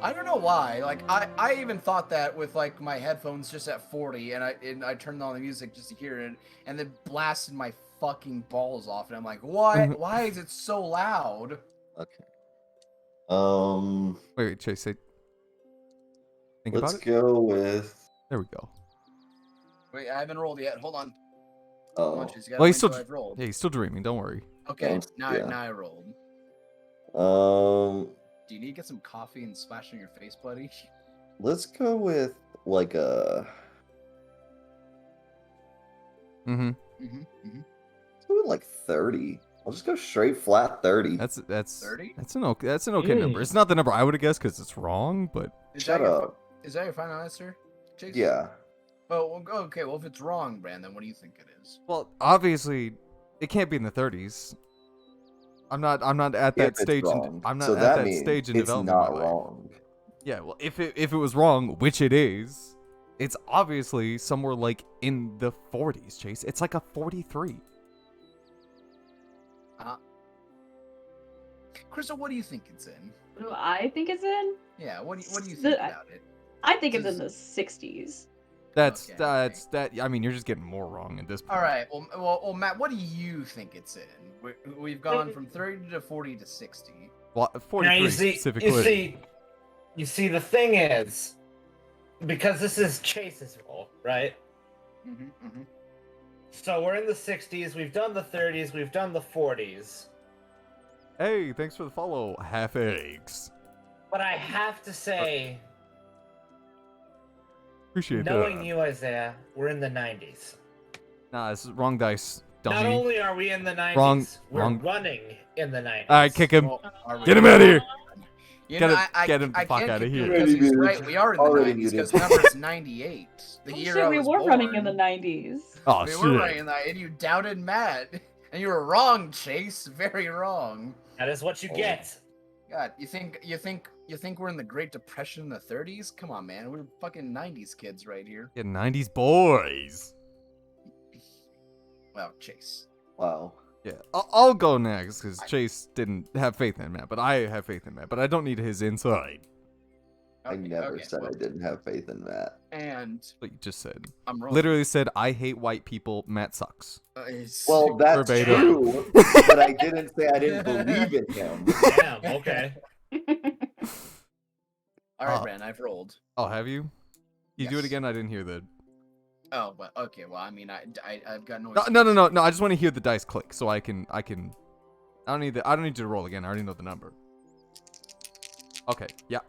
I don't know why. Like I even thought that with like my headphones just at 40, and I turned on the music just to hear it, and then blasted my fucking balls off, and I'm like, why? Why is it so loud? Okay. Wait, Chase. Think about Let's it. go with. There we go. Wait, I haven't rolled yet. Hold on. Oh. Hold on, Chase, you gotta Well, wait he's still. until I've rolled. Yeah, he's still dreaming. Don't worry. Okay, now yeah. I rolled. Do you need to get some coffee and splash on your face, buddy? Let's go with like a. Mm-hmm. Let's go with like 30. I'll just go straight flat 30. That's 30? That's an okay number. It's not the number I would have guessed because it's wrong, but Shut up. Is that your final answer, Chase? Yeah. Oh, okay. Well, if it's wrong, Brandon, what do you think it is? well, obviously, it can't be in the 30s. I'm not at that If it's stage. wrong. I'm not So at that that means stage in it's development. not of my life. wrong. Yeah, well, if it was wrong, which it is, it's obviously somewhere like in the 40s, Chase. It's like a 43. Crystal, what do you think it's in? What do I think it's in? Yeah, what do you think about it? I think it's in the 60s. That's Okay. that. I mean, you're just getting more wrong at this point. All right. Well, Matt, what do you think it's in? We've gone from 30 to 40 to 60. Well, 43 Now, specifically. you see, the thing is, because this is Chase's role, right? So we're in the 60s, we've done the 30s, we've done the 40s. Hey, thanks for the follow, half eggs. But I have to say, Appreciate knowing that. you, Isaiah, we're in the 90s. Nah, it's wrong dice, dummy. Not only are we in the 90s, we're wrong. running in the 90s. All right, kick him. Well, are we- Get him out of here. You Get know, him- get him the I fuck can't outta keep here. doing it 'cause he's Already right. We are in the Already 90s because muted. number's 98. The Oh, year shit, I we was were running in born. the 90s. Oh We shit. were running in that, and you doubted Matt, and you were wrong, Chase. Very wrong. That is what you get. God, you think we're in the Great Depression in the 30s? Come on, man. We're fucking 90s kids right here. Yeah, 90s boys. Well, Chase. Wow. Yeah, I'll go next because Chase didn't have faith in Matt, but I have faith in Matt. But I don't need his insight. I never said I didn't have faith in Matt. And What you just said. I'm rolling. Literally said, I hate white people. Matt sucks. Well, that's Verbatim. true, but I didn't say I didn't believe in him. Damn, okay. All right, Brand, I've rolled. Oh, have you? You do it Yes. again? I didn't hear the. Oh, well, okay. Well, I mean, I've got no. No. I just want to hear the dice click so I can. I don't need I don't need you to roll again. I already know the number. Okay. Yeah.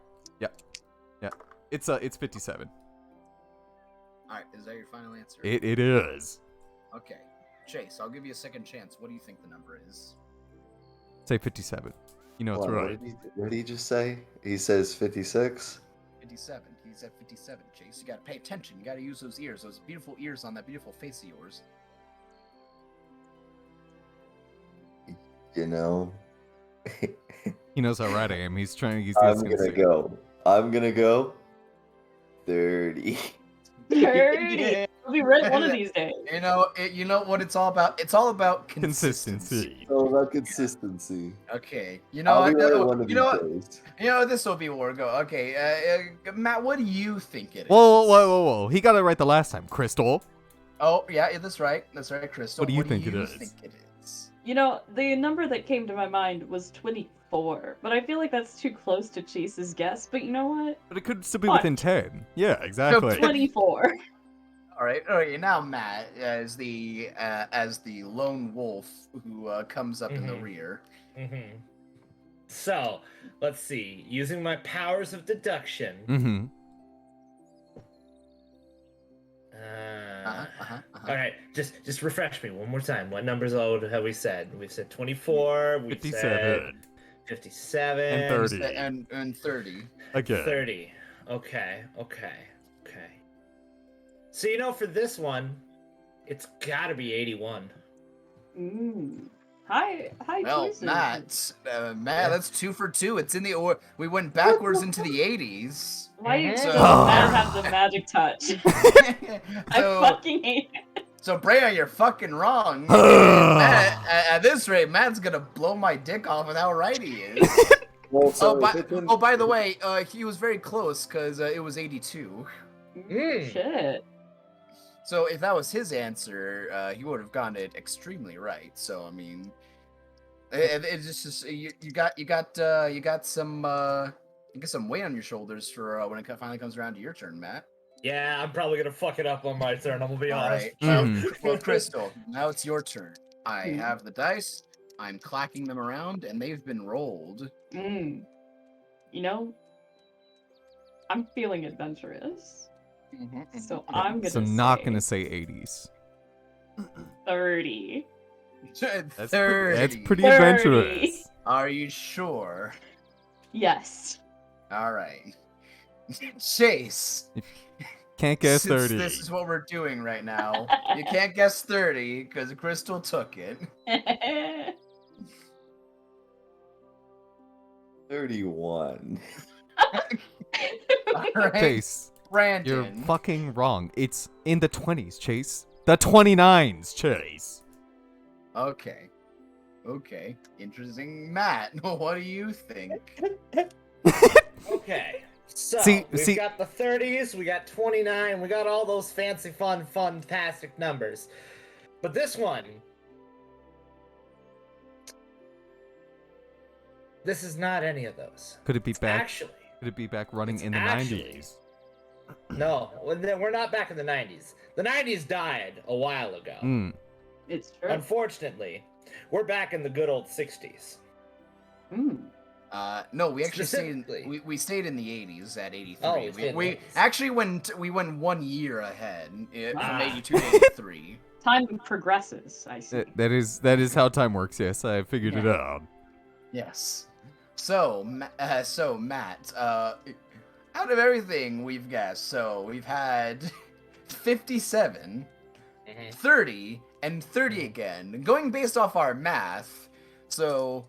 It's 57. All right, is that your final answer? It is. Okay, Chase, I'll give you a second chance. What do you think the number is? Say 57. You know it's Hold on, right. what did he just say? He says 56. 57. He's at 57, Chase. You gotta pay attention. You gotta use those ears, those beautiful ears on that beautiful face of yours. You know. He knows how right I am. He's trying. He's I'm gonna gonna say- go. I'm gonna go 30. 30. We'll be right one of these days. You know what it's all about? It's all about Consistency. So about consistency. Okay. You know I'll be right what? one of You know these what? days. You know this will be where we go. Okay, Matt, what do you think it is? Whoa. He got it right the last time. Crystal. Oh, yeah, that's right. That's right, Crystal. What do you think it is? think it is? You know, the number that came to my mind was 24, but I feel like that's too close to Chase's guess. But you know what? But it could still be What? within 10. Yeah, exactly. 24. All right. Now Matt, as the lone wolf who comes up in the rear. Mm-hmm. So, let's see. Using my powers of deduction. Mm-hmm. All right, just refresh me one more time. What numbers old have we said? We've said 24. We've 57. said 57 And 30. And 30. Okay. 30. Okay. So you know, for this one, it's got to be 81. Hi, Well, choices. Matt, that's 2 for 2. It's in the we went backwards into the 80s. Why do you So- Matt have the magic touch? I so, fucking hate it. so Brea, you're fucking wrong. Matt, at this rate, Matt's gonna blow my dick off with how right he is. Well, so Oh, if it's in, by the way, he was very close because it was 82. Shit. So if that was his answer, he would have gotten it extremely right. So I mean, it's just you got some weight on your shoulders for when it finally comes around to your turn, Matt. Yeah, I'm probably gonna fuck it up on my turn. I'm gonna be All honest. right. Well, Crystal, now it's your turn. I Hmm. have the dice. I'm clacking them around, and they've been rolled. You know, I'm feeling adventurous. So I'm So gonna not say gonna say 80s. 30. That's 30. that's pretty 30. adventurous. Are you sure? Yes. All right. Chase. Can't guess Since 30. this is what we're doing right now, you can't guess 30 because Crystal took it. 31. All right, Chase, you're Brandon. fucking wrong. It's in the 20s, Chase. The 29s, Chase. Okay. Okay. Interesting. Matt, what do you think? Okay. So See- got the 30s, we got 29, we got all those fancy, fantastic numbers. But this one, this is not any of those. Could it be back? Actually, Could it be back running it's in the actually- 90s? no, we're not back in the 90s. The 90s died a while ago. Mm. It's true. Unfortunately, we're back in the good old 60s. No, we actually Specifically. we stayed in the 80s at 83. Oh, we stayed in the we 80s. actually we went 1 year ahead from Ah. 82 to 83. Time progresses, I see. That is how time works. Yes, I figured it out. Yes. So, Matt, out of everything we've guessed, so we've had 57, 30, and 30 again. Going based off our math, so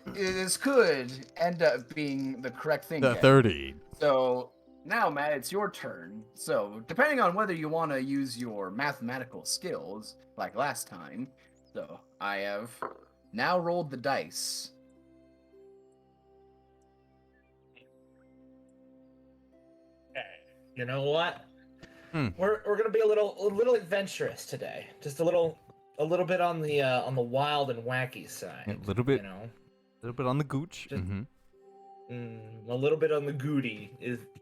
this could end up being the correct thing. The again. 30. So now, Matt, it's your turn. So depending on whether you want to use your mathematical skills like last time, so I have now rolled the dice. You know what? Hmm. We're gonna be a little adventurous today. Just a little bit on the wild and wacky side. A little bit. You know, A little bit on the gooch. Just- Mm-hmm. A little bit on the goody,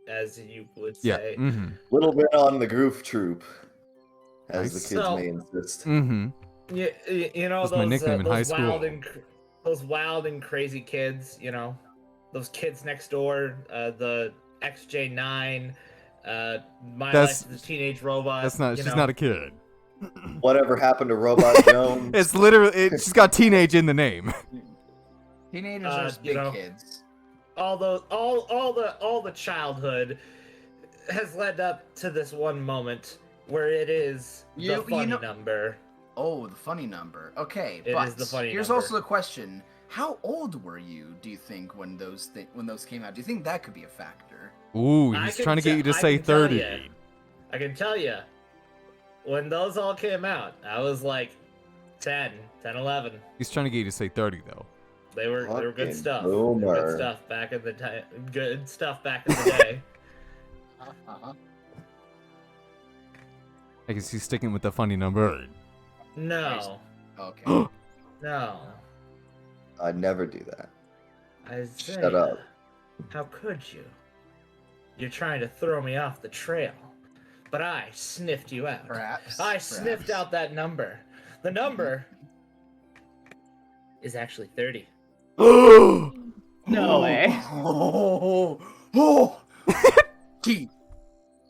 as you would Yeah. say. Mm-hmm. Little bit on the goof troop, as the Nice. kids So- may insist. Mm-hmm. You know That's those my nickname in high those wild school. those wild and crazy kids. You know, those kids next door. The XJ9. My That's- Life as a Teenage Robot. That's not. you She's know. not a kid. Whatever happened to Robot Jones? It's literally. She's got teenage in the name. Teenagers are just big you know, kids. all the childhood has led up to this one moment where it is the You funny know- number. Oh, the funny number. Okay, It but is the funny here's number. also the question: how old were you? Do you think when those came out? Do you think that could be a factor? Ooh, I he's can trying to get te- you to I say can tell 30. ya. I can tell you, when those all came out, I was like 10, 11. He's trying to get you to say 30 though. They were good Fucking stuff. They were boomer. good stuff back in the time. Good stuff back in the day. Uh-huh. I guess he's sticking with the funny number. No, Okay. no. I'd never do that. Isaiah, Shut up. How could you? You're trying to throw me off the trail, but I sniffed you out. Perhaps. I sniffed perhaps. out that number. The number is actually 30. No way. Oh,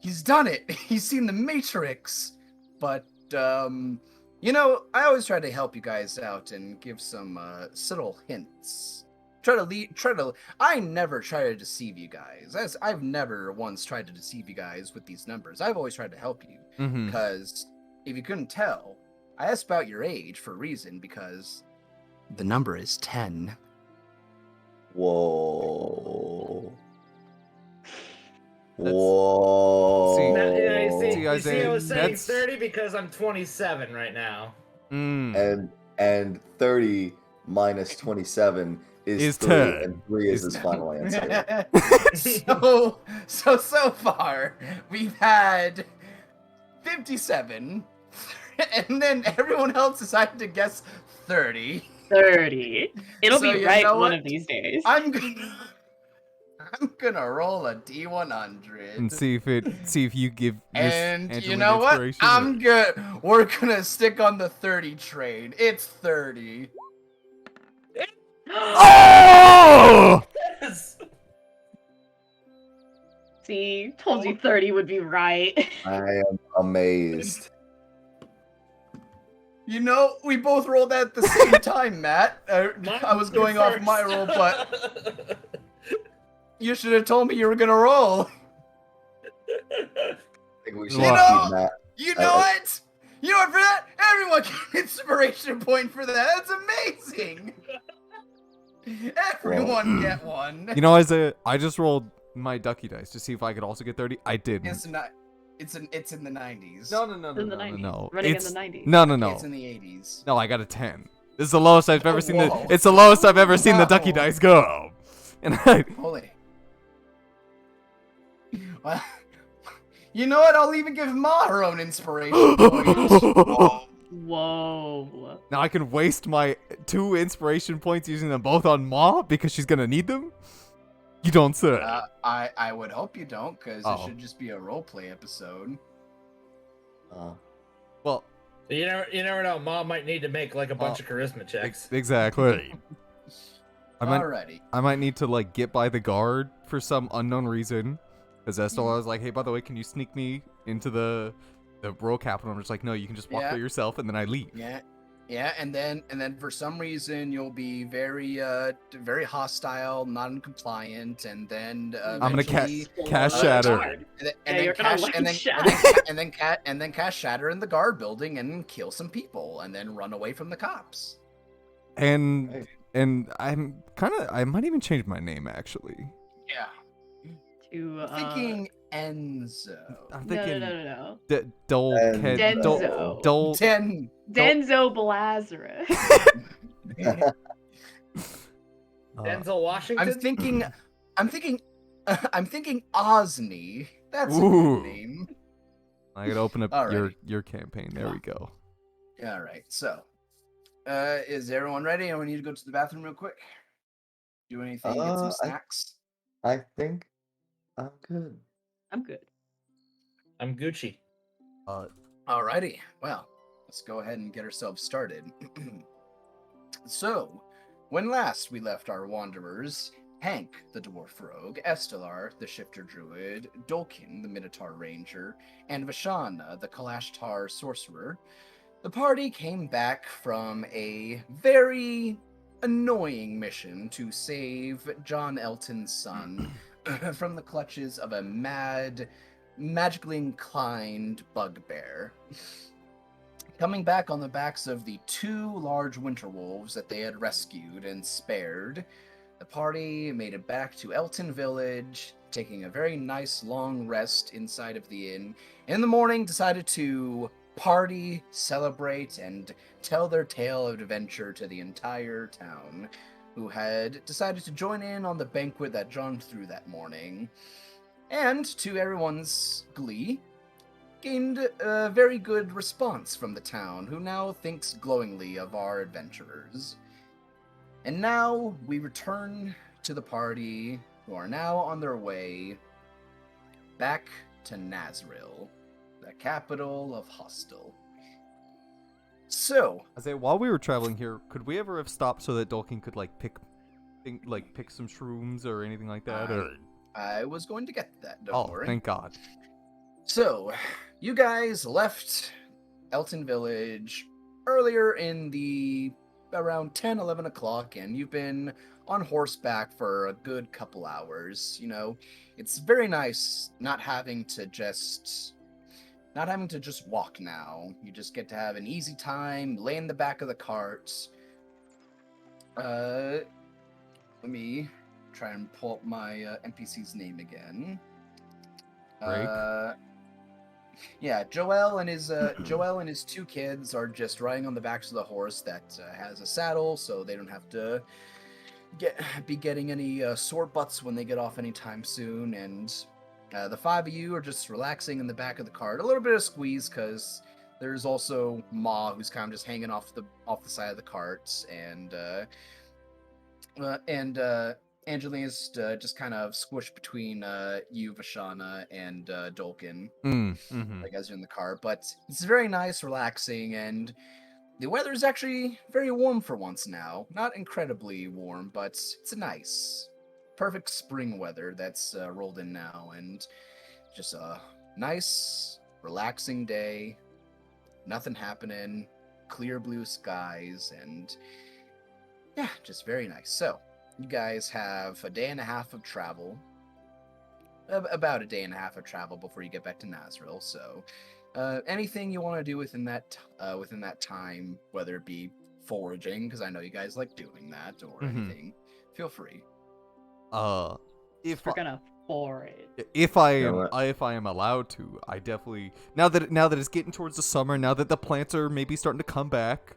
he's done it. He's seen the Matrix. But you know, I always try to help you guys out and give some subtle hints. I never try to deceive you guys. I've never once tried to deceive you guys with these numbers. I've always tried to help you Mm-hmm. because if you couldn't tell, I asked about your age for a reason because the number is 10. Whoa. That's- Whoa. See- Now, yeah, you See, see, Isaiah, I was saying that's- 30 because I'm 27 right now. Mm. And 30 minus 27 Is 3, 10. and 3 is Is his final answer. so far we've had 57, and then everyone else decided to guess 30. 30. It'll So be you right know one what? of these days. I'm gonna roll a D100 And see if you give Miss and you Angelina know what? inspiration. I'm good. We're gonna stick on the 30 train. It's 30. Oh! Yes. See, told you 30 would be right. I am amazed. You know, we both rolled at the same time, Matt. I was going off my roll, but you should have told me you were gonna roll. I think we should You know- keep that. You know what? You know what? For that, everyone get an inspiration point for that. That's amazing. Everyone get one. You know, I just rolled my ducky dice to see if I could also get 30. I didn't. It's not. It's in the 90s. No, in the 90s. no. Running It's, in the 90s. no, no, no. It's in the 80s. No, I got a 10. This is the lowest I've ever seen whoa. It's the lowest I've ever seen the ducky Wow. dice go. And I, Holy. Well, you know what? I'll even give Ma her own inspiration point. Whoa. now I can waste my 2 inspiration points using them both on Ma because she's gonna need them. You don't say. I would hope you don't, because Oh. it should just be a roleplay episode. Well, You never know. Mom might need to make like a bunch of charisma checks. exactly. Alrighty. I might need to like get by the guard for some unknown reason. Because Estella was like, hey, by the way, can you sneak me into the royal capital? I'm just like, no, you can just walk Yeah. there yourself, and then I leave. Yeah, and then for some reason you'll be very hostile, non-compliant, and then I'm gonna eventually- cast Oh, shatter. God. And then, Yeah, and you're then gonna cash, like and then, shatter. and then cast shatter in the guard building and kill some people, and then run away from the cops. And Hey. I might even change my name actually. Yeah. To, I'm thinking Enzo. I'm no, thinking no. Dol Denzo. Denzo Blazarus. Denzel Washington. I'm thinking Osney. That's a Ooh. good name. I gotta open up Alrighty. your campaign. There we go. All right. So, is everyone ready? I need to go to the bathroom real quick. Do anything? Get some snacks. I think I'm good. I'm good. I'm Gucci. Alrighty. Well, let's go ahead and get ourselves started. So, when last we left our wanderers, Hank, the dwarf rogue, Estelar, the shifter druid, Dolkin, the Minotaur ranger, and Vashana, the Kalashtar sorcerer, the party came back from a very annoying mission to save John Elton's son from the clutches of a magically inclined bugbear. Coming back on the backs of the 2 large winter wolves that they had rescued and spared, the party made it back to Elton Village, taking a very nice long rest inside of the inn. In the morning, decided to party, celebrate, and tell their tale of adventure to the entire town, who had decided to join in on the banquet that John threw that morning. And, to everyone's glee, gained a very good response from the town, who now thinks glowingly of our adventurers. And now we return to the party, who are now on their way back to Nazril, the capital of Hostel. So, I say, while we were traveling here, could we ever have stopped so that Dolkin could pick some shrooms or anything like that? Or... I was going to get to that, don't worry. Thank God. So, you guys left Elton Village earlier in the around 10, 11 o'clock, and you've been on horseback for a good couple hours. You know, it's very nice not having to just walk now. You just get to have an easy time, lay in the back of the cart. Let me try and pull up my NPC's name again. Break. Yeah, Joel and his 2 kids are just riding on the backs of the horse that has a saddle, so they don't have to be getting any sore butts when they get off anytime soon, and the five of you are just relaxing in the back of the cart. A little bit of squeeze because there's also Ma, who's kind of just hanging off the side of the cart, and Angelina's just kind of squished between you, Vashana, and Dolkin, like as you're in the car. But it's very nice, relaxing, and the weather is actually very warm for once now. Not incredibly warm, but it's a nice, perfect spring weather that's rolled in now, and just a nice, relaxing day. Nothing happening, clear blue skies, and yeah, just very nice. So, you guys have a day and a half of travel. About a day and a half of travel before you get back to Nazril. So, anything you want to do within that time, whether it be foraging, because I know you guys like doing that, or anything, feel free. If We're gonna forage. if I You know am what? if I am allowed to, I definitely now that it's getting towards the summer, now that the plants are maybe starting to come back,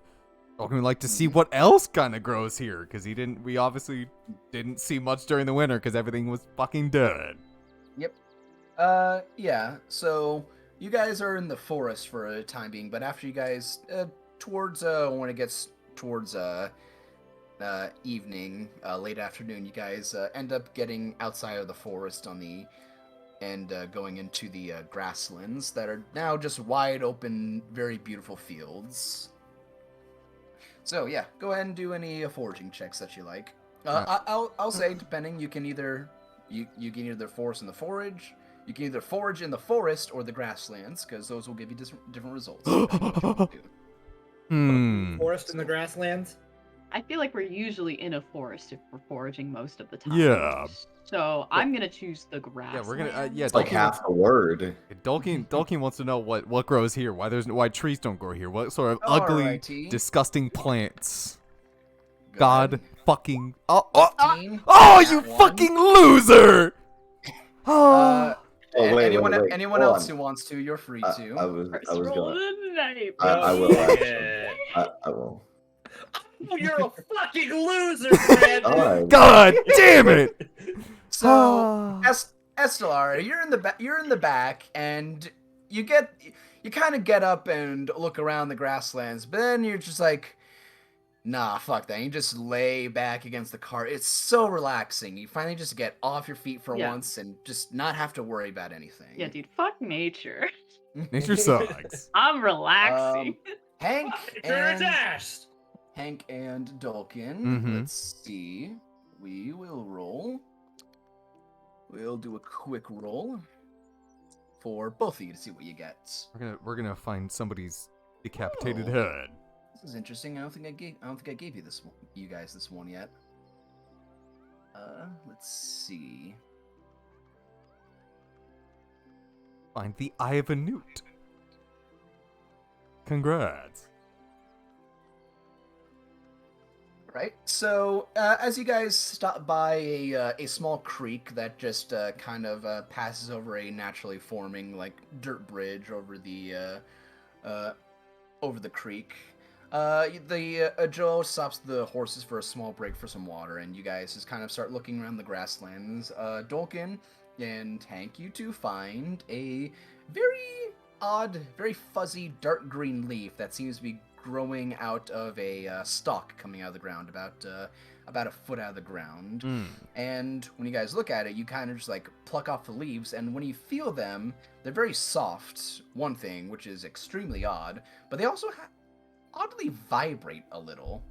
I would like to see what else kind of grows here, because we obviously didn't see much during the winter because everything was fucking dead. Yep. Yeah. So you guys are in the forest for a time being, but after you guys towards when it gets towards evening, late afternoon, you guys end up getting outside of the forest and going into the grasslands that are now just wide open, very beautiful fields. So yeah, go ahead and do any foraging checks that you like. I'll say, depending, you can either forage in the forage, you can either forage in the forest or the grasslands, because those will give you different results. Depending on what you want to do. Forest in the grasslands. I feel like we're usually in a forest if we're foraging most of the time. Yeah. So I'm gonna choose the grass. Yeah, we're gonna yeah. It's like half a word. Dolkin wants to know what grows here. Why trees don't grow here? What sort of ugly, Alrighty. disgusting plants? Go God ahead. fucking 15, you that one. fucking loser! Uh, Oh, wait, anyone wait, anyone hold else on. who wants to, you're free to. I was First going. roll of the night, I will baby. actually. I will. Oh, you're a fucking loser, Brandon. Alright. God damn it! So, Estelar, you're in the back, and you kind of get up and look around the grasslands, but then you're just like, nah, fuck that. You just lay back against the cart. It's so relaxing. You finally just get off your feet for Yeah. once and just not have to worry about anything. Yeah, dude, fuck nature. Nature sucks. I'm relaxing. Hank You're and dashed. Hank and Dolkin. Mhm. Let's see. We will roll. We'll do a quick roll for both of you to see what you get. We're gonna find somebody's decapitated Oh. head. This is interesting. I don't think I gave you guys this one yet. Let's see. Find the eye of a newt. Congrats. Right. So as you guys stop by a small creek that just kind of passes over a naturally forming like dirt bridge over the creek. Joe stops the horses for a small break for some water, and you guys just kind of start looking around the grasslands. Dolkin and Hank, you two find a very odd, very fuzzy dark green leaf that seems to be growing out of a stalk coming out of the ground, about a foot out of the ground. And when you guys look at it, you kind of just like pluck off the leaves, and when you feel them, they're very soft. One thing, which is extremely odd, but they also oddly vibrate a little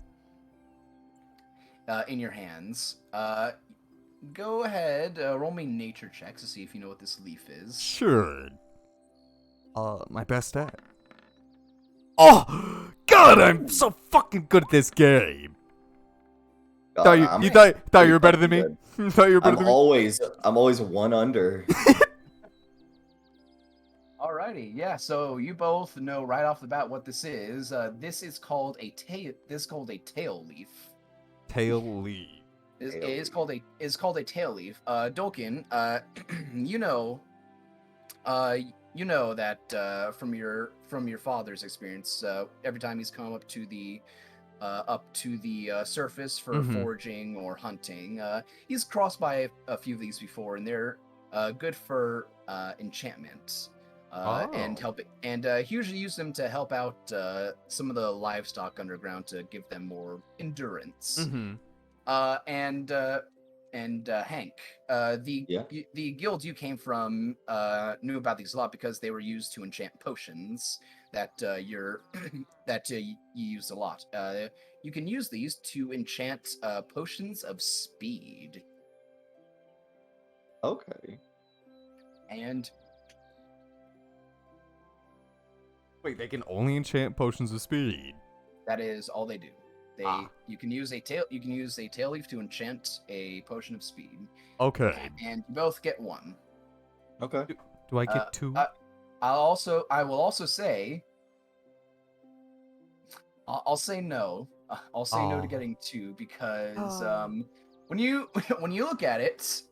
in your hands. Go ahead, roll me nature checks to see if you know what this leaf is. Sure. My best stat. Oh, God, I'm so fucking good at this game. Thought you were better than me? Thought you were better I'm than me? always one under. Alrighty, yeah. So you both know right off the bat what this is. This is called a tail leaf. Tail leaf. It is called a tail leaf. Dolkin, you know that from your father's experience. Every time he's come up to the up to the surface for Mhm. foraging or hunting. He's crossed by a few of these before, and they're good for enchantment. And Oh. helping, and he usually use them to help out some of the livestock underground to give them more endurance. Mm-hmm. And Hank, Yeah. the guild you came from knew about these a lot because they were used to enchant potions that you use a lot. You can use these to enchant potions of speed, Okay. and Wait, they can only enchant potions of speed. that is all they do. You can use a tail leaf to enchant a potion of speed, Okay. and you both get one. Okay. Do I get two? I will also say, I'll say no. I'll say no to Oh. getting two because Oh. when you when you look at it,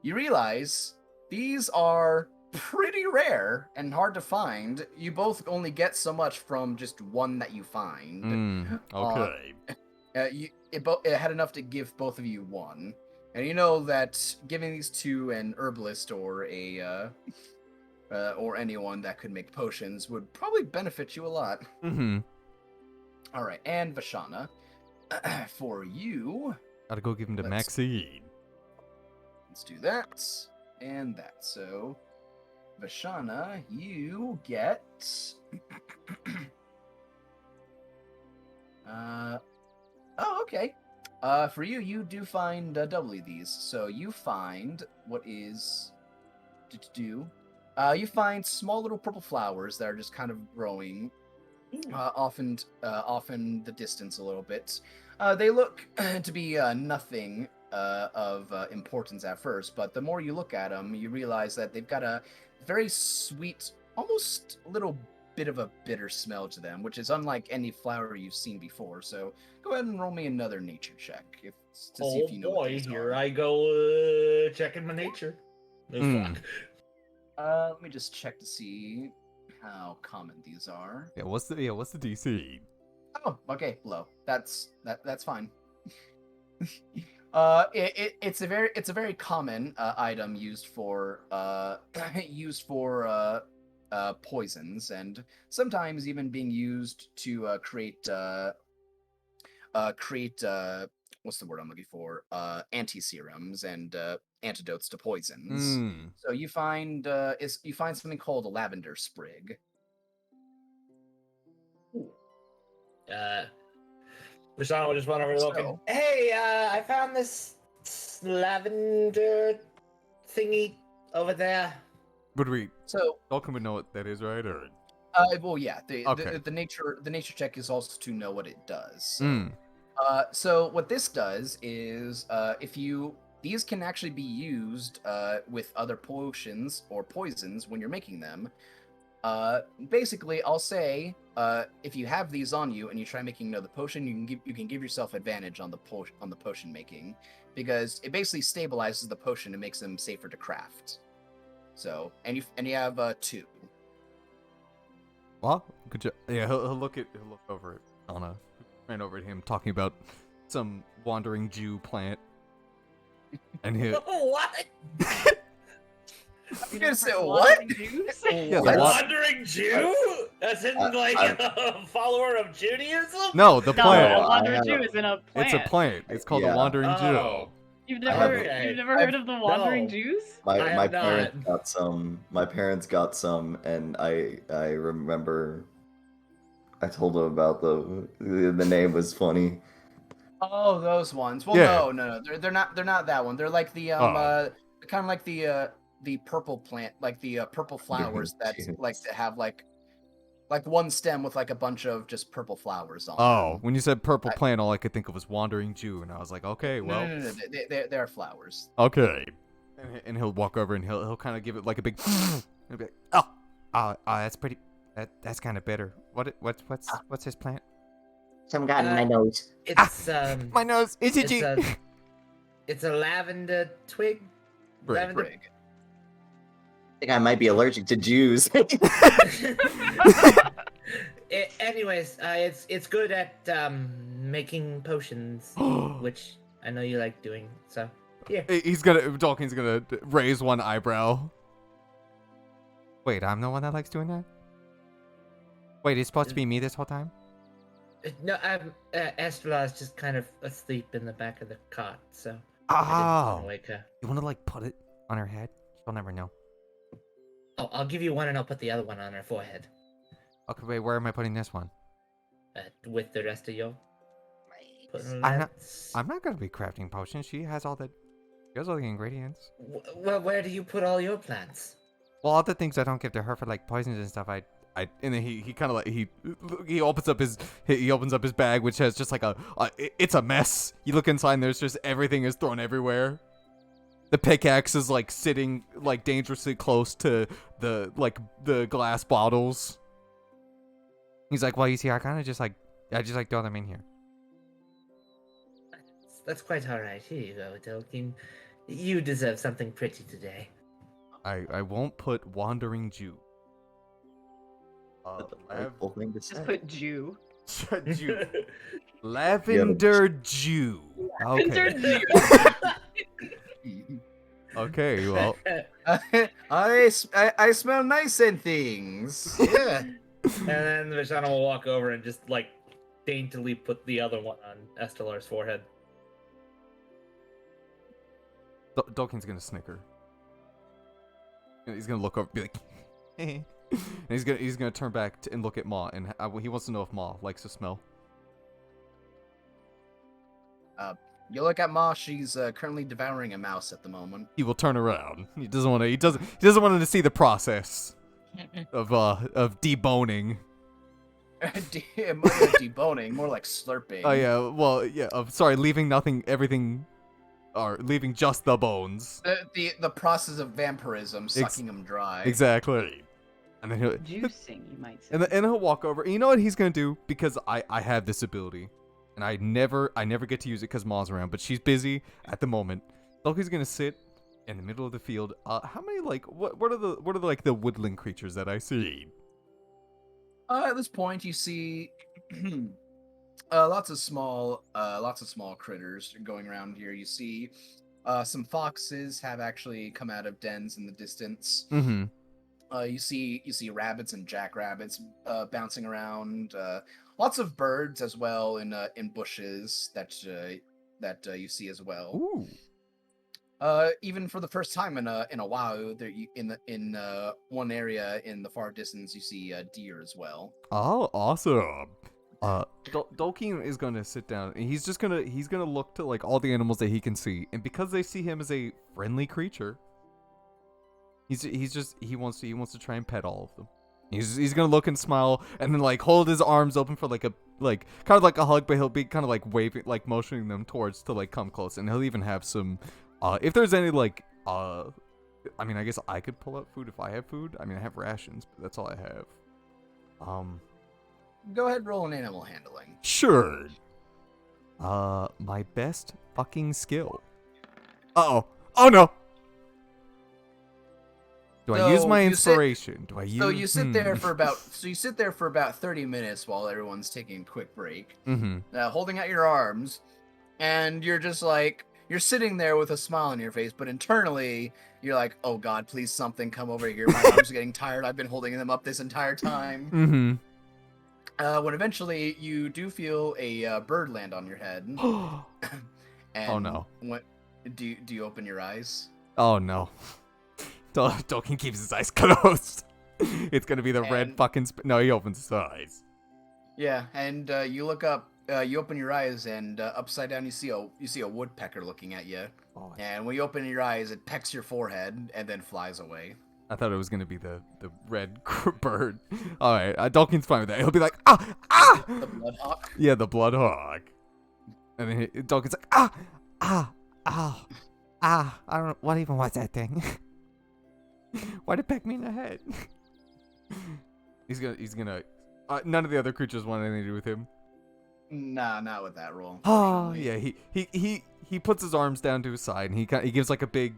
you realize these are pretty rare and hard to find. You both only get so much from just one that you find. Okay. It had enough to give both of you one, and you know that giving these to an herbalist or or anyone that could make potions would probably benefit you a lot. Mm-hmm. All right, and Vashana, for you, Gotta go give him to Let's- Maxine. let's do that and that. So, Vashana, you get. Oh, okay. For you, you do find doubly these. So you find what is do. You find small little purple flowers that are just kind of growing, often the distance a little bit. They look to be nothing of importance at first, but the more you look at them, you realize that they've got a very sweet, almost little bit of a bitter smell to them, which is unlike any flower you've seen before. So go ahead and roll me another nature check to see if you know what these here are. I go checking my nature. Oh, Mm. fuck. Let me just check to see how common these are. Yeah, what's the DC? Oh, okay, low. That's fine. It's a very common item used for poisons, and sometimes even being used to create what's the word I'm looking for? Anti-serums and antidotes to poisons. Mm. So you find something called a lavender sprig. Rashana just went over looking. So- Hey, I found this lavender thingy over there. But we So Welcome would know what that is, right? Or well, yeah, Okay. the nature check is also to know what it does. So, Mm. so what this does is these can actually be used with other potions or poisons when you're making them. Basically, I'll say if you have these on you and you try making another potion, you can give yourself advantage on the potion making, because it basically stabilizes the potion and makes them safer to craft. So and you have two. Well, good job. Yeah, he'll look over it. Anna ran over to him talking about some wandering Jew plant, and he What? You gonna say what? Wandering Jews? Yeah, What? Wandering Jew? As in, like, a follower of Judaism? no, the No, plant. a wandering I Jew have- is in a plant. It's a plant. It's called Yeah. a wandering Oh. Jew. You've I have- never heard of the wandering No. Jews? I My have parents not. got some. My parents got some, and I remember I told them about the name was funny. Oh, those ones. Well, Yeah. no, they're not that one. They're like the Oh. kind of like the purple plant, like the purple flowers that Jeez. like to have like one stem with like a bunch of just purple flowers on Oh, them. when you said purple I- plant, all I could think of was wandering Jew, and I was like, okay, well, No, they're flowers. okay. And he'll walk over and he'll kind of give it like a big. He'll be like, oh, that's pretty. That's kind of bitter. What's his plant? Some got in my nose. It's, My nose. Is it it's you? it's a lavender twig. Brig. Lavender. Brig. I think I might be allergic to Jews. Anyways, it's good at making potions, which I know you like doing. So here. Dalkin's gonna raise one eyebrow. Wait, I'm the one that likes doing that? Wait, it's supposed to be me this whole time? No, Estrela's just kind of asleep in the back of the cot, so I didn't want to wake her. You wanna like put it on her head? She'll never know. Oh, I'll give you one and I'll put the other one on her forehead. Okay, wait, where am I putting this one? With the rest of your... I'm not gonna be crafting potions. She has all the ingredients. Well, where do you put all your plants? Well, all the things I don't give to her for like poisons and stuff, and then he kind of like he opens up his bag, which has just like it's a mess. You look inside, and there's just everything is thrown everywhere. The pickaxe is like sitting like dangerously close to the glass bottles. He's like, well, you see, I just like throw them in here. That's quite alright. Here you go, Tolkien. You deserve something pretty today. I won't put wandering Jew. That's a delightful thing to say. Just put Jew. Jew. Lavender Jew. Okay. Okay, well. I smell nice and things. Yeah. And then Vishana will walk over and just like daintily put the other one on Estelar's forehead. Dalkin's gonna snicker. And he's gonna look over, and be like, and he's gonna turn back and look at Ma, and he wants to know if Ma likes to smell. You look at Ma. She's currently devouring a mouse at the moment. He will turn around. He doesn't want to. He doesn't want him to see the process of deboning. Deboning, more like slurping. Oh yeah. Well, yeah. Sorry, leaving everything. Or leaving just the bones. The process of vampirism, sucking them dry. Exactly. And then he'll Juicing, you might say. and he'll walk over. And you know what he's gonna do? Because I have this ability, and I never get to use it because Ma's around. But she's busy at the moment. Loki's gonna sit in the middle of the field. How many like what are the woodland creatures that I see? At this point, you see lots of small critters going around here. You see some foxes have actually come out of dens in the distance. Mm-hmm. You see rabbits and jackrabbits bouncing around. Lots of birds as well in bushes that you see as well. Ooh. Even for the first time in a while, there in one area in the far distance, you see deer as well. Oh, awesome. Dolkeen is gonna sit down, and he's gonna look to like all the animals that he can see, and because they see him as a friendly creature, he wants to try and pet all of them. He's gonna look and smile, and then like hold his arms open for like kind of like a hug, but he'll be kind of like waving, like motioning them towards to like come close, and he'll even have some, if there's any like I mean, I guess I could pull out food if I have food. I mean, I have rations, but that's all I have. Go ahead, roll an animal handling. Sure. My best fucking skill. Uh-oh. Oh no. Do I use my inspiration? So you sit there for about 30 minutes while everyone's taking a quick break. Mm-hmm. Holding out your arms, and you're just like you're sitting there with a smile on your face, but internally you're like, "Oh God, please something come over here. My arms are getting tired. I've been holding them up this entire time." Mm-hmm. When eventually you do feel a bird land on your head. And oh no. Do you open your eyes? Oh no. Tolkien keeps his eyes closed. It's gonna be the red fucking no, he opens his eyes. Yeah, and you look up, you open your eyes, and upside down you see a woodpecker looking at you. Oh, and when you open your eyes, it pecks your forehead and then flies away. I thought it was gonna be the red bird. All right, Tolkien's fine with that. He'll be like, ah. The bloodhawk. Yeah, the bloodhawk. And then Tolkien's like, I don't know what even was that thing. Why'd it peck me in the head? He's gonna. None of the other creatures want anything to do with him. Nah, not with that roll. Oh yeah, he puts his arms down to his side and he gives like a big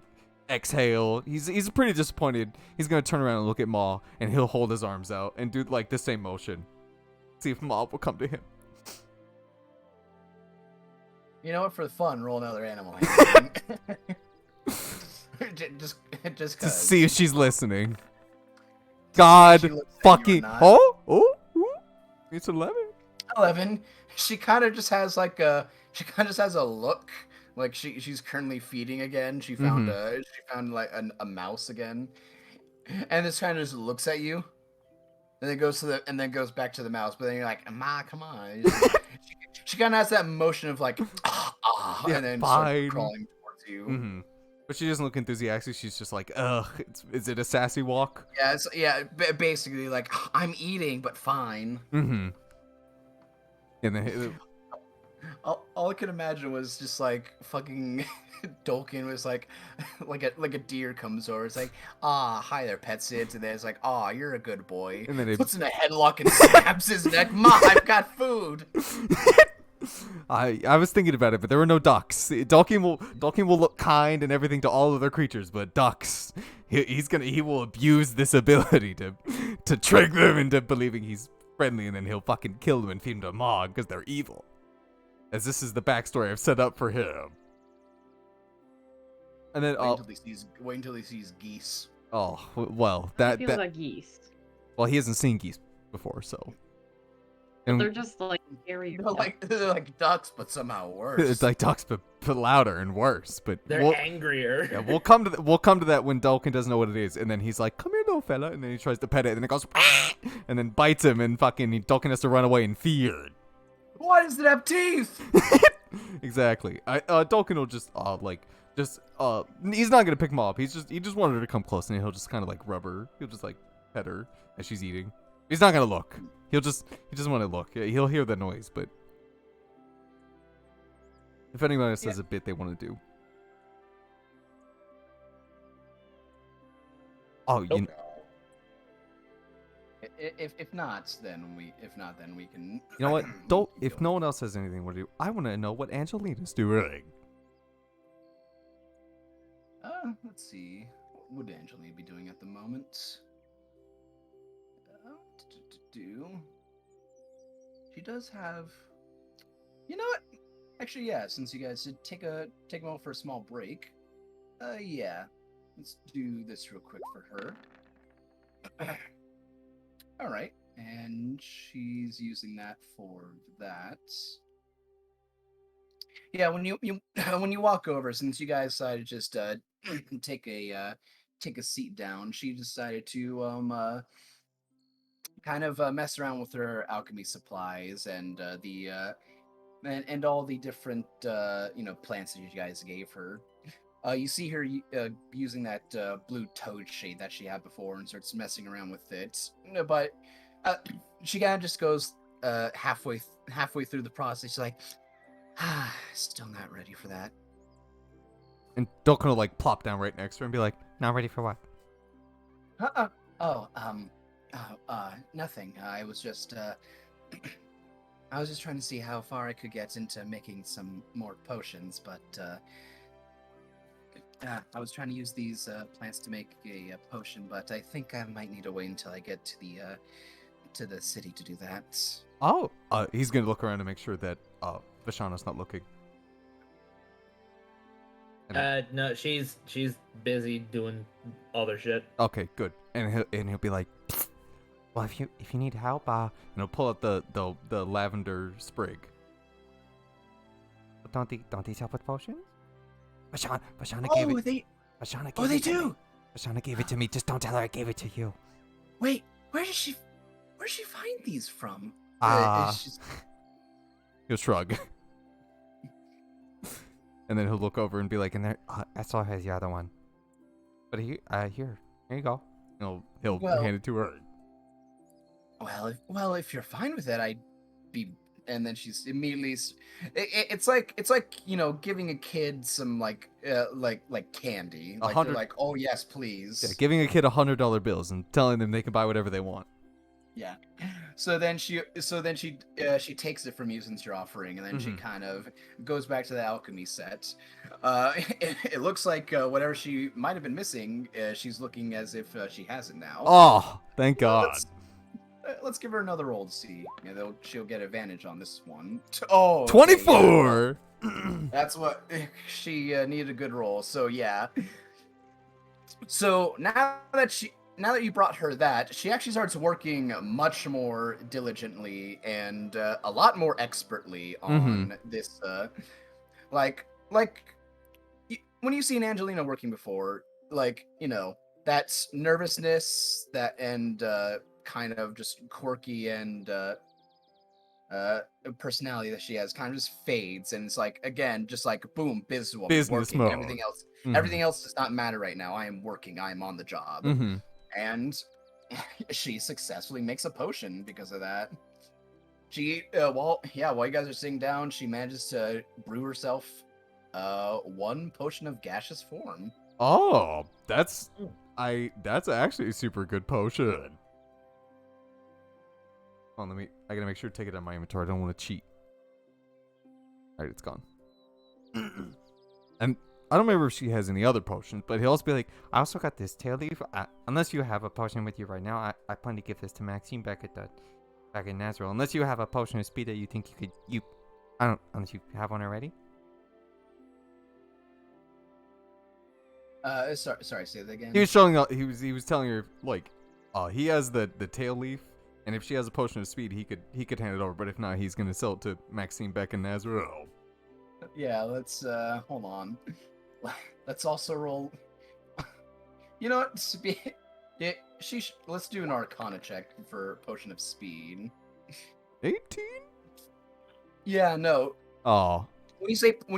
exhale. He's pretty disappointed. He's gonna turn around and look at Ma, and he'll hold his arms out and do like the same motion. See if Ma will come to him. You know what? For fun, roll another animal handling. just To 'cause. see if she's listening. She God looks at you or fucking. not. Oh. It's 11. 11. She kind of just has like a. She kind of just has a look. Like she's currently feeding again. She found like a mouse again, and this kind of just looks at you, and then goes back to the mouse. But then you're like, Ma, come on. She kind of has that motion of like Yeah, and then fine. starts crawling towards you. Mm-hmm. But she doesn't look enthusiastic. She's just like, ugh. Is it a sassy walk? Yeah, basically like I'm eating, but fine. Mm-hmm. And then All I could imagine was just like fucking Dolkin was like a deer comes over. It's like, hi there, pet Sid. And then it's like, you're a good boy. And then it- puts in a headlock and snaps his neck. Ma, I've got food. I was thinking about it, but there were no ducks. Dalkin will look kind and everything to all other creatures, but ducks, he will abuse this ability to trick them into believing he's friendly, and then he'll fucking kill them and feed them to Mog because they're evil. As this is the backstory I've set up for him. And then Wait until he sees geese. well I feel like geese. well, he hasn't seen geese before, so. But they're just like scary. They're like ducks, but somehow worse. It's like ducks, but louder and worse. But They're angrier. yeah, we'll come to that when Dalkin doesn't know what it is, and then he's like, "Come here, little fella," and then he tries to pet it, and it goes, and then bites him, and fucking Dalkin has to run away in fear. Why does it have teeth? Exactly. Dalkin will just he's not gonna pick him up. He just wanted her to come close, and he'll just kind of like rub her. He'll just like pet her as she's eating. He's not gonna look. He just want to look. He'll hear the noise, but if anyone else has a bit they want to do. Oh, you. If not, then we can. You know what? Don't. If no one else has anything to do, I want to know what Angelina's doing. Let's see. What would Angelina be doing at the moment? She does have. You know what? Actually, yeah. Since you guys did take a moment for a small break, yeah. Let's do this real quick for her. All right, and she's using that for that. Yeah, when you when you walk over, since you guys decided to just take a seat down, she decided to kind of mess around with her alchemy supplies and and all the different plants that you guys gave her. You see her using that blue toad shade that she had before and starts messing around with it. But she kind of just goes halfway through the process. She's like, still not ready for that. And Dalkin will like plop down right next to her and be like, "Not ready for what?" Nothing. I was just trying to see how far I could get into making some more potions, but I was trying to use these plants to make a potion, but I think I might need to wait until I get to the city to do that. Oh, he's gonna look around to make sure that Vishana's not looking. No, she's busy doing other shit. Okay, good. And he'll be like, "Well, if you need help, and he'll pull out the lavender sprig. Don't these help with potions? Vashana gave it. Vashana gave they it to do. me. Vashana gave it to me. Just don't tell her I gave it to you. Wait, where'd she find these from? He'll shrug. And then he'll look over and be like, "And there, Essel has the other one. But here you go." He'll hand it to her. Well, if you're fine with it, I'd be. And then she's immediately. It's like giving a kid some like candy. Like they're like, oh yes, please. Yeah, giving a kid $100 bills and telling them they can buy whatever they want. Yeah. So then she takes it from you since you're offering, and then she kind of goes back to the alchemy set. It looks like whatever she might have been missing, she's looking as if she has it now. Oh, thank God. Let's give her another roll to see. She'll get advantage on this one. Oh, 24. That's what she needed a good role. So yeah. So now that you brought her that, she actually starts working much more diligently and a lot more expertly Mm-hmm. on this. Like when you've seen Angelina working before, like that nervousness, that and kind of just quirky and uh personality that she has kind of just fades, and it's like again just like boom, businesswoman Business working. mode. Everything else does not matter right now. I am working, I am on the job. Mm-hmm. And she successfully makes a potion because of that. She while you guys are sitting down, she manages to brew herself one potion of gaseous form. Oh, that's Mm. that's actually a super good potion. Hold on, I gotta make sure to take it out of my inventory. I don't want to cheat. Alright, it's gone. And I don't remember if she has any other potions, but he'll also be like, I also got this tail leaf. Unless you have a potion with you right now, I plan to give this to Maxine back in Nazareth. Unless you have a potion of speed that you think I don't, unless you have one already. Sorry, say that again. He was showing up. He was telling her like, he has the tail leaf, and if she has a potion of speed, he could hand it over. But if not, he's gonna sell it to Maxine back in Nazareth. Yeah, let's hold on. Let's also roll. You know what? Yeah, let's do an Arcana check for potion of speed. 18. Yeah, no. Oh. When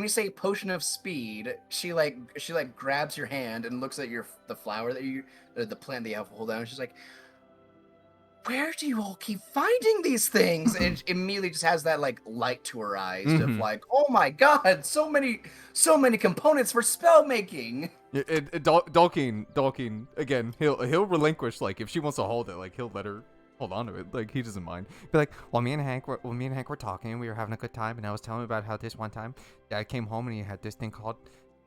you say potion of speed, she grabs your hand and looks at the flower the plant that you have to hold down. And she's like, "Where do you all keep finding these things?" And it immediately just has that like light to her eyes of like, "Oh my god, so many components for spell making." Dalkin again. He'll relinquish, like, if she wants to hold it, like he'll let her hold on to it. Like, he doesn't mind. Be like, me and Hank were talking, we were having a good time, and I was telling him about how this one time Dad came home and he had this thing called,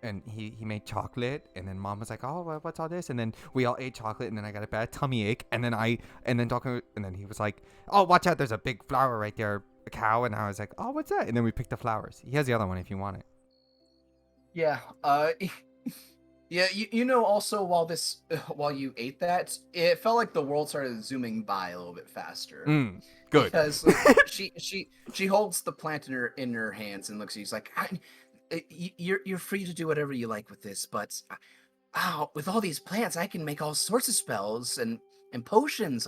and he made chocolate, and then Mom was like, oh, what's all this? And then we all ate chocolate, and then I got a bad tummy ache, and then Dalkin, and then he was like, oh, watch out, there's a big flower right there, a cow. And I was like, oh, what's that? And then we picked the flowers. He has the other one if you want it. Yeah. Yeah, also while you ate that, it felt like the world started zooming by a little bit faster. Good. Because she holds the plant in her hands and looks at you. She's like, you're free to do whatever you like with this, but with all these plants, I can make all sorts of spells and potions.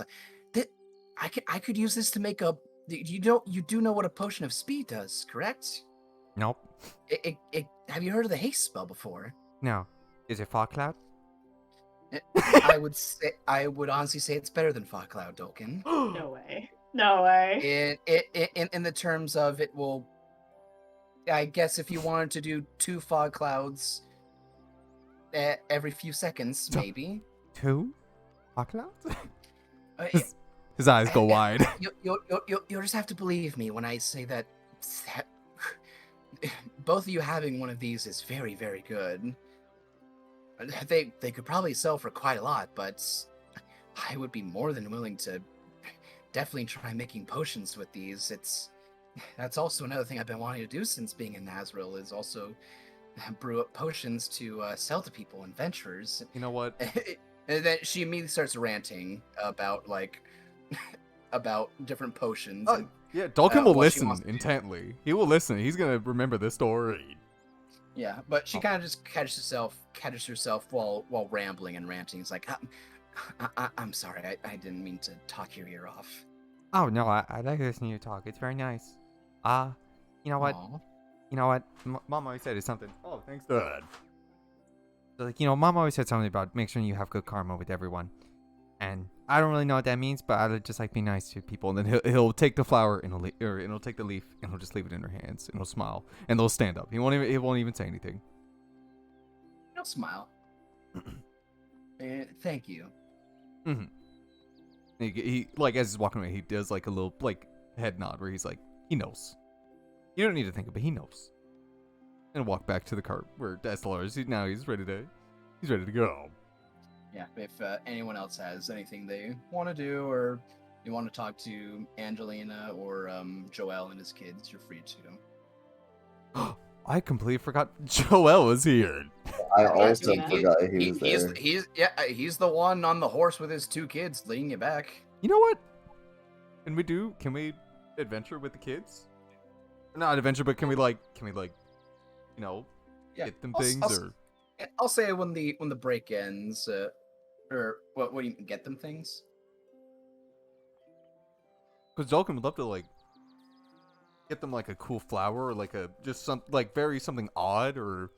That I could use this to make a. You do know what a potion of speed does, correct? Nope. Have you heard of the haste spell before? No. Is it Fog Cloud? I would honestly say it's better than Fog Cloud, Dolkin. No way. No way. In the terms of it will, I guess if you wanted to do 2 fog clouds every few seconds, maybe. 2 Fog Clouds? Uh, His eyes go wide. You'll just have to believe me when I say that both of you having one of these is very, very good. They could probably sell for quite a lot, but I would be more than willing to definitely try making potions with these. That's also another thing I've been wanting to do since being in Nazril, is also brew up potions to sell to people and venturers. You know what? And then she immediately starts ranting about about different potions. Yeah, Dalkin will what she listen wants to do. intently. He will listen. He's gonna remember this story. Yeah, but she kind of just catches herself while rambling and ranting. It's like, I'm sorry, I didn't mean to talk your ear off. Oh no, I like listening to you talk. It's very nice. You know what? Aw. You know what? Mom always said something. Oh, thanks, Dad. So, like, Mom always said something about make sure you have good karma with everyone. And I don't really know what that means, but I just like be nice to people. And then he'll take the flower and he'll take the leaf and he'll just leave it in her hands and he'll smile and they'll stand up. He won't even say anything. He'll smile. Thank you. Mm-hmm. He like, as he's walking away, he does like a little like head nod where he's like, he knows. You don't need to think of it. He knows. And walk back to the cart where Destler is. Now he's ready to go. Yeah, if anyone else has anything they want to do, or you want to talk to Angelina or Joel and his kids, you're free to. I completely forgot Joel was here. I Yeah, also he- forgot he was there. He's the one on the horse with his 2 kids leading you back. You know what? Can we adventure with the kids? Not adventure, but can we like, you know, Yeah, get them I'll s- things I'll s- or? I'll say when the break ends, or what do you get them things? Because Dolkin would love to like get them like a cool flower or like a just some like very something odd or.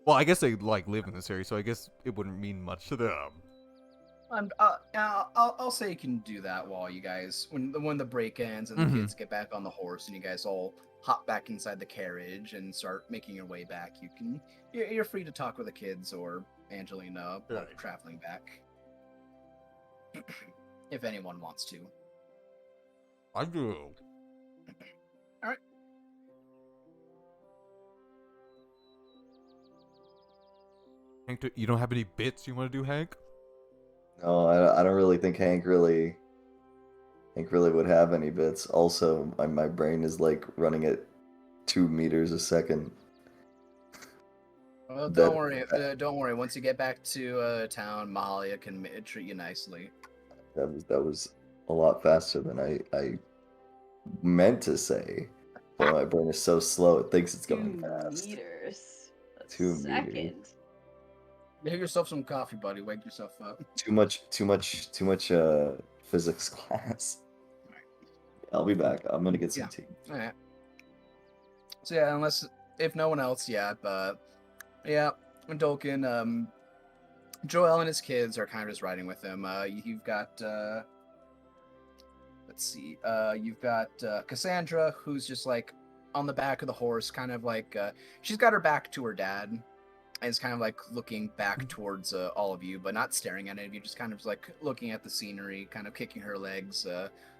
Well, I guess they like live in this area, so I guess it wouldn't mean much to them. I'll say you can do that while you guys when the break ends and the Mhm. kids get back on the horse and you guys all hop back inside the carriage and start making your way back. You're free to talk with the kids or Angelina while Right. traveling back, if anyone wants to. I do. All right. Hank, you don't have any bits you want to do, Hank? No, I don't really think Hank really would have any bits. Also, my brain is like running at 2 meters a second. Well, That don't worry. Once you get back to town, Mahalia can treat you nicely. that was a lot faster than I meant to say. But my brain is so slow it thinks it's 2 going fast. meters. A 2 meters. second. Get yourself some coffee, buddy. Wake yourself up. Too much physics class. I'll be back. I'm gonna get some Yeah. tea. All right. So yeah, if no one else yet, but yeah, Dolkin, Joel and his kids are kind of just riding with him. You've got let's see, you've got Cassandra, who's just like on the back of the horse, kind of like she's got her back to her dad, and is kind of like looking back towards all of you, but not staring at any of you, just kind of like looking at the scenery, kind of kicking her legs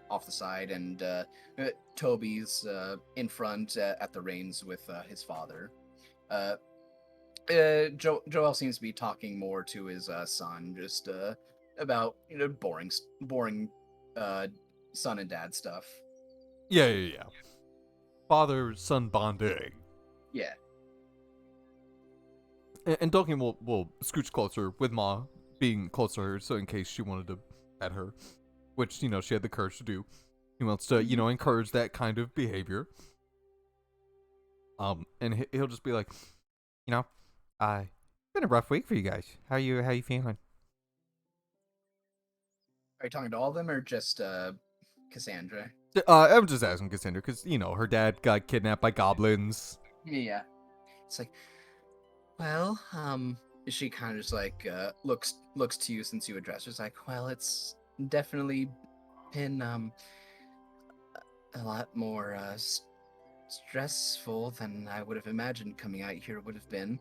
off the side, and Toby's in front at the reins with his father. Joel seems to be talking more to his son, just about boring son and dad stuff. Yeah. Father-son bonding. Yeah. And Dolkin will scooch closer with Ma being close to her, so in case she wanted to pet her, which she had the courage to do. He wants to encourage that kind of behavior. And he'll just be like, it's been a rough week for you guys. How you feeling? Are you talking to all of them or just Cassandra? I'm just asking Cassandra because her dad got kidnapped by goblins. Yeah. It's like, well, she kind of just like looks to you since you addressed her. It's like, well, it's definitely been a lot more stressful than I would have imagined coming out here would have been.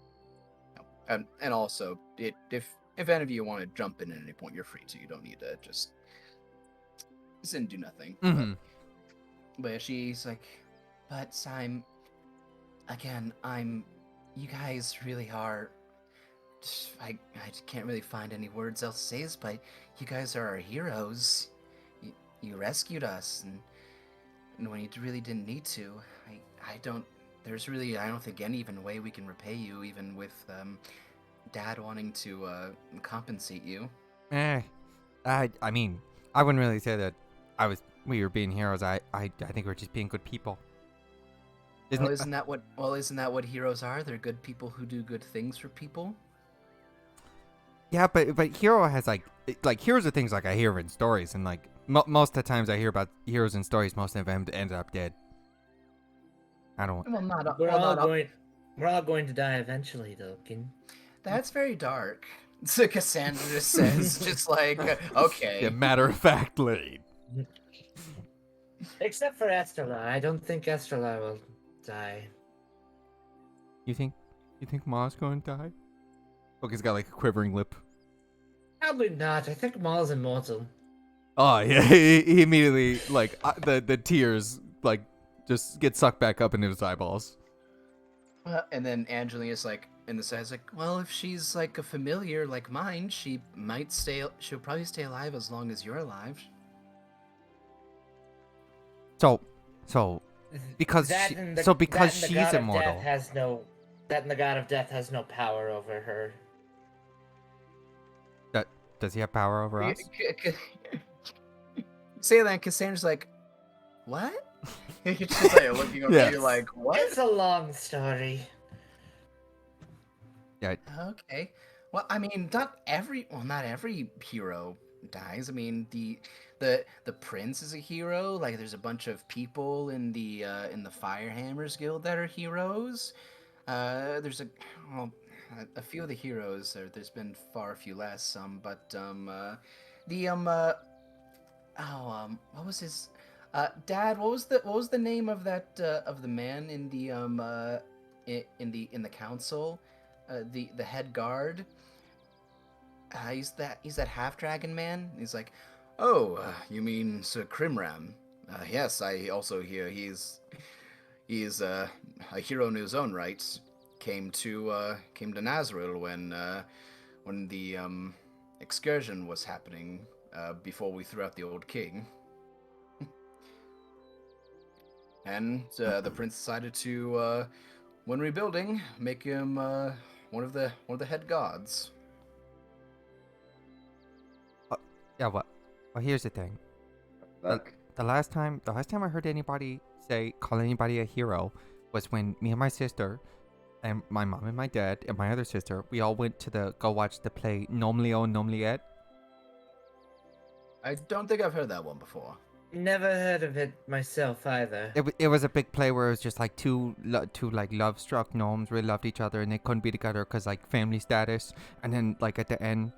And also, if any of you want to jump in at any point, you're free to. You don't need to just sit and do nothing. Mm-hmm. But she's like, but you guys really are. I can't really find any words else to say this, but you guys are our heroes. You rescued us, and when you really didn't need to. I don't think any even way we can repay you, even with Dad wanting to compensate you. I mean, I wouldn't really say that we were being heroes. I think we're just being good people. Isn't that what heroes are? They're good people who do good things for people. Yeah, but hero has like heroes are things like I hear in stories, and like most of the times I hear about heroes in stories, most of them end up dead. I don't. Well, not We're all going to die eventually, Dolkin. That's very dark. So Cassandra says, just like, okay. Yeah, matter of factly. Except for Estrela. I don't think Estrela will die. You think Ma's going to die? Look, he's got like a quivering lip. Probably not. I think Maul's immortal. Oh yeah, he immediately like the tears like just get sucked back up into his eyeballs. And then Angelina's like, in the side, like, well, if she's like a familiar like mine, she'll probably stay alive as long as you're alive. So Because that she- and the, so because that and the she's god immortal. Of death has no. That and the god of death has no power over her. Does he have power over us? Say that, and Cassandra's like, what? You're just like looking over Yeah. you like, what? It's a long story. Okay. Well, I mean, not every hero dies. I mean, the prince is a hero. Like, there's a bunch of people in the Firehammers Guild that are heroes. There's a few of the heroes. There's been far few less. But what was his Dad? What was the name of that of the man in the in the council? The head guard. He's that half dragon man. He's like, oh, you mean Sir Crimram? Yes, I also hear he's a hero in his own right. Came to Nazareth when the excursion was happening before we threw out the old king. And the prince decided to, when rebuilding, make him one of the head gods. Yeah. Well, here's the thing. The last time I heard anybody call anybody a hero was when me and my sister and my mom and my dad and my other sister, we all went to go watch the play Nom Leo Nom Liet. I don't think I've heard that one before. Never heard of it myself either. It was a big play where it was just like two like love-struck gnomes really loved each other and they couldn't be together because like family status. And then like at the end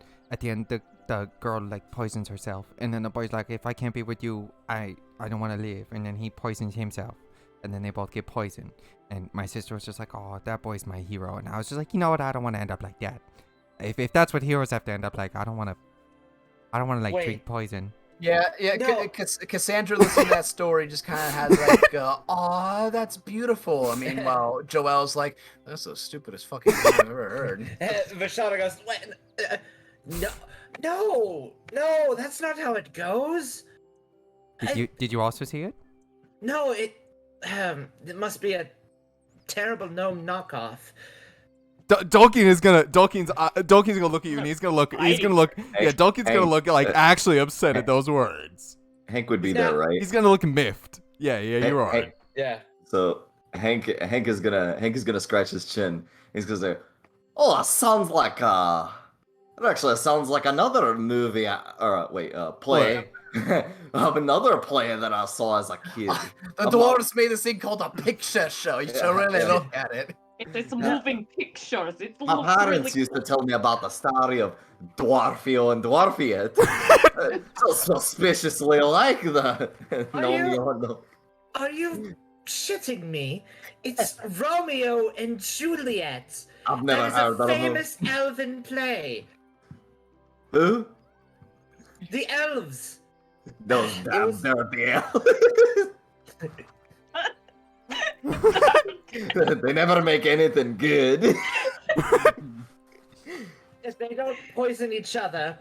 the girl like poisons herself, and then the boy's like, if I can't be with you, I don't want to live. And then he poisons himself, and then they both get poisoned. And my sister was just like, oh, that boy's my hero. And I was just like, you know what, I don't want to end up like that. If that's what heroes have to end up like, I don't want to like Wait. drink poison. Yeah. No. Cassandra listening to that story just kind of has like, aw, that's beautiful. I mean, while Joelle's like, that's the stupidest fucking thing I've ever heard. Vishana goes, no, that's not how it goes. Did you also see it? No, it must be a terrible gnome knockoff. Dolkin's gonna look at you and he's gonna look. Yeah, Dolkin's gonna look like actually upset at those words. Hank would be there, right? He's gonna look miffed. Yeah, you are. Hank, Yeah. So Hank is gonna scratch his chin. He's gonna say, "Oh, that sounds like it actually sounds like another movie play. Another play that I saw as a kid. The dwarves made this thing called a picture show. You should really look at it. It's moving pictures. It My looks parents really used to tell me about the story of Dwarfio and Dwarfiet. So suspiciously like the Are you shitting me? It's Romeo and Juliet. I've never That is heard a that famous elven play. Who? The elves. Those It damn was- dirty elves. They never make anything good. If they don't poison each other.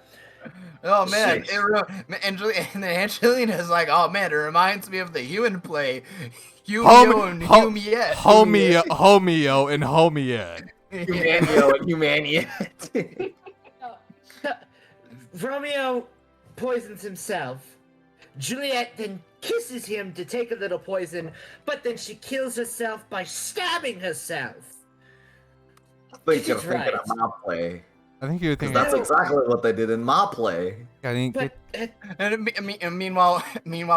Oh man, Shit. Angelina's like, oh man, it reminds me of the human play, Humio and Humiet. Homeo and Homiet. Humanio and Humaniet. Romeo poisons himself. Juliet then kisses him to take a little poison, but then she kills herself by stabbing herself. I think you're He's thinking right. of my play. I think you're 'Cause thinking. that's exactly what they did in my play. I think But And meanwhile,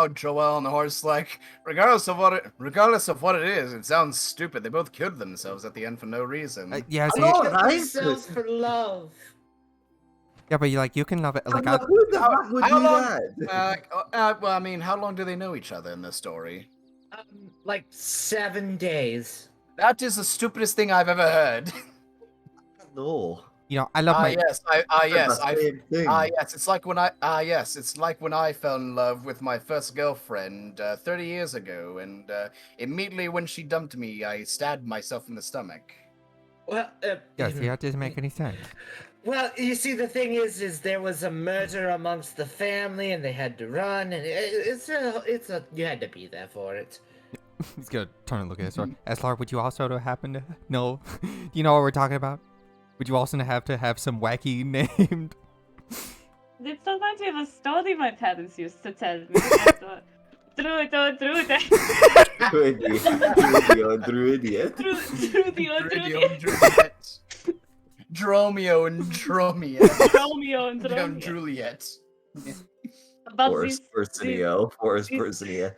Joel and the horse like, regardless of what it is, it sounds stupid. They both killed themselves at the end for no reason. yeah, I see, know, kill right? themselves for love. yeah, but you can love it. Like, Who the fuck would how do long- that? Well, I mean, how long do they know each other in this story? Like 7 days. That is the stupidest thing I've ever heard. No. I love my. Yes, Yes. it's like when I fell in love with my first girlfriend 30 years ago, and immediately when she dumped me, I stabbed myself in the stomach. Well, Yeah, see, that doesn't make any sense. well, you see, the thing is there was a murder amongst the family, and they had to run, and it's a you had to be there for it. He's gonna turn and look at Eslar. Eslar, would you also happen to know? Do you know what we're talking about? Would you also have to have some wacky named? This reminds me of a story my parents used to tell me. Druidio. Dromio and Dromia. Romeo and Young Juliet. Juliet. About Forest Personia.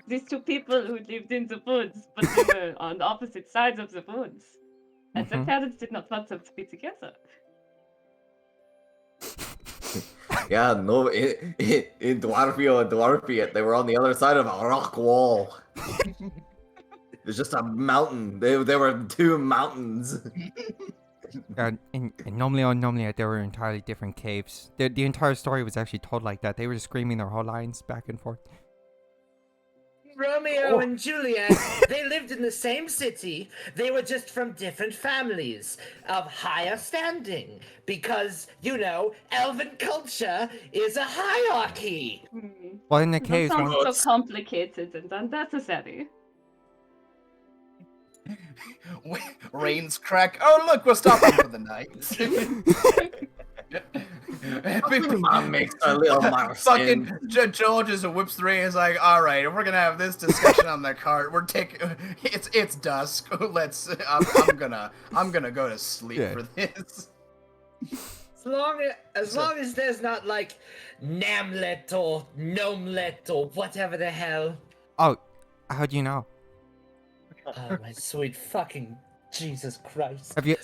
these two people who lived in the woods, but they were on opposite sides of the woods. And their parents did not want them to be together. Yeah, no, in Dwarfio and Dwarfiat, they were on the other side of a rock wall. There's just a mountain. They were two mountains. And normally they were entirely different caves. The entire story was actually told like that. They were just screaming their whole lines back and forth. Romeo and Juliet, they lived in the same city. They were just from different families of higher standing. Because, you know, elven culture is a hierarchy. Well, in the That caves, sounds one, so complicated and unnecessary. Rains crack. Oh, look, we're stopping for the night. Mom makes a little more Fucking sin. Joel just whips the ring. Is like, all right, if we're gonna have this discussion on the cart, we're taking. It's dusk. Let's. I'm gonna go to sleep Yeah. for this. As long as there's not like Namlet or Gnomelet or whatever the hell. oh, how do you know? Oh my sweet fucking Jesus Christ. Have you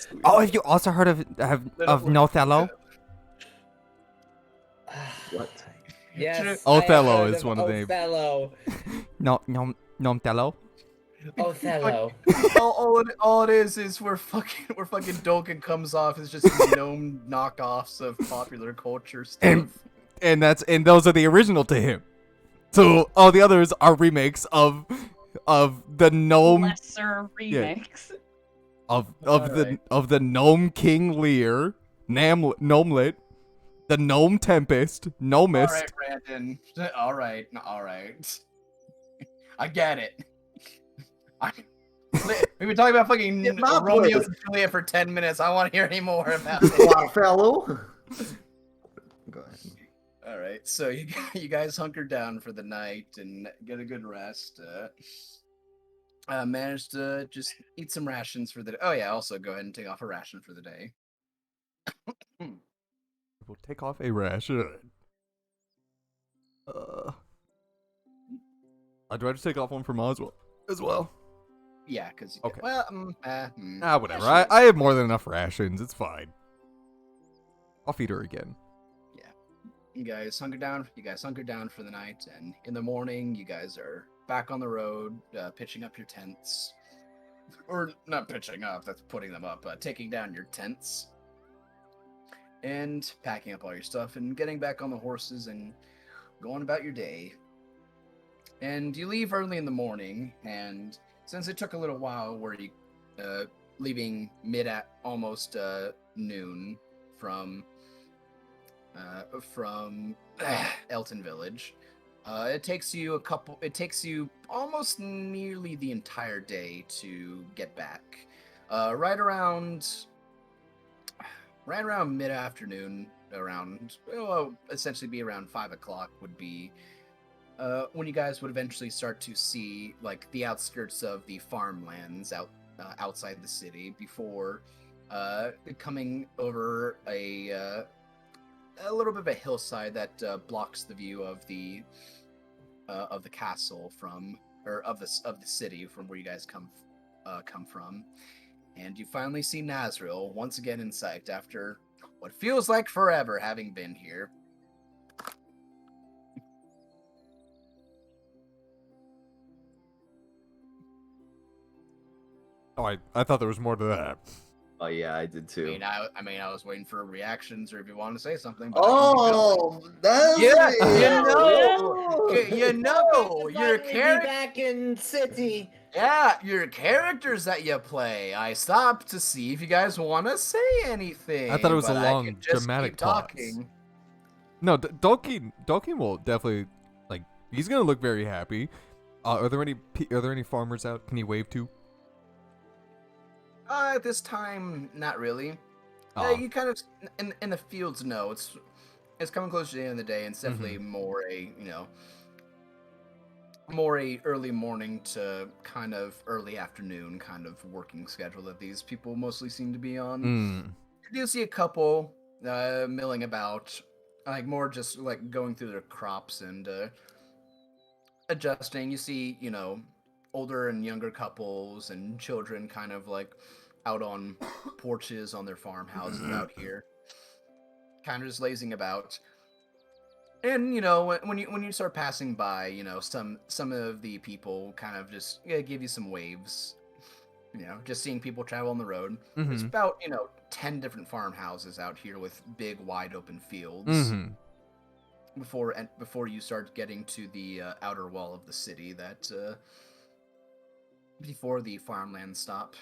also heard of Nothello? What? Yes. Othello I have heard is of one of the- Othello. Nothello? Othello. all it is we're fucking Dolkin comes off as just gnome knockoffs of popular culture stuff. And those are the original to him. So all the others are remakes of the gnome Lesser remix. of Alright. the gnome King Lear, Gnomelet, the gnome Tempest, All Gnomist. right, Brandon. All right. I get it. We've been talking about fucking Get my Romeo place. and Juliet for 10 minutes. I want to hear any more about it. Fellow. Go ahead. All right, so you guys hunker down for the night and get a good rest. Manage to just eat some rations for the day. Oh yeah, also go ahead and take off a ration for the day. We'll take off a ration. I'd rather take off one for Oswald as well. Yeah, because Okay. well, Whatever. I have more than enough rations. It's fine. I'll feed her again. You guys hunker down. For the night, and in the morning, you guys are back on the road, pitching up your tents, or not pitching up. That's putting them up. Taking down your tents, and packing up all your stuff, and getting back on the horses and going about your day. And you leave early in the morning, and since it took a little while, where you leaving mid at almost noon from Elton Village. It takes you almost nearly the entire day to get back. Right around mid-afternoon, essentially be around 5 o'clock would be when you guys would eventually start to see like the outskirts of the farmlands outside the city before coming over a little bit of a hillside that blocks the view of the castle of the city from where you guys come from, and you finally see Nazriel once again in sight after what feels like forever having been here. Oh, I thought there was more to that. Oh yeah, I did too. I mean, I was waiting for reactions or if you want to say something. But I can keep going. Oh, that's Yeah, it. you know, your Finally be character. back in city. Yeah, your characters that you play. I stopped to see if you guys want to say anything. I thought it was a but I long, could just dramatic keep pause. talking. No, Dolkin will definitely, like, he's gonna look very happy. Are there any farmers out? Can you wave to? At this time, not really. Ah. You kind of in the fields. No, it's coming close to the end of the day, and it's definitely more a early morning to kind of early afternoon kind of working schedule that these people mostly seem to be on. Mm. You do see a couple milling about, like more just like going through their crops and adjusting. You see, older and younger couples and children kind of like out on porches on their farmhouses out here, kind of just lazing about. And when you start passing by, some of the people kind of just give you some waves. Just seeing people travel on the road. There's about 10 different farmhouses out here with big, wide open fields. Before you start getting to the outer wall of the city, that before the farmlands stop.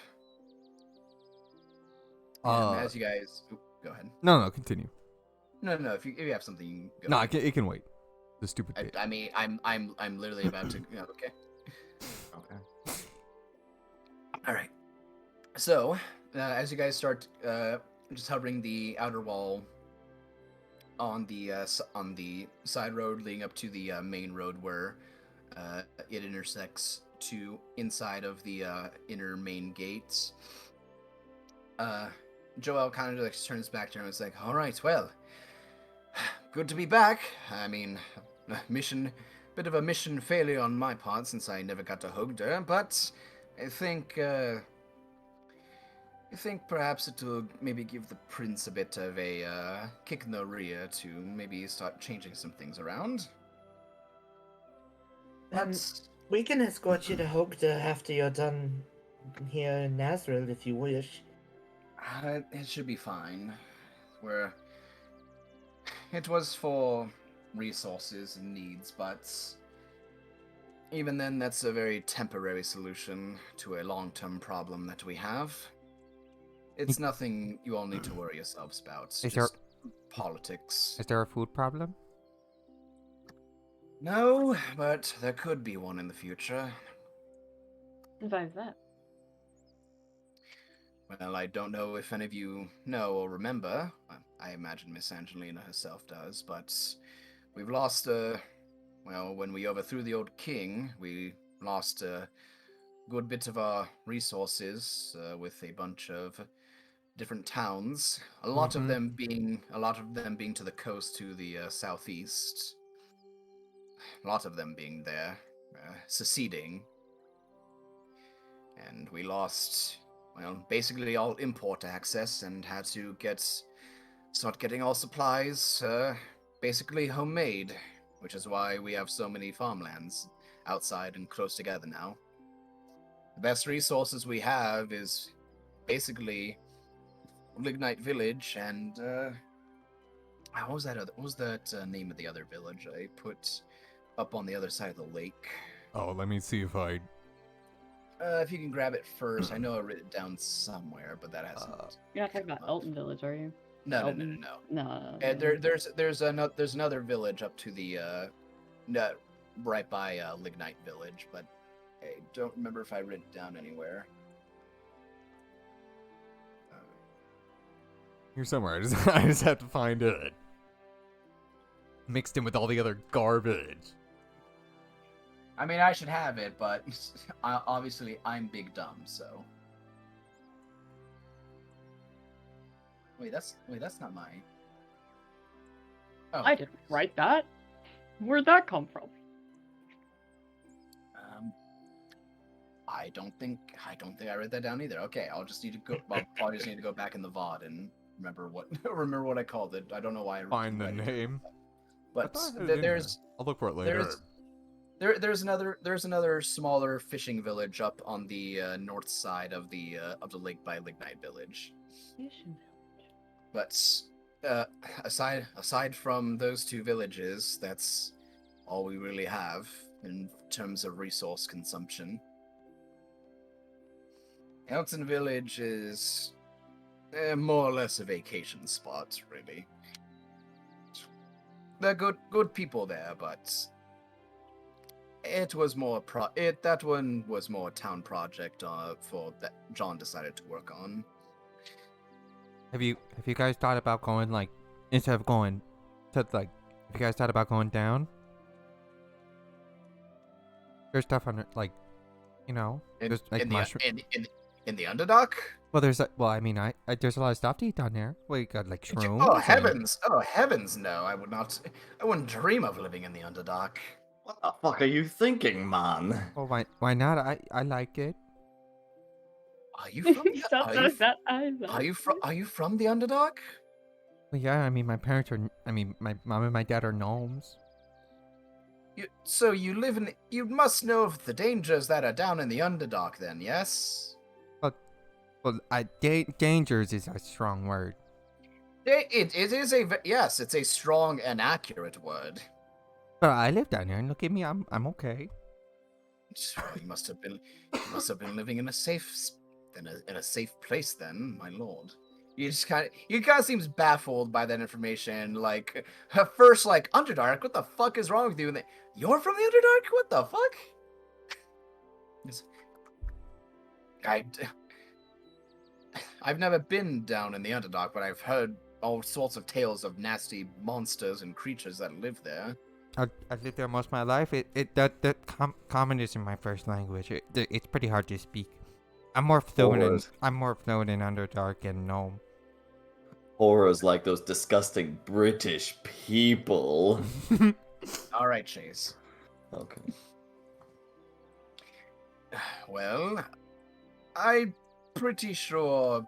And as you guys, go ahead. No, continue. No. If you have something, you can go. No, ahead. it can wait. The stupid pig. I mean, I'm literally about to. Okay. Okay. All right. So, as you guys start just hovering the outer wall on the side road leading up to the main road where it intersects to inside of the inner main gates, Joel kind of like turns back to him and is like, "All right, well, good to be back. I mean, bit of a mission failure on my part since I never got to Hogder, but I think perhaps it will maybe give the prince a bit of a kick in the rear to maybe start changing some things around. That's We can escort you to Hogda after you're done here in Nazril if you wish. it should be fine. It was for resources and needs, but even then, that's a very temporary solution to a long-term problem that we have. It's nothing you all need to worry yourselves about. It's just politics. Is there a food problem? No, but there could be one in the future. Why is that? Well, I don't know if any of you know or remember. I imagine Miss Angelina herself does, but we've lost when we overthrew the old king, we lost a good bit of our resources with a bunch of different towns. A lot of them being to the coast, to the southeast. A lot of them being there, seceding, and we lost, basically all import access and had to start getting all supplies, basically homemade, which is why we have so many farmlands outside and close together now. The best resources we have is basically Lignite Village and what was that name of the other village I put up on the other side of the lake? Oh, let me see if I. If you can grab it first, I know I wrote it down somewhere, but that hasn't. You're not talking about Elton Village, are you? No. No. There's another village up to the right by Lignite Village, but I don't remember if I wrote it down anywhere. Here somewhere. I just have to find it. Mixed in with all the other garbage. I mean, I should have it, but obviously I'm big dumb, so. Wait, that's not my. Oh. I didn't write that. Where'd that come from? I don't think I wrote that down either. Okay, I'll just need to go. I'll probably just need to go back in the VOD and remember what I called it. I don't know why I Find the name. But there's. I'll look for it later. There's another smaller fishing village up on the north side of the lake by Lignite Village. Fishing But aside from those two villages, that's all we really have in terms of resource consumption. Elton Village is more or less a vacation spot, really. They're good people there, but It was more that one was more a town project for that John decided to work on. Have you guys thought about going like instead of going to like? Have you guys thought about going down? There's stuff on it like, you know, there's like mushroom. In the Underdock? Well, there's well, I mean, I there's a lot of stuff to eat down there. Well, you got like shrooms. Oh and- heavens! Oh heavens! No, I would not. I wouldn't dream of living in the Underdock. What the fuck are you thinking, man? Well, why not? I like it. Are you from? Are you from the Underdock? Well, yeah, I mean, my parents are. I mean, my mom and my dad are gnomes. So you live in. You must know of the dangers that are down in the Underdock, then, yes? Well, dangers is a strong word. It is yes, it's a strong and accurate word. But I live down here, and look at me, I'm okay. You must have been living in a safe place then, my lord. You kind of seems baffled by that information. Like at first, like Underdark, what the fuck is wrong with you? And then, you're from the Underdark? What the fuck? I've never been down in the Underdark, but I've heard all sorts of tales of nasty monsters and creatures that live there. I lived there most of my life. Common isn't my first language. It's pretty hard to speak. I'm more fluent in Underdark and Gnome. Horrors like those disgusting British people. All right, Chase. Okay. Well, I'm pretty sure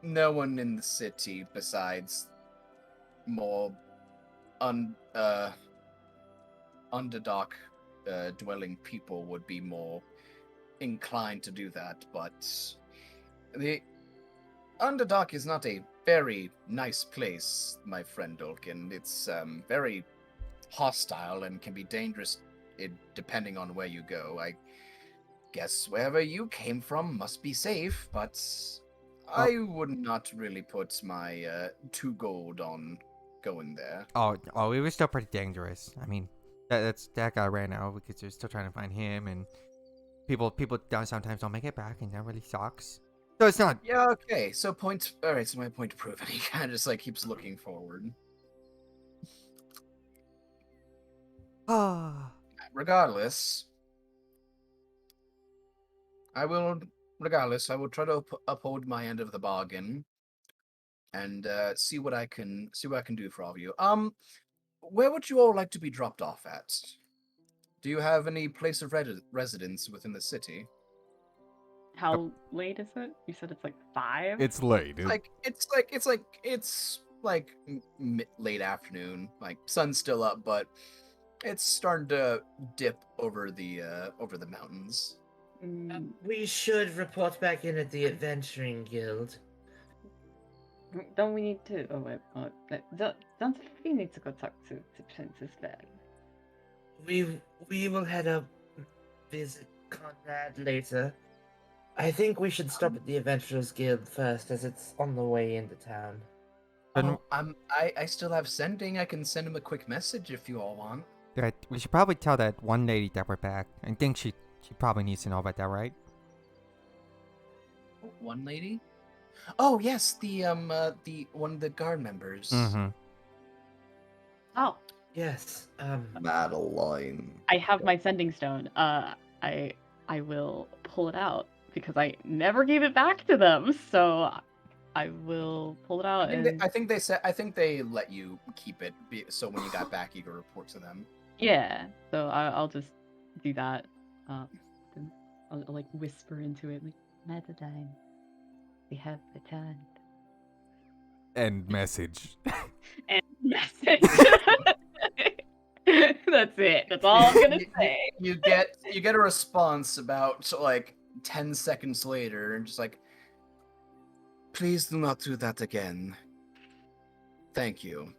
no one in the city besides more Underdark dwelling people would be more inclined to do that, but the Underdark is not a very nice place, my friend Olkin. It's very hostile and can be dangerous depending on where you go. I guess wherever you came from must be safe, but I would not really put my 2 gold on going there. Oh, it was still pretty dangerous. I mean, that guy ran out because they're still trying to find him, and people sometimes don't make it back, and that really sucks. So it's not. Yeah, okay. So all right. So my point proven. He kind of just like keeps looking forward. Regardless, I will try to uphold my end of the bargain, and see what I can do for all of you. Where would you all like to be dropped off at? Do you have any place of residence within the city? How late is it? You said it's like 5? It's late. It's like late afternoon. Like sun's still up, but it's starting to dip over the mountains. We should report back in at the Adventuring Guild. Don't we need to? Oh wait, don't we need to go talk to Princess Belle? We will head up, visit Conrad later. I think we should stop at the Adventurers Guild first, as it's on the way into town. I still have sending. I can send him a quick message if you all want. Right, we should probably tell that one lady that we're back. I think she probably needs to know about that, right? One lady? Oh yes, the one of the guard members. Mm-hmm. Oh, Yes. Madeline. I have my sending stone. I will pull it out because I never gave it back to them. So I will pull it out. I think they let you keep it, so when you got back, you could report to them. Yeah. So I'll just do that. Then I'll like whisper into it, like, Madeline, we have returned. End message. And message. That's it. That's all I'm gonna say. You get a response about like 10 seconds later, and just like, please do not do that again. Thank you.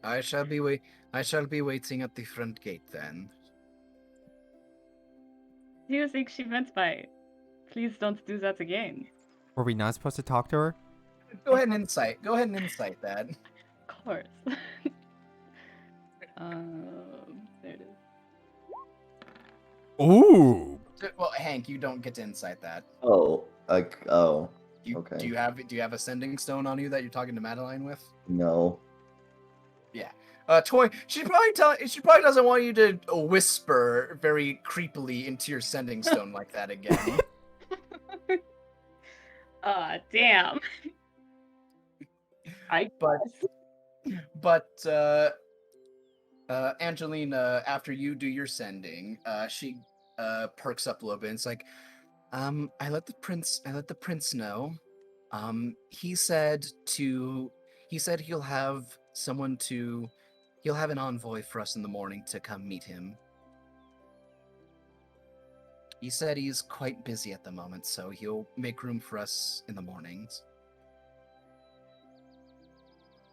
I shall be waiting at the front gate then. Do you think she meant by, please don't do that again? Were we not supposed to talk to her? Go ahead and insight that. Of course. There it is. Ooh. Well, Hank, you don't get to insight that. Oh, oh, okay. Do you have a sending stone on you that you're talking to Madeline with? No. Toy. She probably doesn't want you to whisper very creepily into your sending stone like that again. Damn. But Angelina, after you do your sending, she perks up a little bit. And it's like, I let the prince know. He said he'll have he'll have an envoy for us in the morning to come meet him. He said he's quite busy at the moment, so he'll make room for us in the mornings.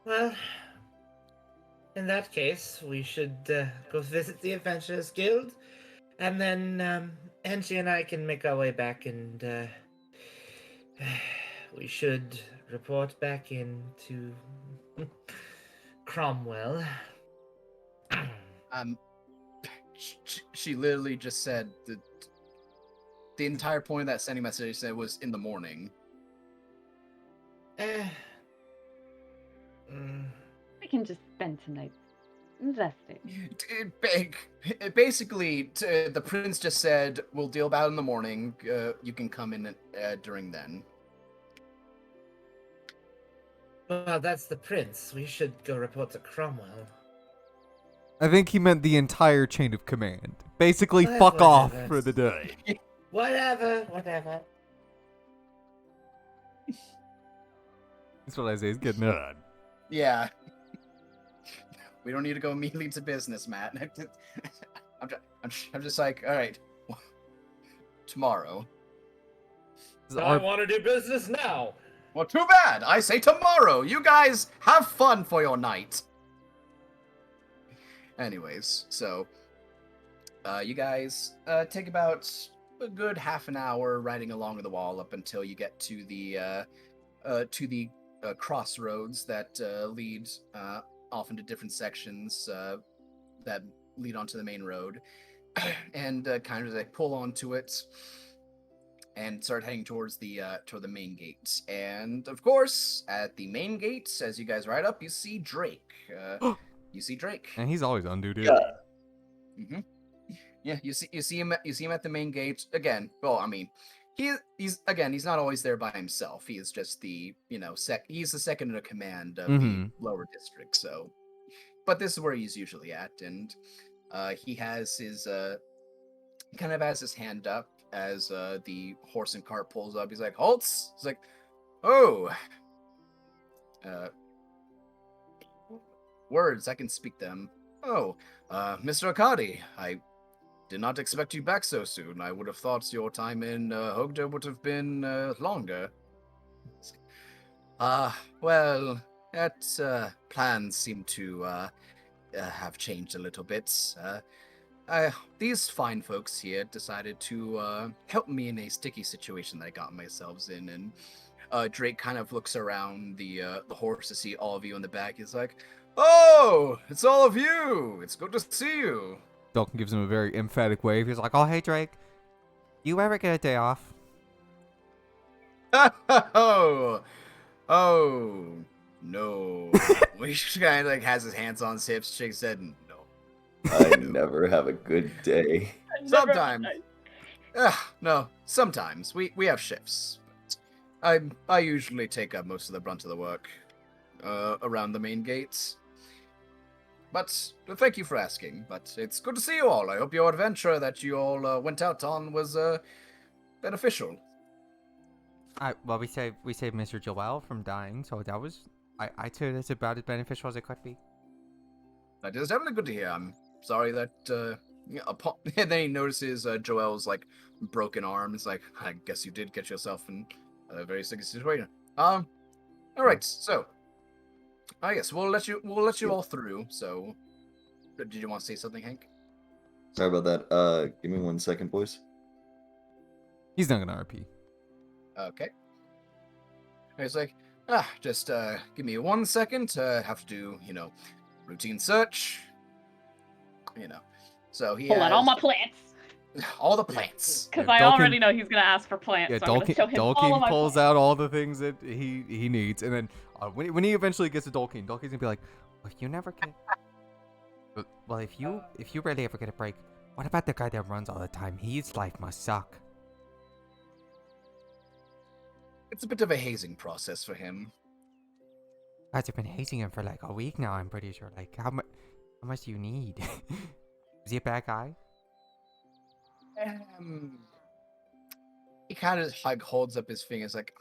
Well, in that case, we should go visit the Adventurers Guild, and then Angie and I can make our way back, and we should report back into Cromwell. She literally just said that the entire point of that sending message said was in the morning. We can just spend some nights investing. Basically, the prince just said, we'll deal about it in the morning. You can come in during then. Well, that's the prince. We should go report to Cromwell. I think he meant the entire chain of command. Basically, Well, fuck off whatever. for the day. Whatever. That's what I say. He's getting on. Yeah. We don't need to go immediately to business, Matt. I'm just like, all right, tomorrow. I want to do business now. Well, too bad. I say tomorrow. You guys have fun for your night. Anyways, so you guys take about a good half an hour riding along the wall up until you get to the crossroads that lead off into different sections that lead onto the main road, and kind of like pull onto it and start heading towards the main gate. And of course, at the main gate, as you guys ride up, you see Drake. You see Drake. And he's always on duty. Yeah. Mm-hmm. Yeah, you see him at the main gate again. Well, I mean, he's not always there by himself. He is just the he's the second in command of the lower district. So, but this is where he's usually at, and he has his kind of has his hand up as the horse and cart pulls up. He's like, "Halts!" He's like, "Oh, words, I can speak them. Oh, Mr. Akadi, I did not expect you back so soon. I would have thought your time in Hogda would have been longer." Well, that plans seem to have changed a little bit. These fine folks here decided to help me in a sticky situation that I got myself in, and Drake kind of looks around the horse to see all of you in the back. He's like, "Oh, it's all of you. It's good to see you." Dalton gives him a very emphatic wave. He's like, "Oh, hey, Drake. You ever get a day off?" Oh, no. He kind of like has his hands on his hips, shakes his head, and no. I never have a good day. Sometimes. No, sometimes. We have shifts. I usually take up most of the brunt of the work around the main gates. But thank you for asking. But it's good to see you all. I hope your adventure that you all went out on was beneficial. Well, we saved Mr. Joel from dying, so that was I'd say that's about as beneficial as it could be. That is definitely good to hear. I'm sorry that and then he notices Joel's like broken arm. It's like, I guess you did get yourself in a very sticky situation. All right, so I guess we'll let you all through. So, did you want to say something, Hank? Sorry about that. Give me 1 second, boys. He's not gonna RP. Okay. It's like, just give me 1 second to have to do, routine search. So he Pull has... out all my plants. all the plants. Because Yeah, I Dulkin- already know he's gonna ask for plants, Yeah, so I'm gonna show him all of Dulkin my pulls plants. out all the things that he needs, and then when he eventually gets to Dulkin's gonna be like, If you never get, well, if you really ever get a break, what about the guy that runs all the time? His life must suck. It's a bit of a hazing process for him. Guys have been hazing him for like a week now. I'm pretty sure. Like, how much do you need? Is he a bad guy? He kind of like holds up his fingers, like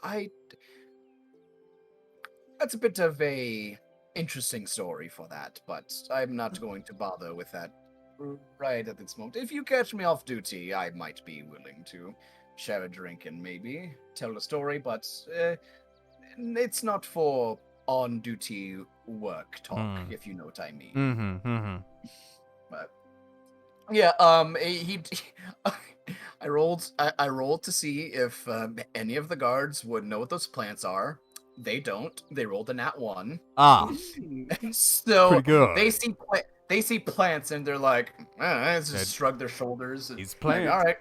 That's a bit of a interesting story for that, but I'm not going to bother with that right at this moment. If you catch me off duty, I might be willing to share a drink and maybe tell a story, but it's not for on-duty work talk, if you know what I mean. mm-hmm. But yeah, he I rolled to see if any of the guards would know what those plants are. They don't. They rolled a nat 1. Ah, So pretty good. they see plants and they're like, just That- shrug their shoulders. And He's like, plant. all right.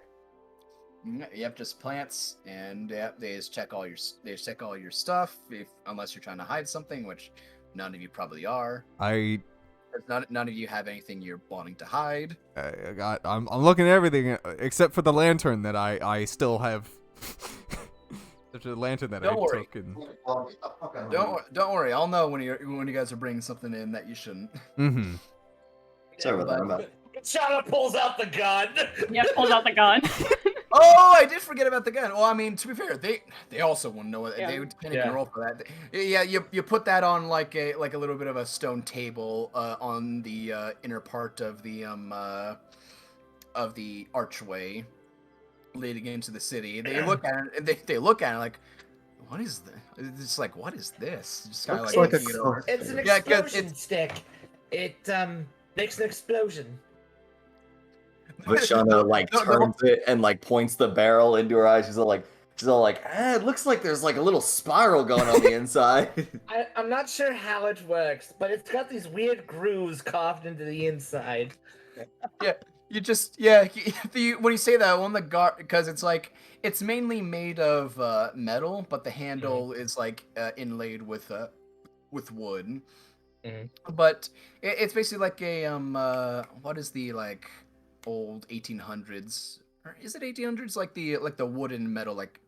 Yep, just plants, and they just check all your stuff, unless you're trying to hide something, which none of you probably are. None of you have anything you're wanting to hide. I'm looking at everything except for the lantern that I still have. Except for the lantern that Don't I worry. took. And... Don't worry. I'll know when you guys are bringing something in that you shouldn't. Mm-hmm. Sorry about that. I'm out. Shauna pulls out the gun. Yep, pulls out the gun. Oh, I did forget about the gun. Well, I mean, to be fair, they also wouldn't know it. Yeah. They would kind of roll for that. Yeah, you put that on like a little bit of a stone table on the inner part of the archway leading into the city. They look at it. And they look at it like, what is this? It's just like, what is this? Just kind of Looks like like a looking it over. It's an Yeah, 'cause explosion stick. It makes an explosion. But Shauna like No, turns it and like points the barrel into her eyes. She's all like, it looks like there's like a little spiral going on the inside. I'm not sure how it works, but it's got these weird grooves carved into the inside. You just when you say that, one the guard, because it's mainly made of metal, but the handle is like inlaid with wood. But it's basically like a what is the like old 1800s, or is it 1800s, like the wooden metal like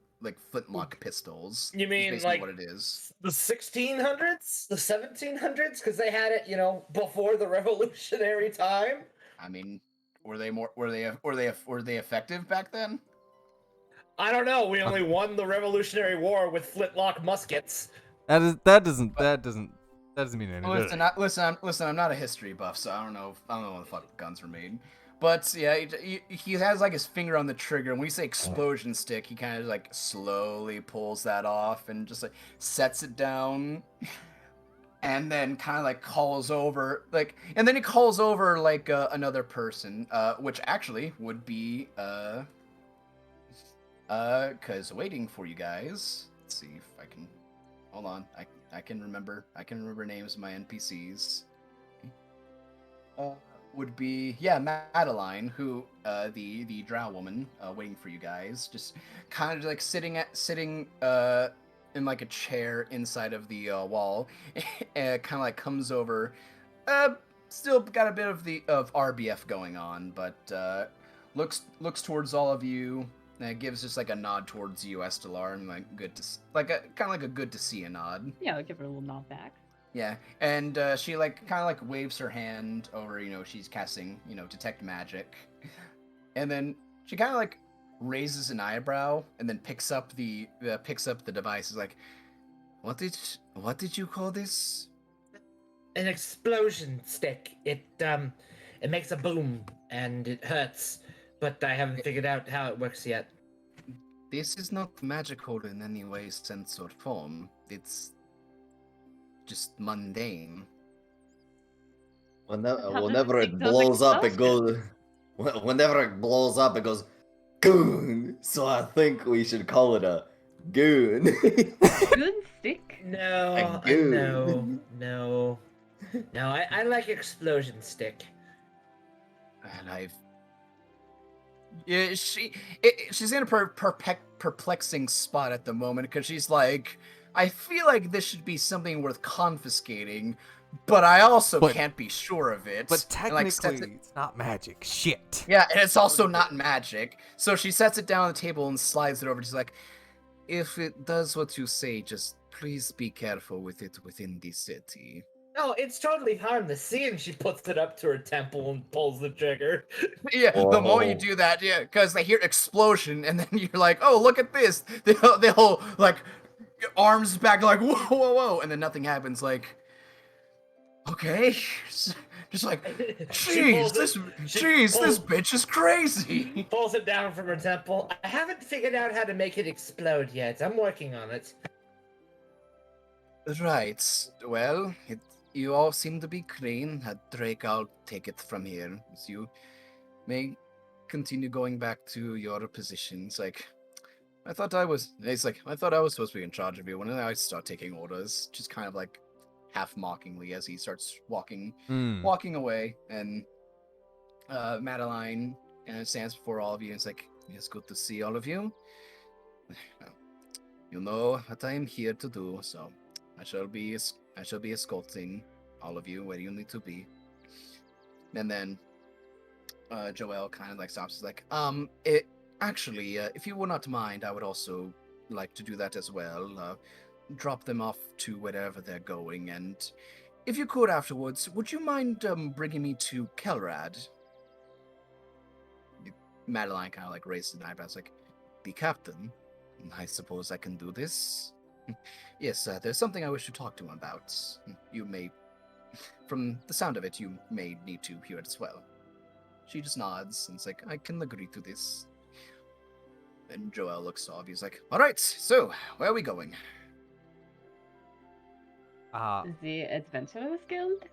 flintlock pistols? You is mean basically like what it is? the 1600s, the 1700s, because they had it, before the Revolutionary time. I mean, were they effective back then? I don't know. We only won the Revolutionary War with flintlock muskets. That doesn't mean anything. Listen. I'm not a history buff, so I don't know when the fuck guns were made. But yeah, he has like his finger on the trigger, and when you say explosion stick, he kind of like slowly pulls that off and just like sets it down, and then kind of like calls over another person, which actually would be cause waiting for you guys. Let's see if I can. Hold on, I can remember names of my NPCs. Would be Madeline, who the drow woman waiting for you guys, just kind of like sitting in like a chair inside of the wall, and kind of like comes over, still got a bit of RBF going on, but looks towards all of you. And gives just like a nod towards you, Estelar, and like kind of like a good to see a nod. Yeah, I'll give her a little nod back. Yeah, and she like kind of like waves her hand over. She's casting detect magic, and then she kind of like raises an eyebrow and then picks up the device. Is like, what did you call this? An explosion stick. It makes a boom and it hurts. But I haven't figured out how it works yet. This is not magical in any way, sense, or form. It's just mundane. Whenever it blows up, it goes. Whenever it blows up, it goes goon. So I think we should call it a goon. Good stick. No, A goon. no. I like explosion stick. And Yeah, she's in a perplexing spot at the moment because she's like, I feel like this should be something worth confiscating, but I also But- can't be sure of it. But And, like, sets technically, it- it's not magic. Shit. yeah, and it's also not magic. So she sets it down on the table and slides it over. She's like, if it does what you say, just please be careful with it within the city. No, it's totally harmless. Seeing she puts it up to her temple and pulls the trigger. Yeah, the moment you Whoa. do that, yeah, because they hear explosion, and then you're like, oh, look at this. They'll like, arms back, like, whoa, whoa, whoa, and then nothing happens, like, okay. Just like, jeez, this bitch is crazy. Pulls it down from her temple. I haven't figured out how to make it explode yet. I'm working on it. Right, well, you all seem to be clean. Drake, I'll take it from here. So you may continue going back to your positions. Like, it's like, I thought I was supposed to be in charge of you. When did I start taking orders? Just kind of like half mockingly as he starts walking away. And Madeline stands before all of you and it's like, it's good to see all of you. You know what I am here to do, so I shall be escorting all of you where you need to be. And then Joel kind of like stops. Is like, if you would not mind, I would also like to do that as well. Drop them off to wherever they're going, and if you could afterwards, would you mind bringing me to Kelrad? Madeline kind of like raises an eyebrows, like, the captain. I suppose I can do this. Yes, there's something I wish to talk to him about. You may, from the sound of it, you may need to hear it as well. She just nods and is like, I can agree to this. And Joel looks off. He's like, all right, so where are we going? The Adventurers Guild?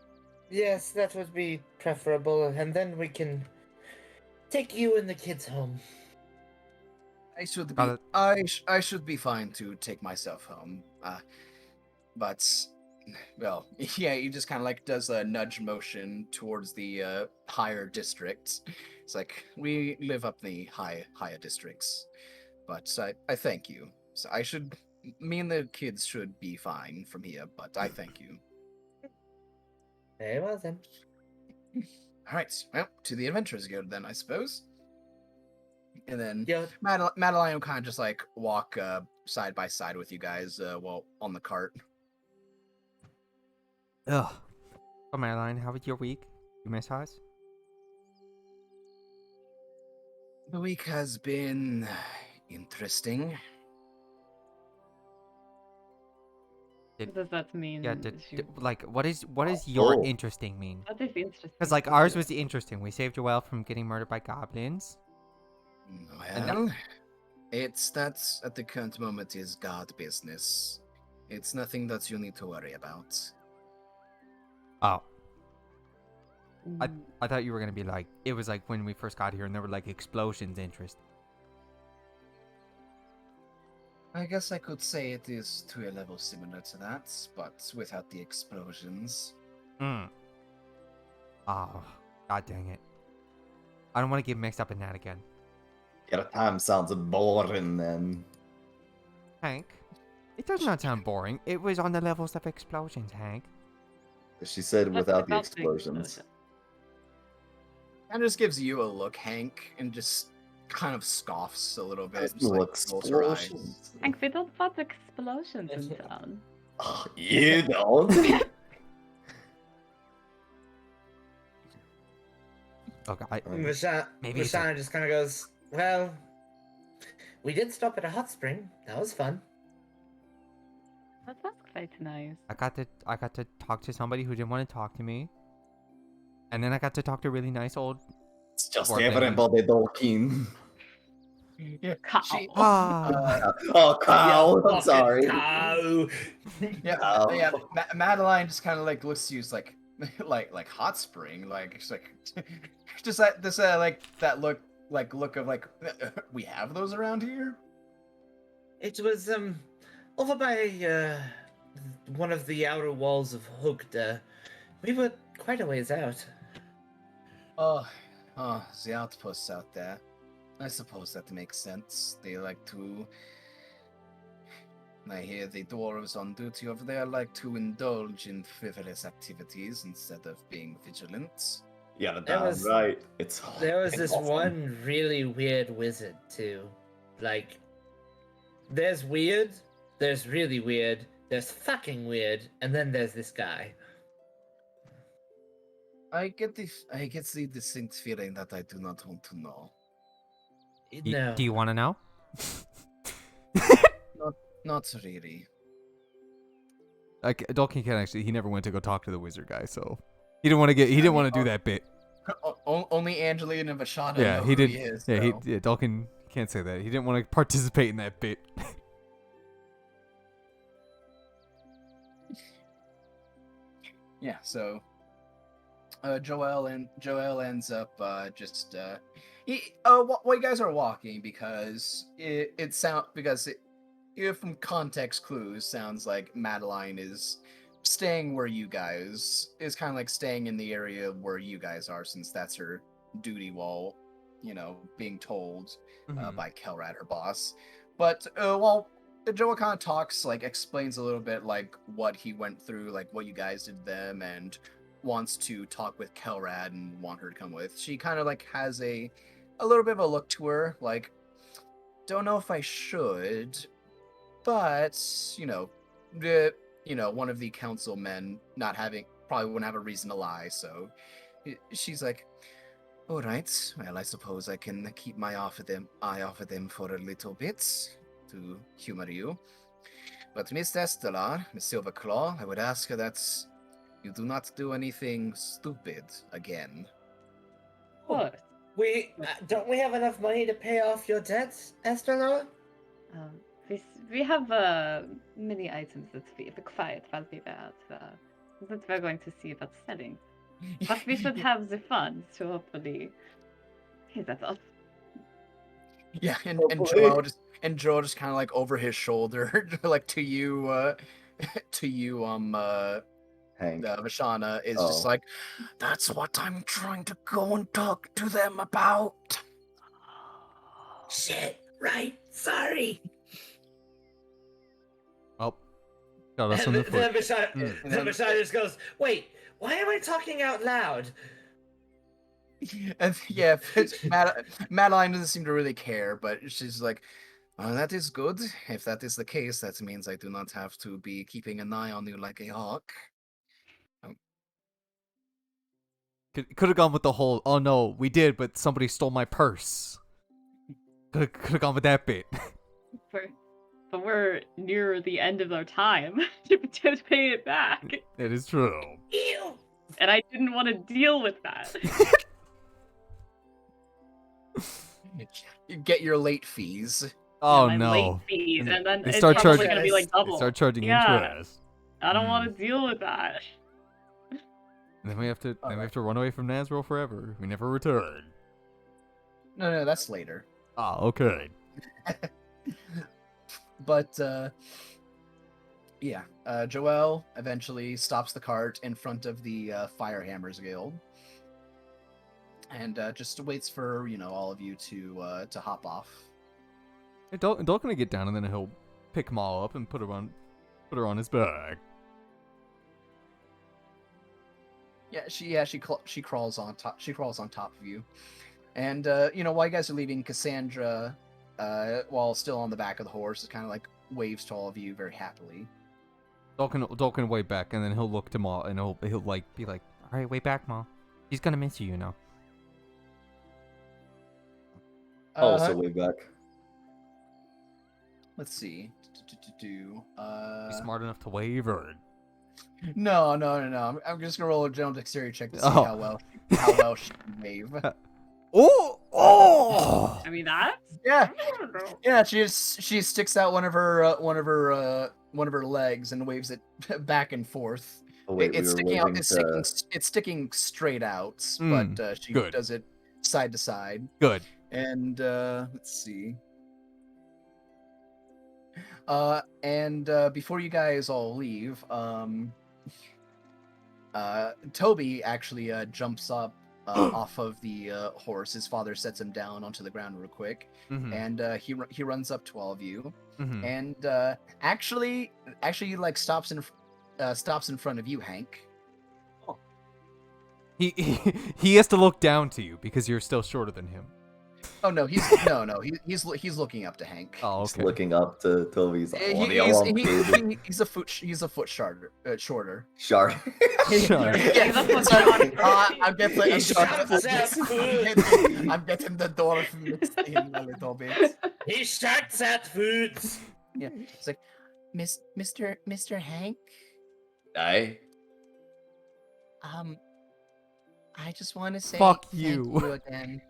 Yes, that would be preferable, and then we can take you and the kids home. I should Got be. I should be fine to take myself home. But, well, yeah, he just kind of like does a nudge motion towards the higher districts. It's like we live up the higher districts, but I thank you. So me and the kids should be fine from here. But I thank you. Very well then. All right, well, to the Adventurers Guild then, I suppose. And then Yeah. Madeline will kind of just like walk side by side with you guys while on the cart. Ugh. Oh, Madeline, how was your week? You miss us? The week has been interesting. What does that mean? Yeah. What is Oh. your interesting mean? What is interesting? Because like ours was interesting. We saved Joelle from getting murdered by goblins. Well, that's at the current moment is God business. It's nothing that you need to worry about. Oh, Mm, I thought you were gonna be like it was like when we first got here and there were like explosions. Interest. I guess I could say it is to a level similar to that, but without the explosions. Hmm. Oh, god dang it! I don't want to get mixed up in that again. Your time sounds boring then. Hank, it does not sound boring. It was on the levels of explosions, Hank. She said that's without the about explosions. And just gives you a look, Hank, and just kind of scoffs a little bit. There's Just, no like, rolls her eyes. explosions. Hank, we don't want explosions in town. Oh, you don't? Oh god. Maybe it's Vashana just kind of goes, well, we did stop at a hot spring. That was fun. That was quite nice. I got to talk to somebody who didn't want to talk to me, and then I got to talk to a really nice old. It's just Poor baby. everybody talking. Yeah, Cow. Ah. Oh, cow! I'm fucking sorry. Cow. yeah, Oh. yeah. Madeline just kind of like looks to you, like, like hot spring, like it's like, just like that look of like, we have those around here. It was over by one of the outer walls of Hogda. We were quite a ways out. Oh, the outposts out there. I suppose that makes sense. They like to. I hear the dwarves on duty over there like to indulge in frivolous activities instead of being vigilant. Yeah, There damn was- right. It's There was it's this awesome. one really weird wizard too. Like, there's weird, there's really weird, there's fucking weird, and then there's this guy. I get the distinct feeling that I do not want to know. No. Do you want to know? Not really. Like Dalkin can actually, he never went to go talk to the wizard guy, so he didn't want to he didn't want to do that bit. Only Angelina and Vashana Yeah, know he who did. he is. Yeah, so. Dalkin can't say that. He didn't want to participate in that bit. Yeah, so Joel ends up well, you guys are walking because if from context clues sounds like Madeline is staying where you guys is kind of like staying in the area where you guys are, since that's her duty while being told by Kelrad, her boss. But well, Joel kind of talks, like explains a little bit like what he went through, like what you guys did to them, and wants to talk with Kelrad and want her to come with. She kind of like has a little bit of a look to her, like, don't know if I should, but one of the council men probably wouldn't have a reason to lie, so she's like, all right, well, I suppose I can keep my eye off of them for a little bit to humor you. But Miss Estelar, Miss Silverclaw, I would ask her that you do not do anything stupid again. What? Don't we have enough money to pay off your debts, Esther? We have many items that we required while we were out that we're going to see about selling. But we should have the funds to hopefully pay that off. Yeah, and Hopefully. Joel just kind of like over his shoulder, like to you, Hank. Vashana is just Oh. like, that's what I'm trying to go and talk to them about. Shit, right, sorry. Oh, got us on the Then foot. Vashana just goes, wait, why am I talking out loud? And yeah, Madeline doesn't seem to really care, but she's like, that is good. If that is the case, that means I do not have to be keeping an eye on you like a hawk. Could have gone with the whole, oh no, we did, but somebody stole my purse. Could have gone with that bit. But we're near the end of our time to pay it back. That is true. Ew. And I didn't want to deal with that. You get your late fees. Oh my no. late fees, and then They it's start probably charging. going to be like They double. start charging Yeah. interest. I don't want to deal with that. And then we have to run away from Nazrul forever. We never return. No, that's later. Ah, okay. But Joel eventually stops the cart in front of the Firehammers Guild, and just waits for all of you to hop off. Dalton gonna get down, and then he'll pick them all up and put her on his back. Yeah, she crawls on top. She crawls on top of you, and while you guys are leaving, Cassandra, while still on the back of the horse, is kind of like waves to all of you very happily. Dalton way back, and then he'll look to Ma, and he'll like be like, All right, way back, Ma. She's gonna miss you, you know. Also way back. Let's see. be smart enough to wave or. No. I'm just gonna roll a general dexterity check to see Oh. how well she can wave. Oh! I mean, that's... Yeah. She sticks out one of her legs and waves it back and forth. Oh wait, It's we were sticking out. waving It's sticking straight out, Mm, but she good. does it side to side. Good. And let's see. And before you guys all leave, Toby actually jumps up off of the horse. His father sets him down onto the ground real quick, and he runs up to all of you, and actually like stops in front of you, Hank. He has to look down to you because you're still shorter than him. Oh no, he's looking up to Hank. Oh, Just okay. looking up to Toby's. He's a foot shorter. Shark. Shark. I'm getting the dwarf mixed in a little bit. He sharks at foods. Yeah, it's like, Mr. Hank. Aye. I just want to say Fuck thank you. you again.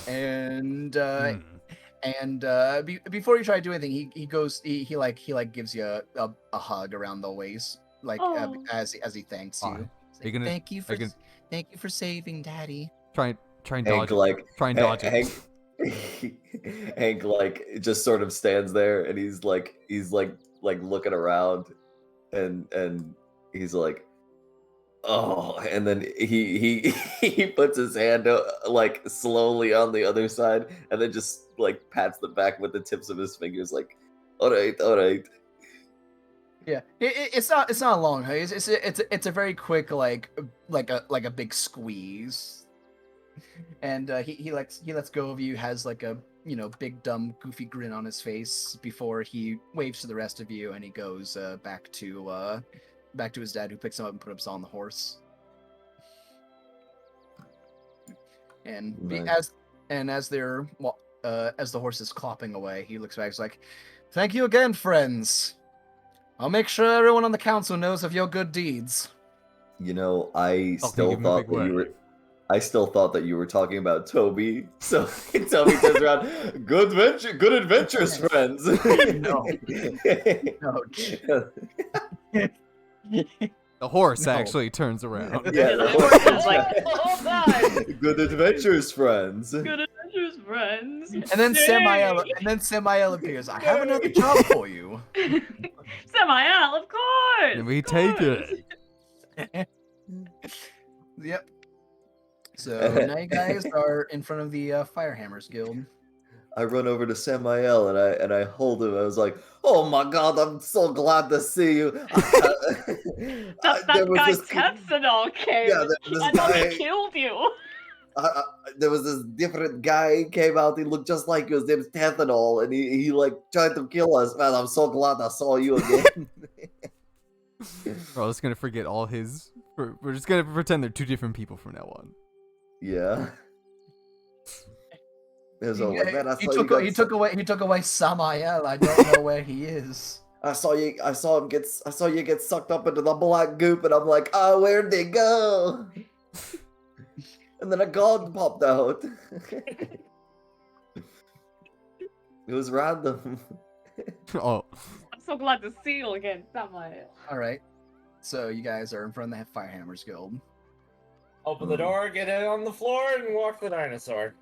And before you try to do anything, he gives you a hug around the waist, like as he thanks you. Are you gonna- thank you for saving Daddy. Try and Hank dodge it. like Try and dodge it. Hank like just sort of stands there and he's like looking around and he's like, oh, and then he puts his hand like slowly on the other side and then just like pats the back with the tips of his fingers like, all right. Yeah, it's not long. It's a very quick like a big squeeze, and he lets go of you. Has like a big dumb goofy grin on his face before he waves to the rest of you, and he goes back to his dad, who picks him up and puts him on the horse. And Nice. as the horse is clopping away, he looks back. He's like, "Thank you again, friends. I'll make sure everyone on the council knows of your good deeds." I still give him a thought big that you word. were. I still thought that you were talking about Toby. So Toby turns around. Good adventures, friends. No. No. The horse No. actually turns around. Yeah, The the horse horse is like, Oh God! Good adventures, friends. good adventures, friends. And then Samael appears. I have another job for you. Samael, of course. And we of take course. it. Yep. So now you guys are in front of the Firehammers Guild. I run over to Samael and I hold him. I was like, "Oh my God, I'm so glad to see you." That guy Tetsanol came. Yeah, this I thought guy- he killed you. there was this different guy came out. He looked just like you. His name's Tethanol, and he like tried to kill us. Man, I'm so glad I saw you again. We're just gonna forget all his. We're just gonna pretend they're two different people from now on. Yeah. It was all like, man, I He saw took away Samael. I don't know where he is. I saw you get sucked up into the black goop, and I'm like, oh, where'd they go? And then a god popped out. It was random. Oh, I'm so glad to see you again, Samael. All right. So you guys are in front of the Firehammers Guild. Open the door, get it on the floor, and walk the dinosaur.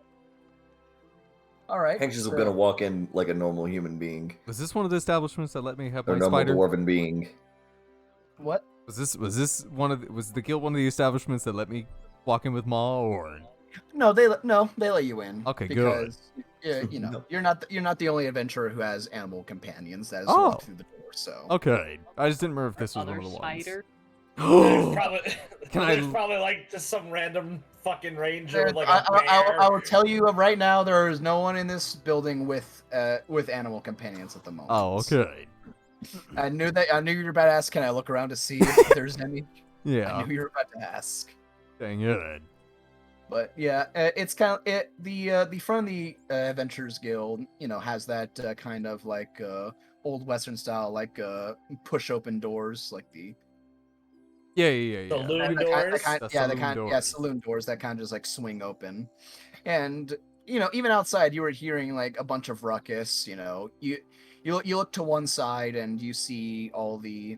All right. Hank's just so- gonna walk in like a normal human being. was this one of the establishments that let me have Or my normal spider? dwarven being. What? Was this one of was the guild one of the establishments that let me walk in with Ma or? No, they let you in. Okay, good. because, yeah, No. you're not the only adventurer who has animal companions that has Oh. walked through the door. So Okay, I just didn't remember if this was one Other of the spider. There's probably, Can I- there's probably like just some random fucking ranger There- with like a bear. I will tell you right now, there is no one in this building with animal companions at the moment. Oh, okay. I knew you were about to ask. Can I look around to see if there's any? I Yeah, knew you were about to ask. dang it. But yeah, it's kind of the front of the Adventurers Guild, has that kind of like old Western style, like push open doors, like the Yeah. Saloon the doors. saloon doors that kind of just like swing open, and even outside you were hearing like a bunch of ruckus. You look to one side and you see all the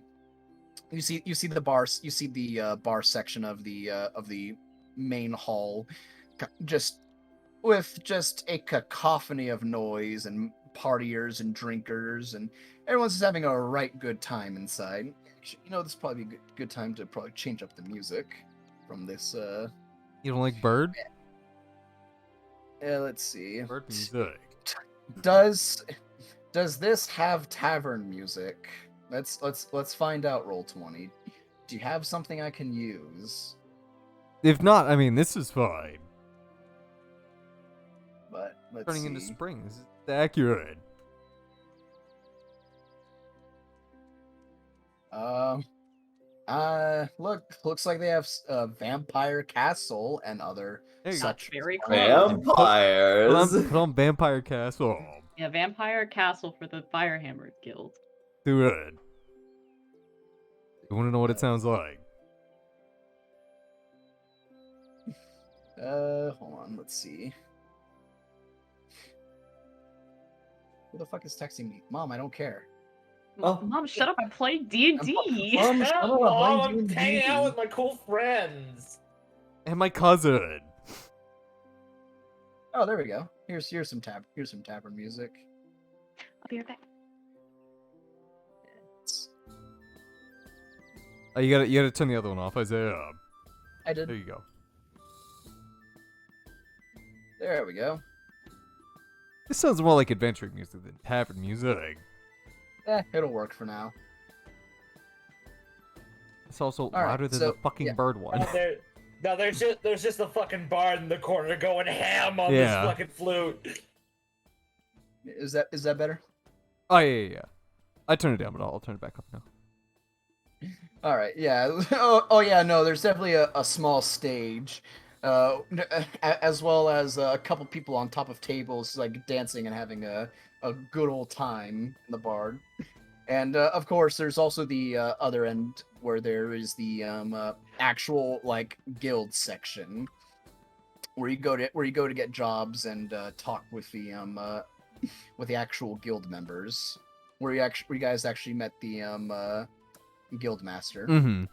you see the bars, you see the bar section of the main hall, just with just a cacophony of noise and partiers and drinkers, and everyone's just having a right good time inside. This is probably a good time to probably change up the music. from this. You don't like bird? Let's see. Bird music. Does this have tavern music? Let's find out. Roll 20. Do you have something I can use? If not, I mean, this is fine. But let's Turning see. into spring. This is accurate. Looks like they have Vampire Castle and other There you go. such. Very close. Vampires. Put on Vampire Castle. Yeah, Vampire Castle for the Firehammer Guild. Do it. You want to know what it sounds like? Hold on. Let's see. Who the fuck is texting me? Mom, I don't care. Oh. Mom, shut up and play D&D. Mom, shut up, I'm I'm doing hanging out D&D. with my cool friends. And my cousin. Oh, there we go. Here's some tavern music. I'll be right back. Oh, you gotta turn the other one off, Isaiah. I did. There you go. There we go. This sounds more like adventure music than tavern music. It'll work for now. It's also right, louder than so, the fucking yeah. bird one. There's just a fucking bard in the corner going ham on Yeah. this fucking flute. Is that better? Oh yeah. I turned it down, but I'll turn it back up now. All right. Yeah. Oh yeah. No, there's definitely a small stage, as well as a couple people on top of tables, like dancing and having a good old time in the bar. And of course, there's also the other end where there is the actual like guild section, where you go to get jobs and talk with the actual guild members, where you guys actually met the guild master. Mm-hmm.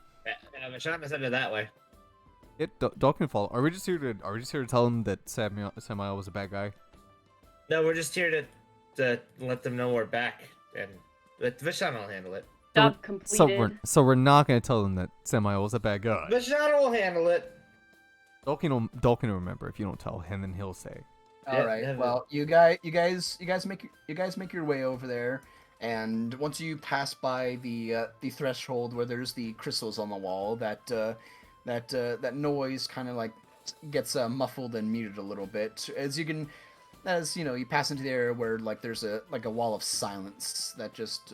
I shouldn't have said it that way. Dog can follow. Are we just here to tell him that Samael was a bad guy? No, we're just here to let them know we're back, and let Vishana will handle it. Job completed. So we're not gonna tell them that Samael was a bad guy. Vishana will handle it. Dog can remember if you don't tell him, then he'll say. All right. Yeah. Well, you guys make your way over there, and once you pass by the threshold where there's the crystals on the wall, that noise kind of like gets muffled and muted a little bit. As you know, you pass into the area where like there's a wall of silence that just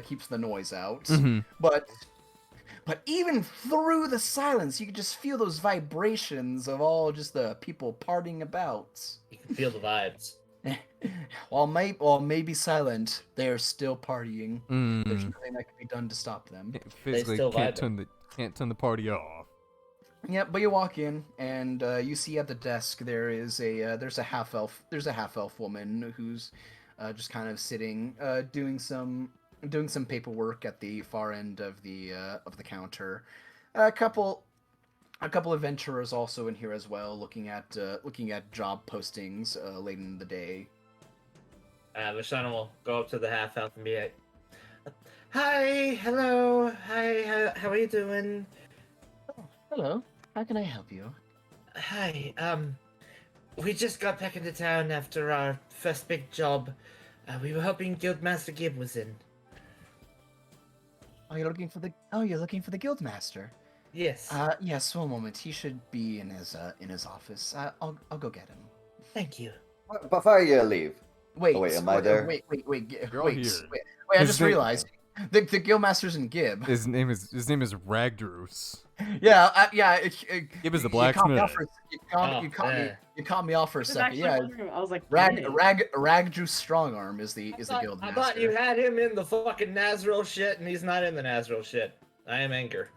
keeps the noise out. Mhm. But even through the silence, you can just feel those vibrations of all just the people partying about. You can feel the vibes. While maybe silent, they are still partying. There's Mm. nothing that can be done to stop them. Physically still can't vibing. turn the party off. Yeah, but you walk in and you see at the desk there's a half elf woman who's just kind of sitting doing some paperwork at the far end of the counter. A couple adventurers also in here as well, looking at job postings late in the day. Vishana will go up to the half elf and be like, "Hi, hello, hi, how are you doing? Hello, how can I help you? Hi, we just got back into town after our first big job. We were hoping Guildmaster Gibb was in. Oh, you're looking for the guild master. Yes, Yes, one moment. He should be in his office. I'll go get him. thank you. Before you leave. Wait, Oh, wait, am I there? Wait, You're all here. wait. I His just name- realized the guildmaster's in Gib. His name is Ragdrus. Yeah, Gib is the you caught me blacksmith. off for- You caught me off for a I was second. actually Yeah, wondering, I was like, Ragdrew Strongarm is the guild I master. thought you had him in the fucking Nazril shit, and he's not in the Nazril shit. I am Anchor.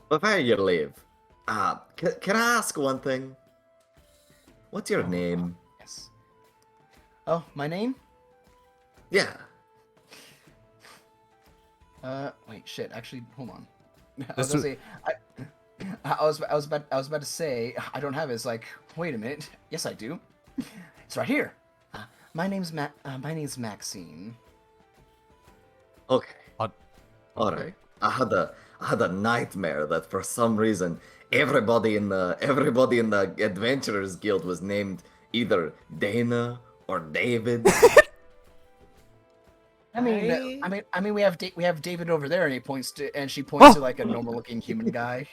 Before you leave, can I ask one thing? What's your name? Yes. Oh, my name? Yeah. Wait, shit. Actually, hold on. I This was, gonna say, I was about to say I don't have it. It's like, wait a minute. Yes, I do. It's right here. My name's Maxine. Okay. Odd- All right. I I had a nightmare that for some reason everybody in the Adventurers Guild was named either Dana or David. We have David over there, and she points to like a normal looking human guy.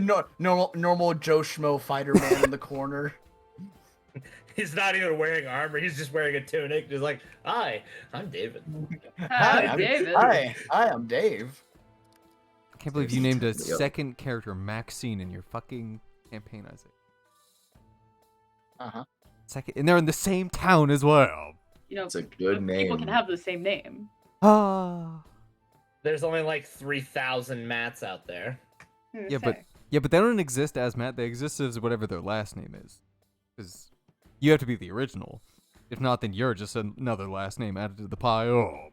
No, normal Joe Schmo fighter man in the corner. He's not even wearing armor. He's just wearing a tunic. Just like, hi, I'm David. Hi, David. Hi, I'm Dave. I can't believe you named a second character Maxine in your fucking campaign, Isaac. Uh-huh. Second, and they're in the same town as well. You know, It's a good name. people can have the same name. Ah. There's only like 3,000 Matts out there. Yeah, but they don't exist as Matt. They exist as whatever their last name is. Because you have to be the original. If not, then you're just another last name added to the pile.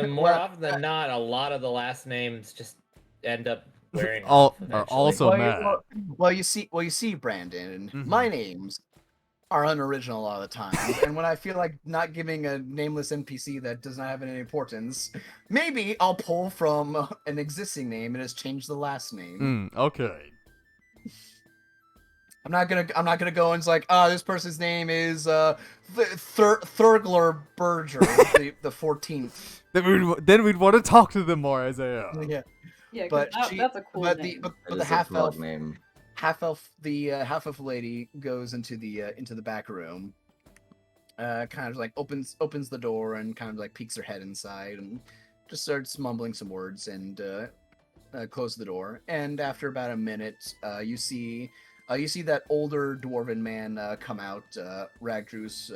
More often than not, a lot of the last names just end up wearing All off are eventually. also Matt. Well, you see, Brandon. Mhm. My names are unoriginal a lot of the time, and when I feel like not giving a nameless NPC that does not have any importance, maybe I'll pull from an existing name and just change the last name. Okay. I'm not gonna go and it's like, this person's name is Thurgler Berger, the 14th. Then we'd want to talk to them more, Isaiah. Yeah, Yeah, 'cause but that's a cool name. but That the is a half broad elf name. half elf lady goes into the back room, kind of like opens the door and kind of like peeks her head inside and just starts mumbling some words and close the door. And after about a minute, you see that older dwarven man come out, Ragdru's,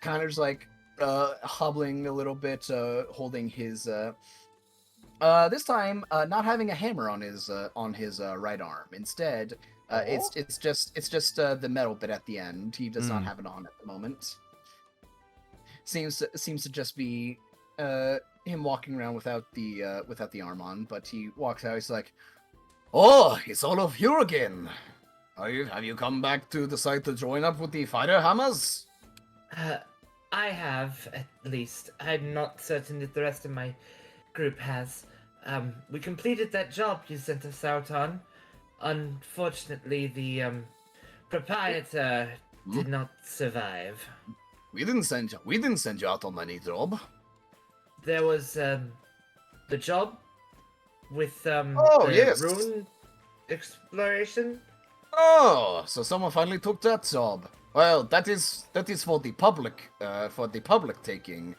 kind of just like hobbling a little bit, holding his this time not having a hammer on his right arm. Instead, it's just the metal bit at the end. He does not have it on at the moment. Seems to just be him walking around without the arm on. But he walks out. He's like, "Oh, it's all of you again. Have you come back to decide to join up with the fighter hammers?" I have, at least. I'm not certain if the rest of my group has. We completed that job you sent us out on. Unfortunately, the proprietor did not survive. We didn't send you out on any job. There was the job with Oh, the yes. rune exploration. Oh, so someone finally took that job. Well, that is for the public taking.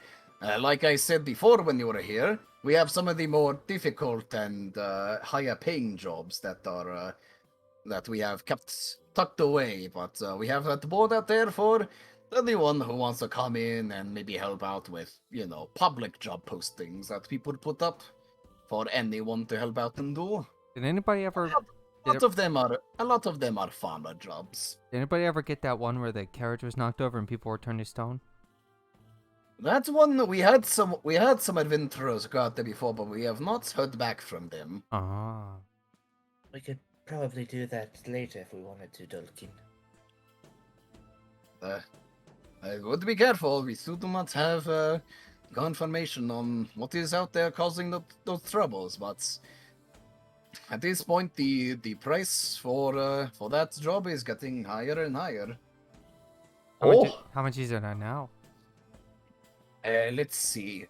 Like I said before when you were here, we have some of the more difficult and higher paying jobs that we have kept tucked away. But we have that board out there for anyone who wants to come in and maybe help out with, public job postings that people put up for anyone to help out and do. Did anybody ever? A lot of them are farmer jobs. Did anybody ever get that one where the carriage was knocked over and people were turned to stone? That's one that we had some adventurers go out there before, but we have not heard back from them. Ah. We could probably do that later if we wanted to, Dulkin. I would be careful. We still do not have confirmation on what is out there causing those troubles, but at this point, the price for that job is getting higher and higher. How much is it at now? Let's see.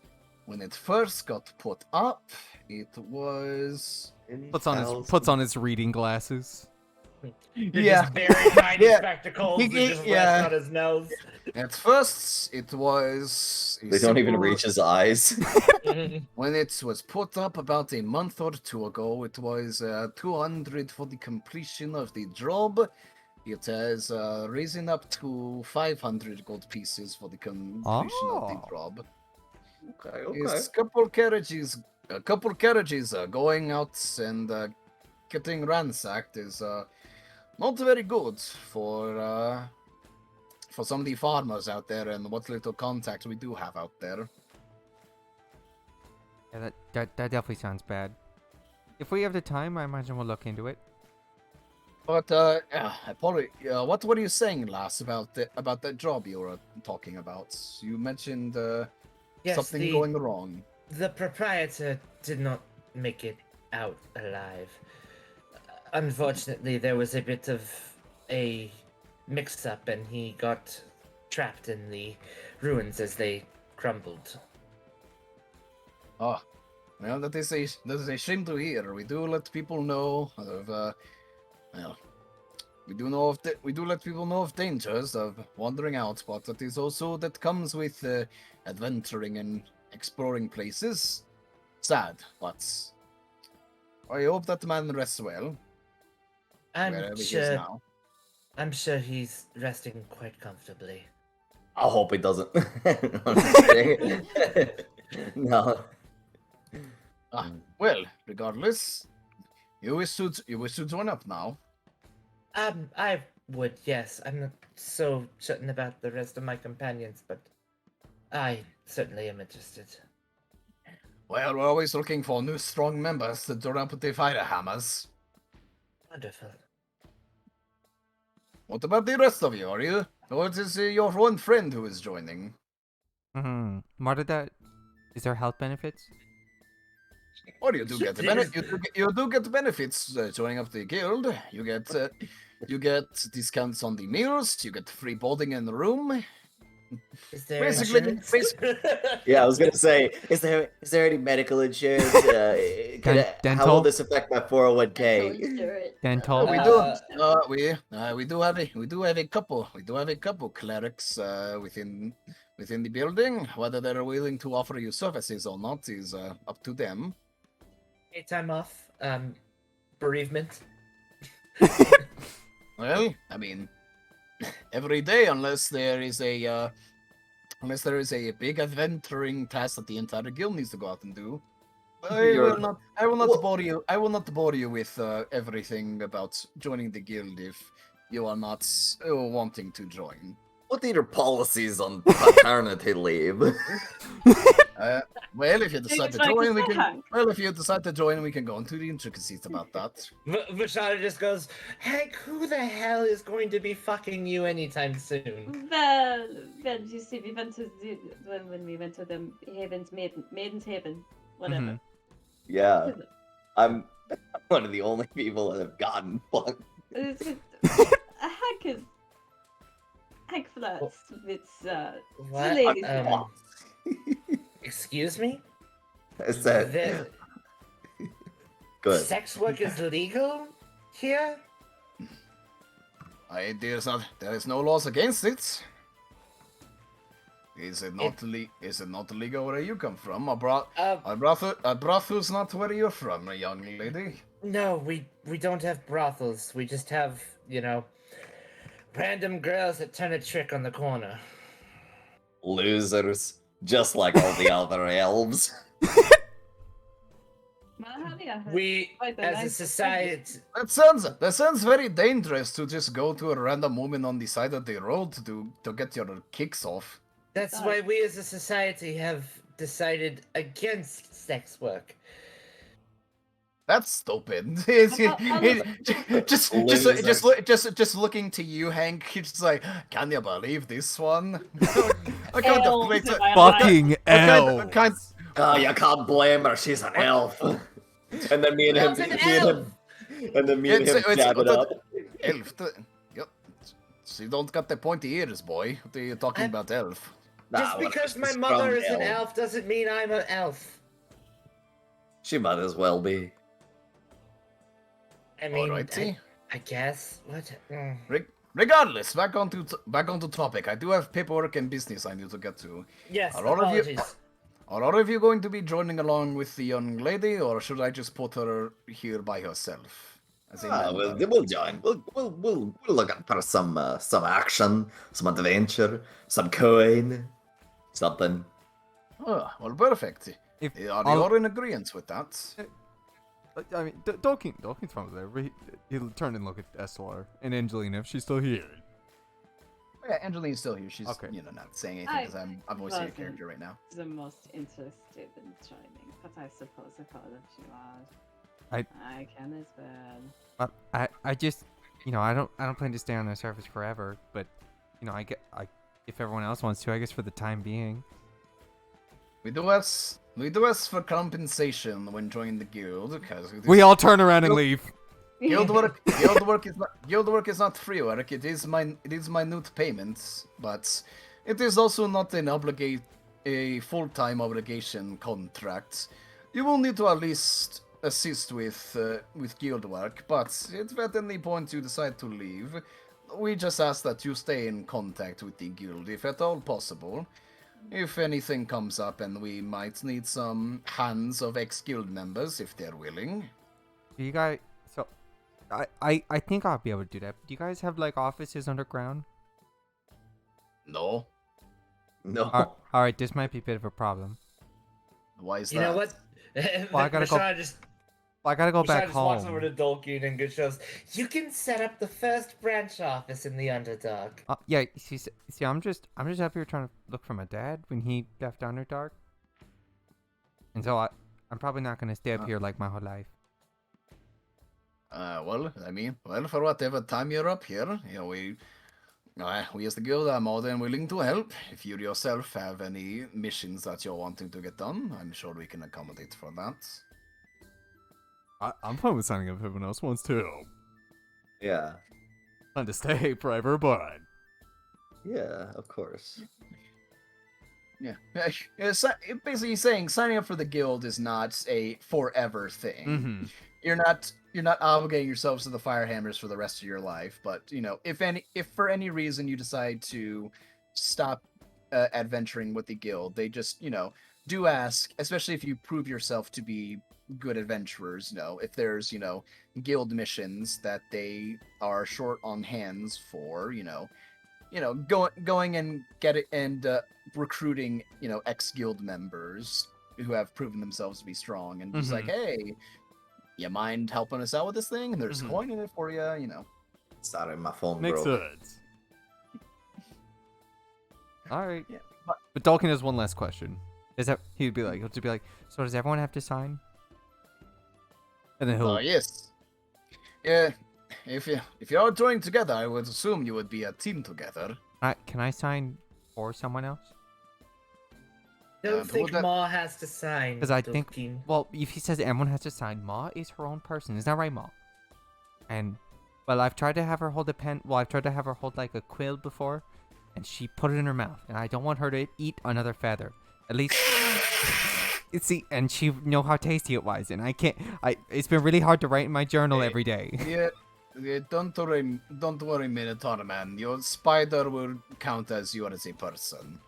When it first got put up, it was Puts on his reading glasses. Just very tiny Yeah. spectacles that just Yeah. rest on his nose. at first it was. They don't even reach his eyes. When it was put up about a month or two ago, it was 200 for the completion of the job. It has risen up to 500 gold pieces for the completion of the job. Okay, It's a couple carriages going out and getting ransacked is not very good for some of the farmers out there and what little contact we do have out there. Yeah, that definitely sounds bad. If we have the time, I imagine we'll look into it. But what were you saying, Lass, about that job you were talking about? You mentioned Yes, something going wrong. The proprietor did not make it out alive. Unfortunately, there was a bit of a mix-up, and he got trapped in the ruins as they crumbled. Oh, well, that is a shame to hear. We do let people know of, well, we do let people know of dangers of wandering out, but that is also that comes with adventuring and exploring places. Sad, but I hope that man rests well wherever he is now. I'm sure he's resting quite comfortably. I hope he doesn't. I'm just kidding. No. Well, regardless, you wish to join up now. I would, yes. I'm not so certain about the rest of my companions, but I certainly am interested. Well, we're always looking for new strong members to join up with the fire hammers. Wonderful. What about the rest of you? Are you? Or it is your one friend who is joining? What are that? Is there health benefits? Or you do get you do get benefits joining up the guild. You get discounts on the meals. You get free boarding in the room. Is there Basically- insurance? Yeah, I was gonna say, is there any medical insurance? How Dental? will this affect my 401k? Dental? We do have a couple clerics within the building. Whether they're willing to offer you services or not is up to them. Any time off? Bereavement? Well, I mean, every day unless there is a big adventuring task that the entire guild needs to go out and do. I will not bore you. I will not bore you with everything about joining the guild if you are not wanting to join. What are your policies on paternity leave? Well, if you decide to like join, to we say, can. Hank. Well, if you decide to join, we can go into the intricacies about that. Vashana just goes, Hank, who the hell is going to be fucking you anytime soon? Well, you see, we went to when we went to the Maiden's Haven, whatever. Mhm. Yeah, I'm one of the only people that have gotten fucked. Hank flirts with What? ladies. Excuse me? Is that good? Sex work is legal here? There is no laws against it. Is it not illegal where you come from? A brothel's not where you're from, young lady. No, we don't have brothels. We just have, random girls that turn a trick on the corner. Losers, just like all the other elves. We, as a society, That sounds very dangerous to just go to a random woman on the side of the road to get your kicks off. that's why we as a society have decided against sex work. That's stupid. Just looking to you, Hank. He's just like, can you believe this one? I can't Elves, place it. am I Fucking I elf. can't. Oh, you can't blame her. She's an elf. And then me and him, Elf's an jab it up. Elf. Yep. So you don't got the pointy ears, boy. What are you talking about, elf? Just because my mother is an elf doesn't mean I'm an elf. She might as well be. I mean, Alrighty. I guess. What? Regardless, back onto topic. I do have paperwork and business I need to get to. Yes, Are all of you- apologies. Are all of you going to be joining along with the young lady, or should I just put her here by herself? As a member? We'll join. We'll look out for some action, some adventure, some coin, something. Oh, well, perfect. If Are you I'll- all in agreement with that? I mean, Dawkins from there. But he'll turn and look at Eslar and Angelina if she's still here. Yeah, Angeline's still here. She's Okay. Not saying anything because I'm voicing a wasn't character right now. The most interested in joining, but I suppose if all of you are, I- I can as well. I just, I don't plan to stay on the surface forever. But, if everyone else wants to, I guess for the time being. We do have We do ask for compensation when joining the guild, because We all turn around and leave. guild work is not free work. It is minute payments, but it is also not a full-time obligation contract. You will need to at least assist with guild work, but if at any point you decide to leave, we just ask that you stay in contact with the guild if at all possible. If anything comes up and we might need some hands of ex-guild members if they're willing. Do you guys? So, I think I'll be able to do that. Do you guys have like offices underground? No. No. All right, this might be a bit of a problem. Why is You that? know what? Well, I gotta go. I gotta go back just walks over home. to Dolkeen and just shows, you can set up the first branch office in the Underdark. Yeah, see, I'm just up here trying to look for my dad when he left Underdark, and so I'm probably not gonna stay up here like my whole life. Well, for whatever time you're up here, we as the guild are more than willing to help. If you yourself have any missions that you're wanting to get done, I'm sure we can accommodate for that. I'm fine with signing up if everyone else wants to. Yeah. Fun to stay forever, but Yeah, of course. Yeah. Basically saying signing up for the guild is not a forever thing. mm-hmm. You're not obligating yourselves to the Firehammers for the rest of your life, but if for any reason you decide to stop adventuring with the guild, they just do ask, especially if you prove yourself to be good adventurers, if there's guild missions that they are short on hands for, going and recruiting ex-guild members who have proven themselves to be strong, and just like, hey, you mind helping us out with this thing? And there's coin in it for you, Sorry, my phone Makes broke. sense. All right. Yeah, But Dalkin has one last question. He'll be like, So does everyone have to sign? and then he'll. yes. Yeah, if you are joining together, I would assume you would be a team together. Can I sign for someone else? Don't who think that- Ma has to sign. Because I think, Dolkeen. well, if he says everyone has to sign, Ma is her own person. Is that right, Ma? And, well, I've tried to have her hold a pen. Well, I've tried to have her hold like a quill before, and she put it in her mouth. And I don't want her to eat another feather. At least, see, and she know how tasty it was. And I can't. It's been really hard to write in my journal every day. Yeah, don't worry, Minotaur man. Your spider will count as you as a person.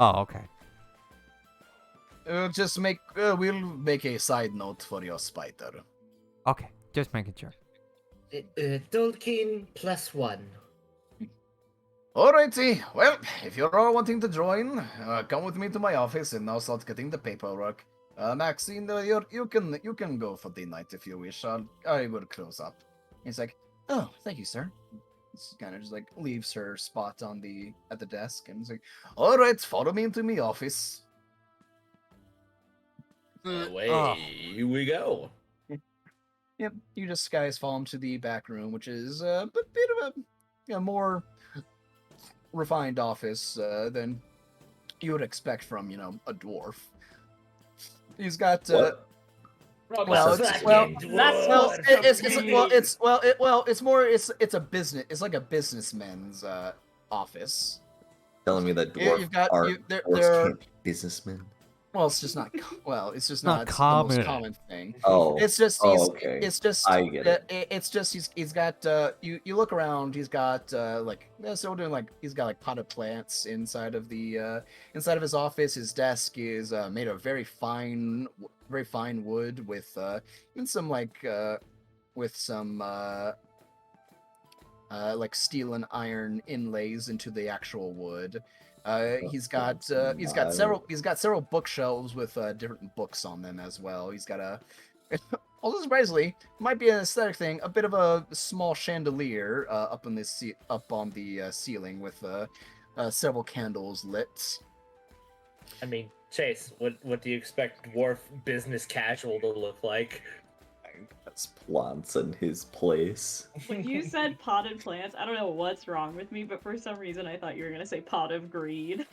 Oh, okay. We'll make a side note for your spider. Okay, just making sure. Dolkeen +1. Alrighty, well, if you're all wanting to join, come with me to my office and I'll start getting the paperwork. Maxine, you can go for the night if you wish. I will close up. He's like, oh, thank you, sir. He's kind of just like leaves her spot at the desk and he's like, all right, follow me into my office. Away we go. Yep, you just guys fall into the back room, which is a bit of a more refined office than you would expect from a dwarf. He's got it's a business. It's like a businessman's office. Telling me that Yeah, dwarf you've got- are you- they're- dwarves they're- can't be businessmen. Well, it's just not. It's just Not not the common. most common thing. Oh, It's just okay. it's just I get it. It's just he's got you look around, he's got still doing he's got potted plants inside of his office. His desk is made of very fine wood with steel and iron inlays into the actual wood. He's got several bookshelves with different books on them as well. He's got also surprisingly, might be an aesthetic thing, a bit of a small chandelier up on the ceiling with several candles lit. I mean, Chase, what do you expect dwarf business casual to look like? That's plants in his place. When you said potted plants, I don't know what's wrong with me, but for some reason I thought you were gonna say pot of greed.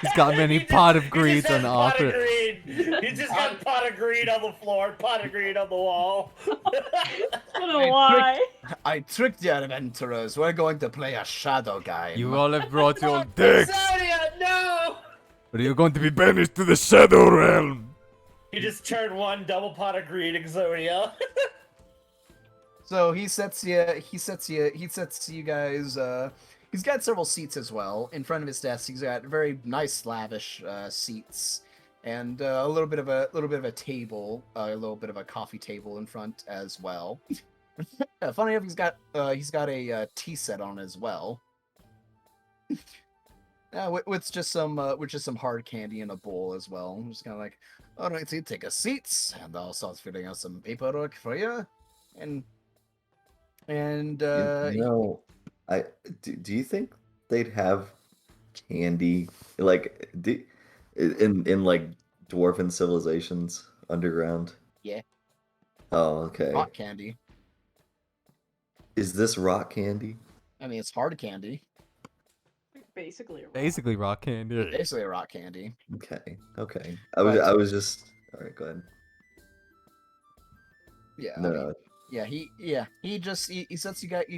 He's got many pot of greens on offer. He just got pot of green on the floor, pot of green on the wall. I don't know why. I tricked the adventurers. We're going to play a shadow game. You all have brought your dicks. Exodia, no! But you're going to be banished to the Shadow Realm. He just turned one double pot of green Exodia. So he sets you guys. He's got several seats as well in front of his desk. He's got very nice, lavish seats, and a little bit of a table, a little bit of a coffee table in front as well. Funny enough, he's got a tea set on as well. With just some hard candy in a bowl as well. I'm just kind of like, all right, so take a seat, and I'll start filling out some paperwork for you, and do you think they'd have candy like in like dwarven civilizations underground? Yeah. Oh, okay. Rock candy. Is this rock candy? I mean, it's hard candy. Basically. Basically rock candy. Basically a rock candy. Okay. I was just all right. Go ahead. Yeah. No, I mean, no. He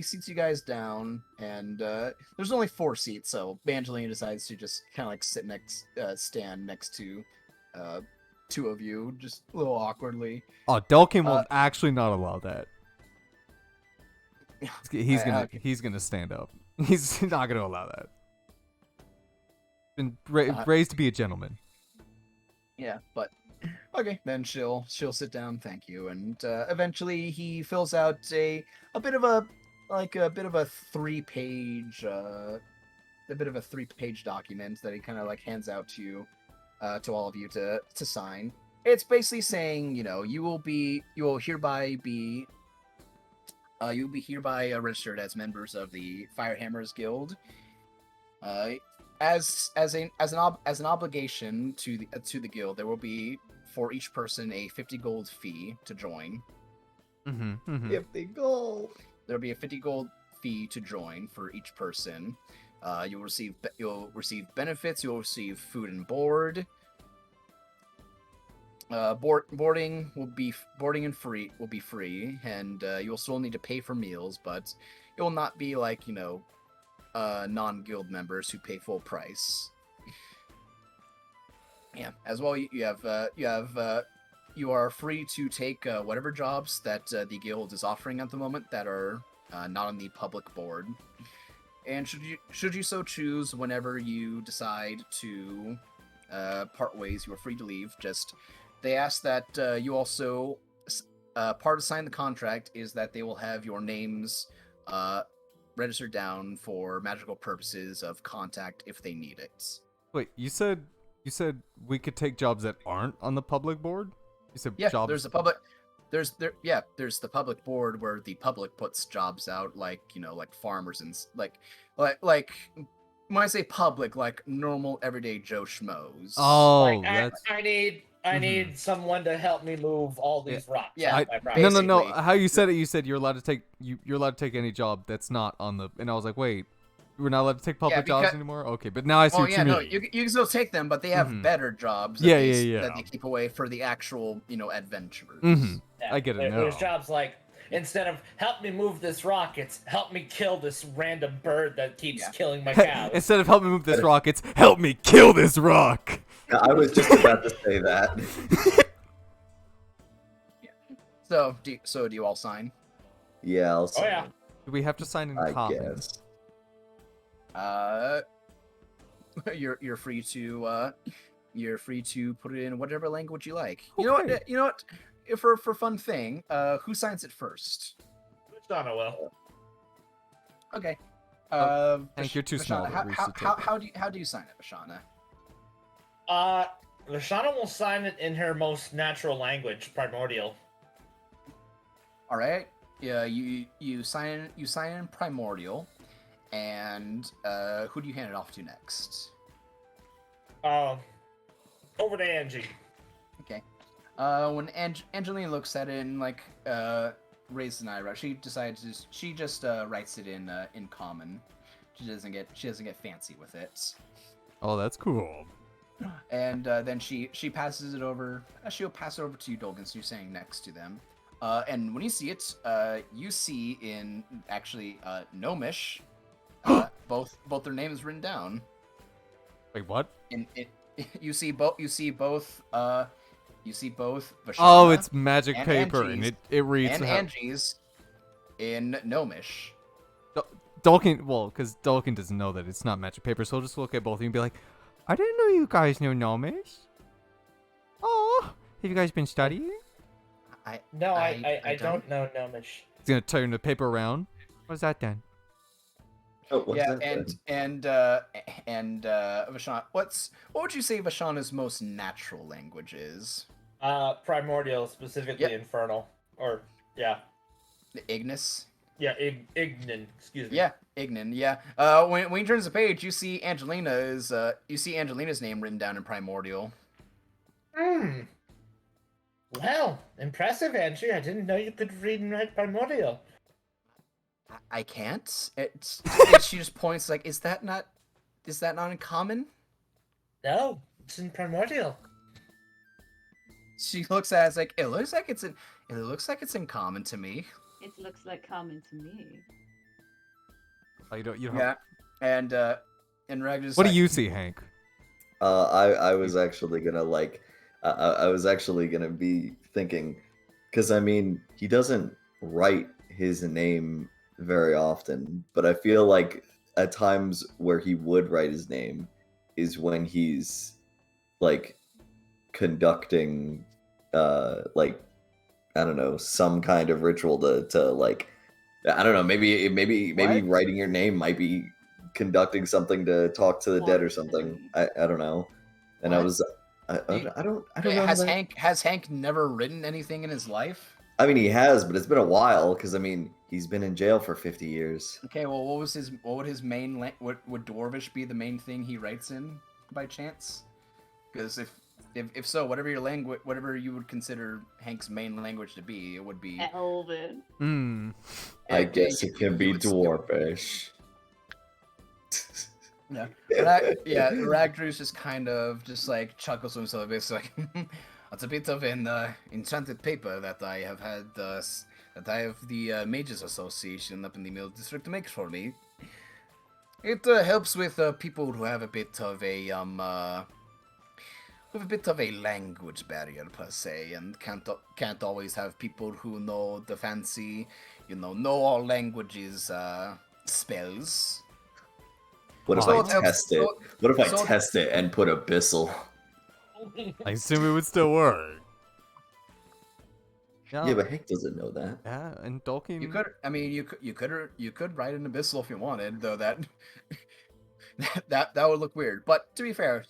seats you guys down, and there's only 4 seats, so Bangelina decides to just kind of like stand next to 2 of you, just a little awkwardly. Oh, Delkin will actually not allow that. He's gonna stand up. He's not gonna allow that. Been raised to be a gentleman. Yeah, but okay, then she'll sit down, thank you, and eventually he fills out a bit of a 3-page document that he kind of like hands out to you, to all of you to sign. It's basically saying, you will hereby be registered as members of the Firehammers Guild. As an obligation to the guild, there will be for each person a 50 gold fee to join. 50 gold. There'll be a 50 gold fee to join for each person. You'll receive benefits. You'll receive food and board. Boarding and free will be free, and you'll still need to pay for meals, but it will not be like non-guild members who pay full price. Yeah. As well, you are free to take whatever jobs that the guild is offering at the moment that are not on the public board. And should you so choose, whenever you decide to part ways, you are free to leave. They ask that you also part of signing the contract is that they will have your names registered down for magical purposes of contact if they need it. Wait, you said we could take jobs that aren't on the public board? You said jobs. There's the public board where the public puts jobs out, like farmers and like when I say public, like normal everyday Joe Schmoes. Oh, I need someone to help me move all these rocks. Yeah, no. How you said it? You said you're allowed to take any job that's not on the. And I was like, wait, we're not allowed to take public jobs anymore. Okay, but now I see what you mean. No, you can still take them, but they have better jobs. Yeah. That they keep away for the actual adventurers. Yeah, I get it now. There's jobs like, instead of help me move this rock, it's help me kill this random bird that keeps killing my cows. Instead of help me move this rock, it's help me kill this rock. I was just about to say that. So do you all sign? Yeah, I'll sign. Oh yeah. Do we have to sign in I common? guess. You're free to put it in whatever language you like. Okay. You know what? For fun thing, who signs it first? Donna will. Okay. Hank, you're too small. How do you sign it, Vashana? Lashana will sign it in her most natural language, primordial. All right. Yeah, you sign in primordial, and who do you hand it off to next? Over to Angie. Okay. When Angelina looks at it and raises an eyebrow, she decides she just writes it in common. She doesn't get fancy with it. Oh, that's cool. And then she passes it over. She'll pass it over to you, Dolgan. So you're standing next to them. And when you see it, you see in actually Gnomish, both their names written down. Wait, what? In it, you see both. You see both. You see both. Vashana Oh, it's magic and paper, and Angie's- it reads. and how- Angie's in Gnomish. Dolkin, well, because Dolkin doesn't know that it's not magic paper, so he'll just look at both of you and be like, I didn't know you guys knew Gnomish. Oh, have you guys been studying? No, I don't know Gnomish. He's gonna turn the paper around. What's that then? Oh, what's Yeah, that? and Vashana, what would you say Vashana's most natural language is? Primordial, specifically Yep. Infernal. Or, yeah. The Ignis. Yeah, Ignin, excuse me. Yeah, Ignin. Yeah. When he turns the page, you see Angelina's name written down in Primordial. Hmm. Well, impressive, Angie. I didn't know you could read and write Primordial. I can't. She just points like, is that not uncommon? No, it's in Primordial. She looks at it, it's like it looks like it's in common to me. It looks like common to me. Oh, you don't. Yeah. And Reg just What like, do you see, Hank? I was actually gonna I was actually gonna be thinking, because I mean he doesn't write his name very often, but I feel like at times where he would write his name is when he's like conducting like I don't know, some kind of ritual to like I don't know, maybe What? writing your name might be conducting something to talk to the dead or something. I don't know. And I What? was I don't know. Has how that- Hank never written anything in his life? I mean, he has, but it's been a while because I mean, he's been in jail for 50 years. Okay, well, what would his main would Dwarvish be the main thing he writes in by chance? Because if so, whatever your language, whatever you would consider Hank's main language to be, it would be. Elven. Hmm. I it- guess it can be you would- dwarfish. Yeah, Ragdru's just kind of just like chuckles to himself. It's like it's a bit of an enchanted paper that I have had that I have the Mages Association up in the Middle District to make for me. It helps with people who have a bit of a language barrier per se, and can't always have people who know the fancy, know all languages spells. What if So I it helps- test it? so- What if I so- test it and put abyssal? I assume it would still work. Yeah, but Hank doesn't know that. Yeah, and Dolkin. You could, I mean, you could write an abyssal if you wanted, though that that would look weird. But to be fair,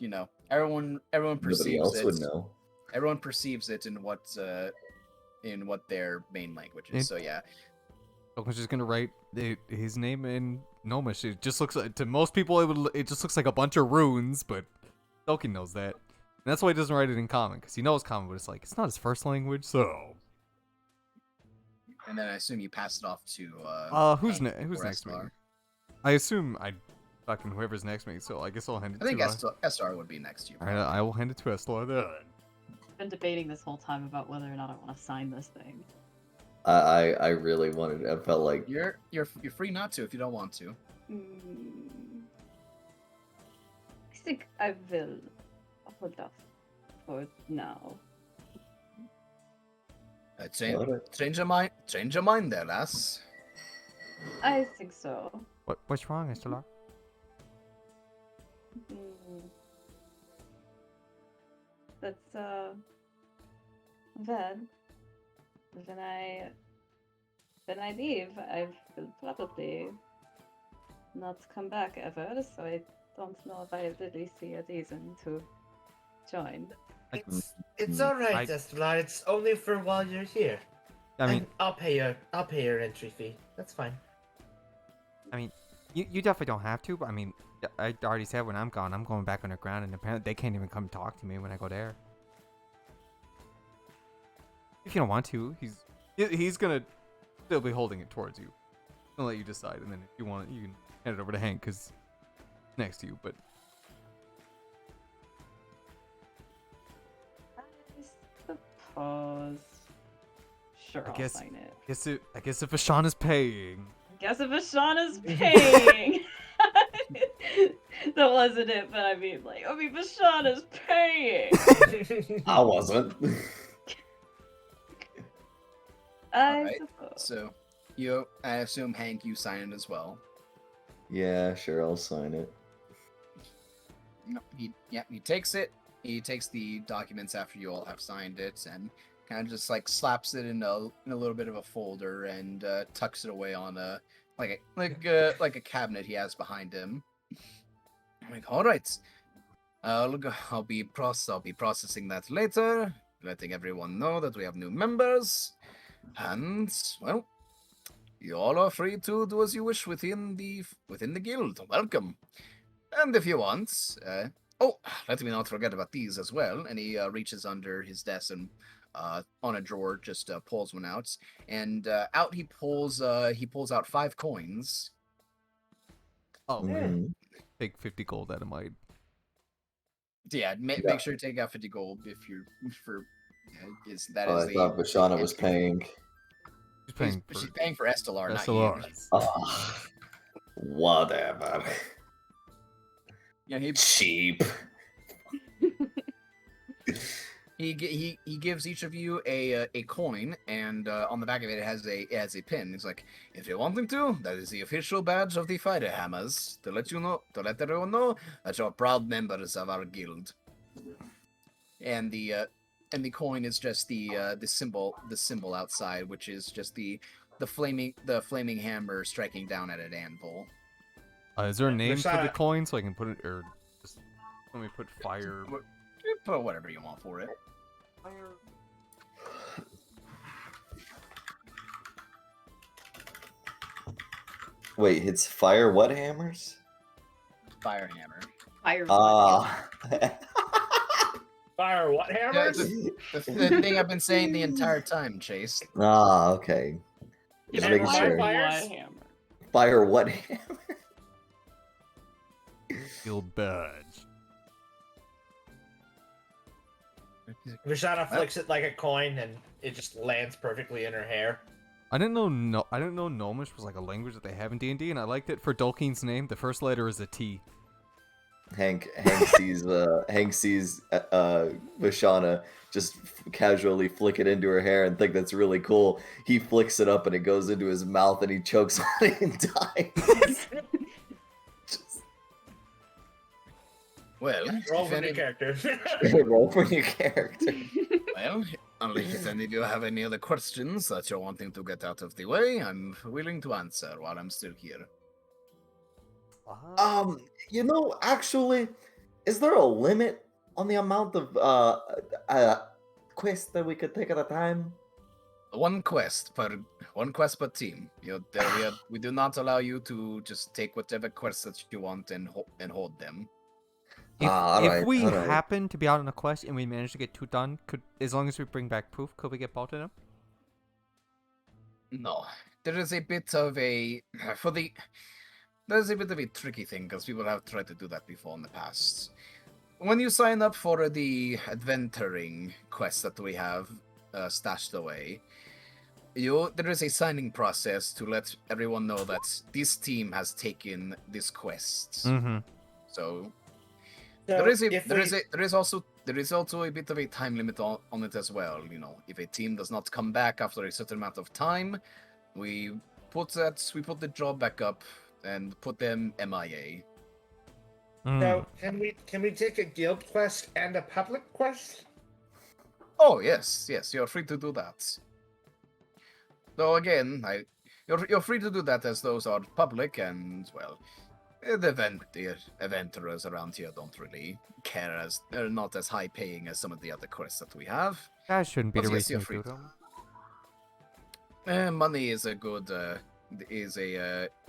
everyone Nobody perceives else it. would know. Everyone perceives it in what their main language is. It- So yeah, Dolkin's just gonna write his name in Gnomish. It just looks like, to most people, it just looks like a bunch of runes, but Dolkin knows that. And that's why he doesn't write it in common, because he knows common, but it's like, it's not his first language, so. and then I assume you pass it off to Who's Hank who's or next to me? SR. I assume fucking whoever's next to me, so I guess I'll hand it I think to SR would be next to you. Alright, I will hand it to Estla then. I've been debating this whole time about whether or not I want to sign this thing. I really wanted. I felt like You're free not to if you don't want to. I think I will hold off for now. Change your mind there, lass. I think so. What's wrong, Estela? That's well, when I leave, I will probably not come back ever, so I don't know if I really see a reason to join. It's all right, I- Estelar. It's only for while you're here. I mean, And I'll pay your entry fee. That's fine. you definitely don't have to, but I mean, I already said when I'm gone, I'm going back underground, and apparently they can't even come talk to me when I go there. If you don't want to, He's gonna still be holding it towards you. I'll let you decide, and then if you want it, you can hand it over to Hank, because next to you, but... suppose. Sure, I I'll guess- sign it. I guess if Ashana's paying. Guess if Ashana's paying. That wasn't it, but I mean, Ashana's paying. I wasn't. I Alright, suppose. So, I assume Hank, you sign it as well. Yeah, sure, I'll sign it. No, he takes it. He takes the documents after you all have signed it, and kind of just like slaps it in a little bit of a folder and tucks it away on a like a cabinet he has behind him. I'm like, all right, I'll be processing that later, letting everyone know that we have new members, and well, you all are free to do as you wish within the guild. Welcome. And if you want, let me not forget about these as well. And he reaches under his desk and on a drawer just pulls one out, and out he pulls out 5 coins. Oh, Mhm. take 50 gold out of my. Yeah, Yeah. make sure to take out 50 gold if you're for. Oh, I thought Vashana was paying. She's paying for She's paying for Estelar, not you. SLRs. Oh, whatever. Yeah, Cheap. he gives each of you a coin, and on the back of it has a pin. He's like, if you're wanting to, that is the official badge of the Fighter Hammers to let everyone know that you're proud members of our guild. And the coin is just the symbol outside, which is just the flaming hammer striking down at an anvil. Is there a name for the Vashana- coin so I can put it, or just let me put fire? You put whatever you want for it. Wait, it's fire what hammers? Fire hammer. Fire. Ah. Fire what hammers? The thing I've been saying the entire time, Chase. Ah, okay. Just Hammer making by sure. fires? Hammer. Fire what hammer? Guild badge. Vashana flicks it like a coin, and it just lands perfectly in her hair. I didn't know Gnomish was like a language that they have in D&D, and I liked it for Dulkeen's name. The first letter is a T. Hank sees Vashana just casually flick it into her hair and think that's really cool. He flicks it up and it goes into his mouth and he chokes on it and dies. Well, Roll if for new any, character. Roll for your character. well, if any of you have any other questions that you're wanting to get out of the way, I'm willing to answer while I'm still here. Actually, is there a limit on the amount of quests that we could take at a time? One quest per team. We do not allow you to just take whatever quests that you want and hold them. If we alright. happen to be out on a quest and we manage to get 2 done, as long as we bring back proof, could we get both of them? No, there is a bit of a tricky thing because people have tried to do that before in the past. When you sign up for the adventuring quest that we have stashed away, there is a signing process to let everyone know that this team has taken this quest. Mm-hmm. So So there is also a bit of a time limit on it as well. If a team does not come back after a certain amount of time, we put the job back up and put them MIA. So can we take a guild quest and a public quest? Oh yes, you're free to do that. Though again, you're free to do that as those are public, and well, the adventurers around here don't really care, as they're not as high paying as some of the other quests that we have. That shouldn't be But the yes, reason you're we free do to. them. Money is a good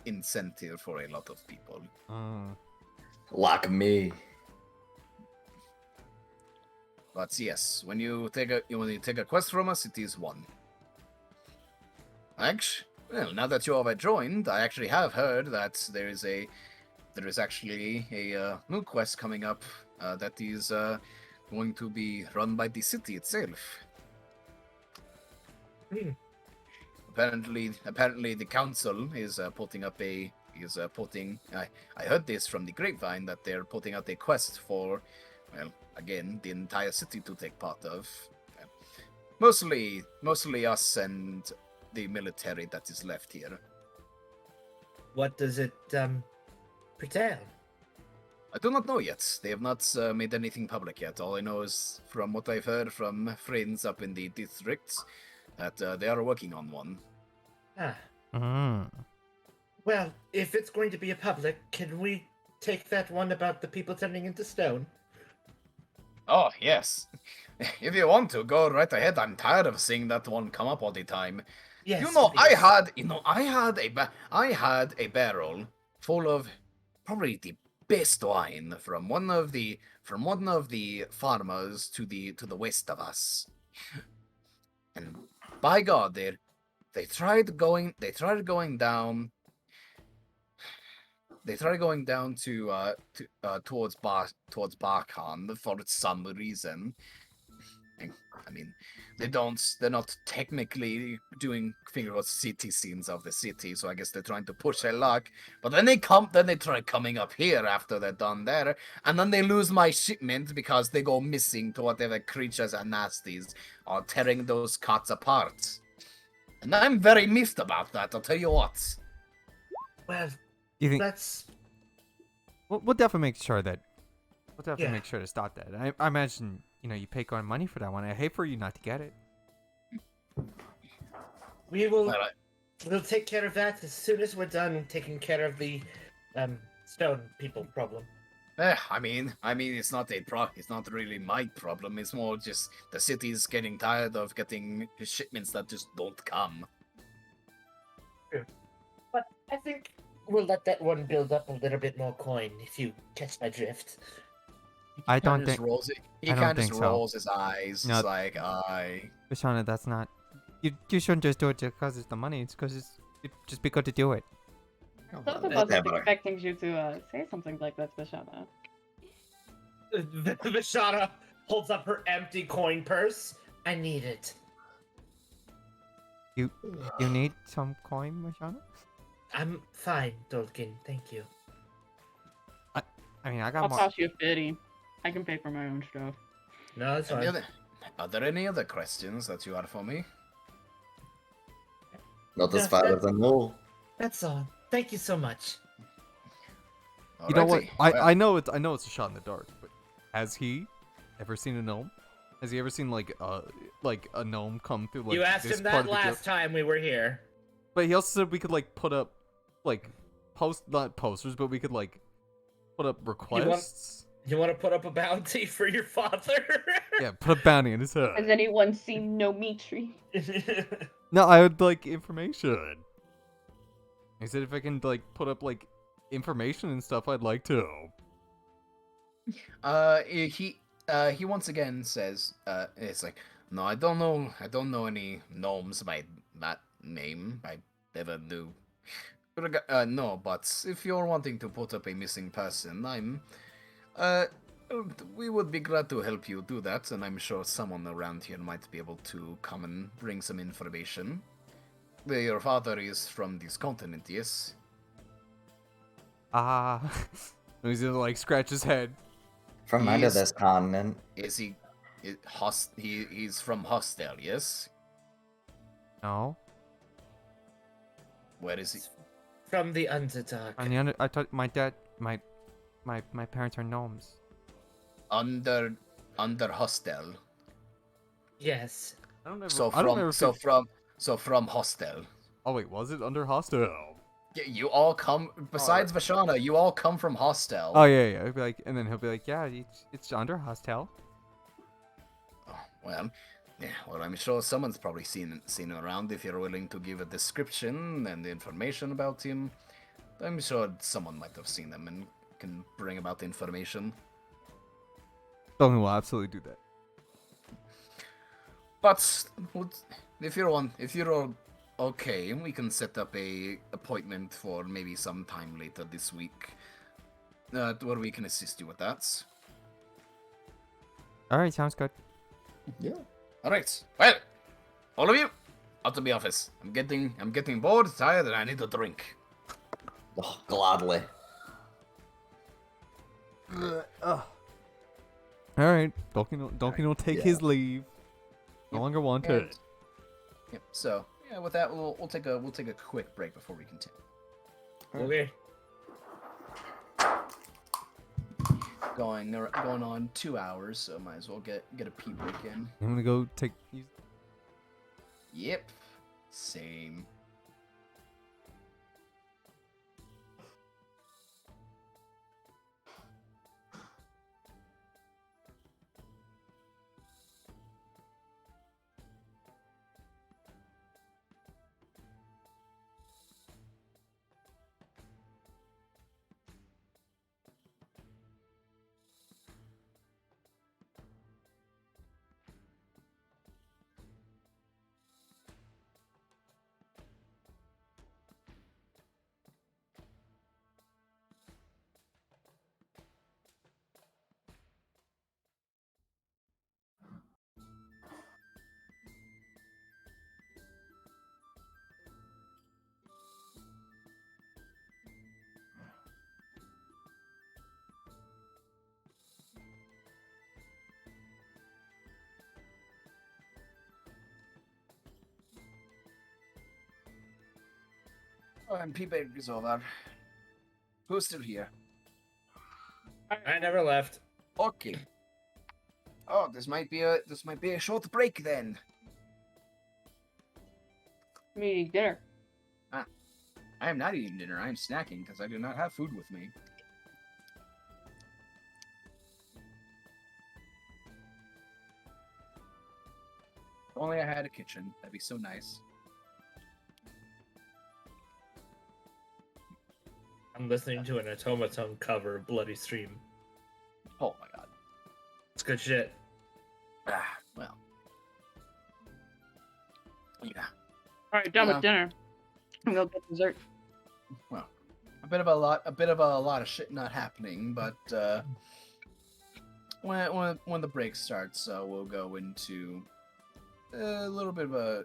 incentive for a lot of people. Like me. But yes, when you take a quest from us, it is 1. Actually, well, now that you have joined, I actually have heard that there is actually a new quest coming up that is going to be run by the city itself. Apparently, the council is putting up a I heard this from the grapevine that they're putting out a quest for, well, again, the entire city to take part of. Mostly us and the military that is left here. What does it pertain? I do not know yet. They have not made anything public yet. All I know is from what I've heard from friends up in the districts that they are working on one. Ah. Mm. Well, if it's going to be a public, can we take that one about the people turning into stone? Oh, yes. If you want to, go right ahead. I'm tired of seeing that one come up all the time. Yes. I had a barrel full of probably the best wine from one of the farmers to the west of us. And by God, they tried going down. They tried going down towards Barkhan for some reason. I mean, they're not technically doing city scenes of the city, so I guess they're trying to push their luck. But then they try coming up here after they're done there, and then they lose my shipment because they go missing to whatever creatures and nasties are tearing those carts apart. And I'm very miffed about that, I'll tell you what. Well, You think that's we'll definitely make sure that Yeah. make sure to stop that. I imagine you pay Gordon money for that one. I hate for you not to get it. we will. Well, We'll take care of that as soon as we're done taking care of the stone people problem. I mean, it's not it's not really my problem. It's more just the city's getting tired of getting shipments that just don't come. But I think we'll let that one build up a little bit more coin, if you catch my drift. I Kinda don't just think, rolls it. He I don't kind of think just so. rolls his eyes. No. It's like, I. Vishana, that's not. You shouldn't just do it just because it's the money. It's because it'd just be good to do it. Both of us are expecting you to say something like that, Vishana. Vishana holds up her empty coin purse. I need it. You need some coin, Vishana? I'm fine, Dolkin. Thank you. I mean, I I'll got more. toss you 50. I can pay for my own stuff. No, it's Any fine. are there any other questions that you have for me? Not as Yeah, far that's- as I know. That's all. Thank you so much. You know what? Alrighty, well, I know it's a shot in the dark, but has he ever seen a gnome? Has he ever seen like a gnome come through like you asked this him part that of the last time we were here. But he also said we could like put up like not posters, but we could like put up requests. You want to put up a bounty for your father? Yeah, put a bounty in his Has head. anyone seen No Mitri? No, I would like information. He said if I can like put up like information and stuff, I'd like to. he once again says, it's like, no, I don't know any gnomes by that name. I never knew. No, but if you're wanting to put up a missing person, we would be glad to help you do that, and I'm sure someone around here might be able to come and bring some information. Your father is from this continent, yes? He's gonna like scratch his head. From under He's- this continent. Is he? He's from Hostel, yes? No, Where is he? From the Underdark. on the under. I thought my dad, my parents are gnomes. Under Hostel. Yes. I don't ever. So I don't ever from Hostel. Oh wait, was it under hostel? Yeah, you all come. Besides Vashana, you all come from Hostel. Oh yeah. He'll be like, and then he'll be like, yeah, it's under hostel. Well, yeah. Well, I'm sure someone's probably seen him around. If you're willing to give a description and information about him, I'm sure someone might have seen him and can bring about the information. Dolphin will absolutely do that. But if you're okay, we can set up a appointment for maybe some time later this week, where we can assist you with that. All right, sounds good. Yeah. All right. Well, all of you, Out to the office. I'm getting bored, tired, and I need a drink. Oh, gladly. All right, Donkey will take Yeah. his leave. No Yep, longer wanted. and- Yep. So yeah, with that, we'll take a quick break before we continue. Okay. Going on 2 hours, so might as well get a pee break in. I'm gonna go take. Yep. Same. Oh, and pee break is over. Who's still here? I never left. Okay. Oh, this might be a short break then. Me eating dinner. I am not eating dinner. I am snacking because I do not have food with me. If only I had a kitchen. That'd be so nice. I'm listening to an automaton cover, Bloody Stream. Oh my god. It's good shit. Ah, well. Yeah. All right, done Yeah. with dinner. I'm gonna get dessert. Well, a bit of a lot of shit not happening, but when the break starts, we'll go into a little bit of a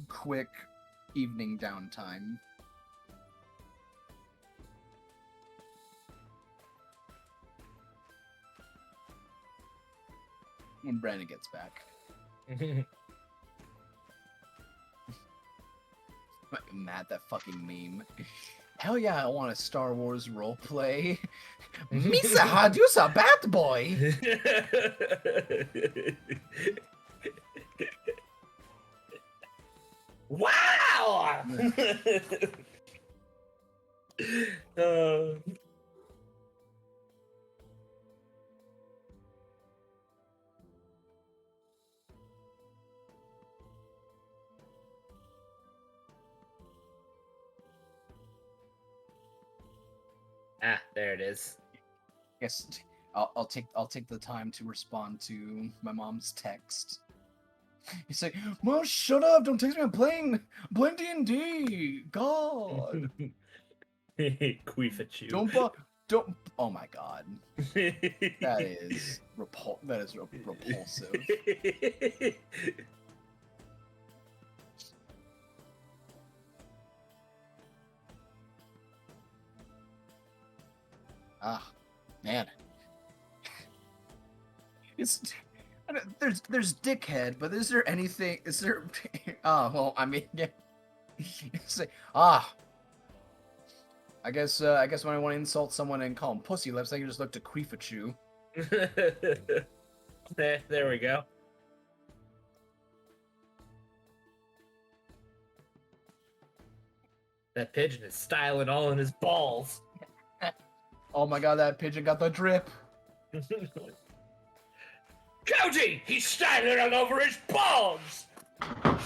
quick evening downtime. When Brandon gets back. Mad that fucking meme. Hell yeah, I want a Star Wars roleplay. Misa Hadusa Bat Boy! Wow! uh, there it is. Yes, I'll take the time to respond to my mom's text. He's like, "Mom, shut up! Don't text me. I'm playing D&D. God, Queef at you. don't. Oh my god, that is repulsive. Ah, man, it's there's dickhead, but is there anything? Is there? Oh well, I mean, yeah. It's like, I guess when I want to insult someone and call him pussy lips, I can just look to Queefachu. There we go. That pigeon is styling all in his balls. Oh my god, that pigeon got the drip. Koji! He's styling all over his balls! I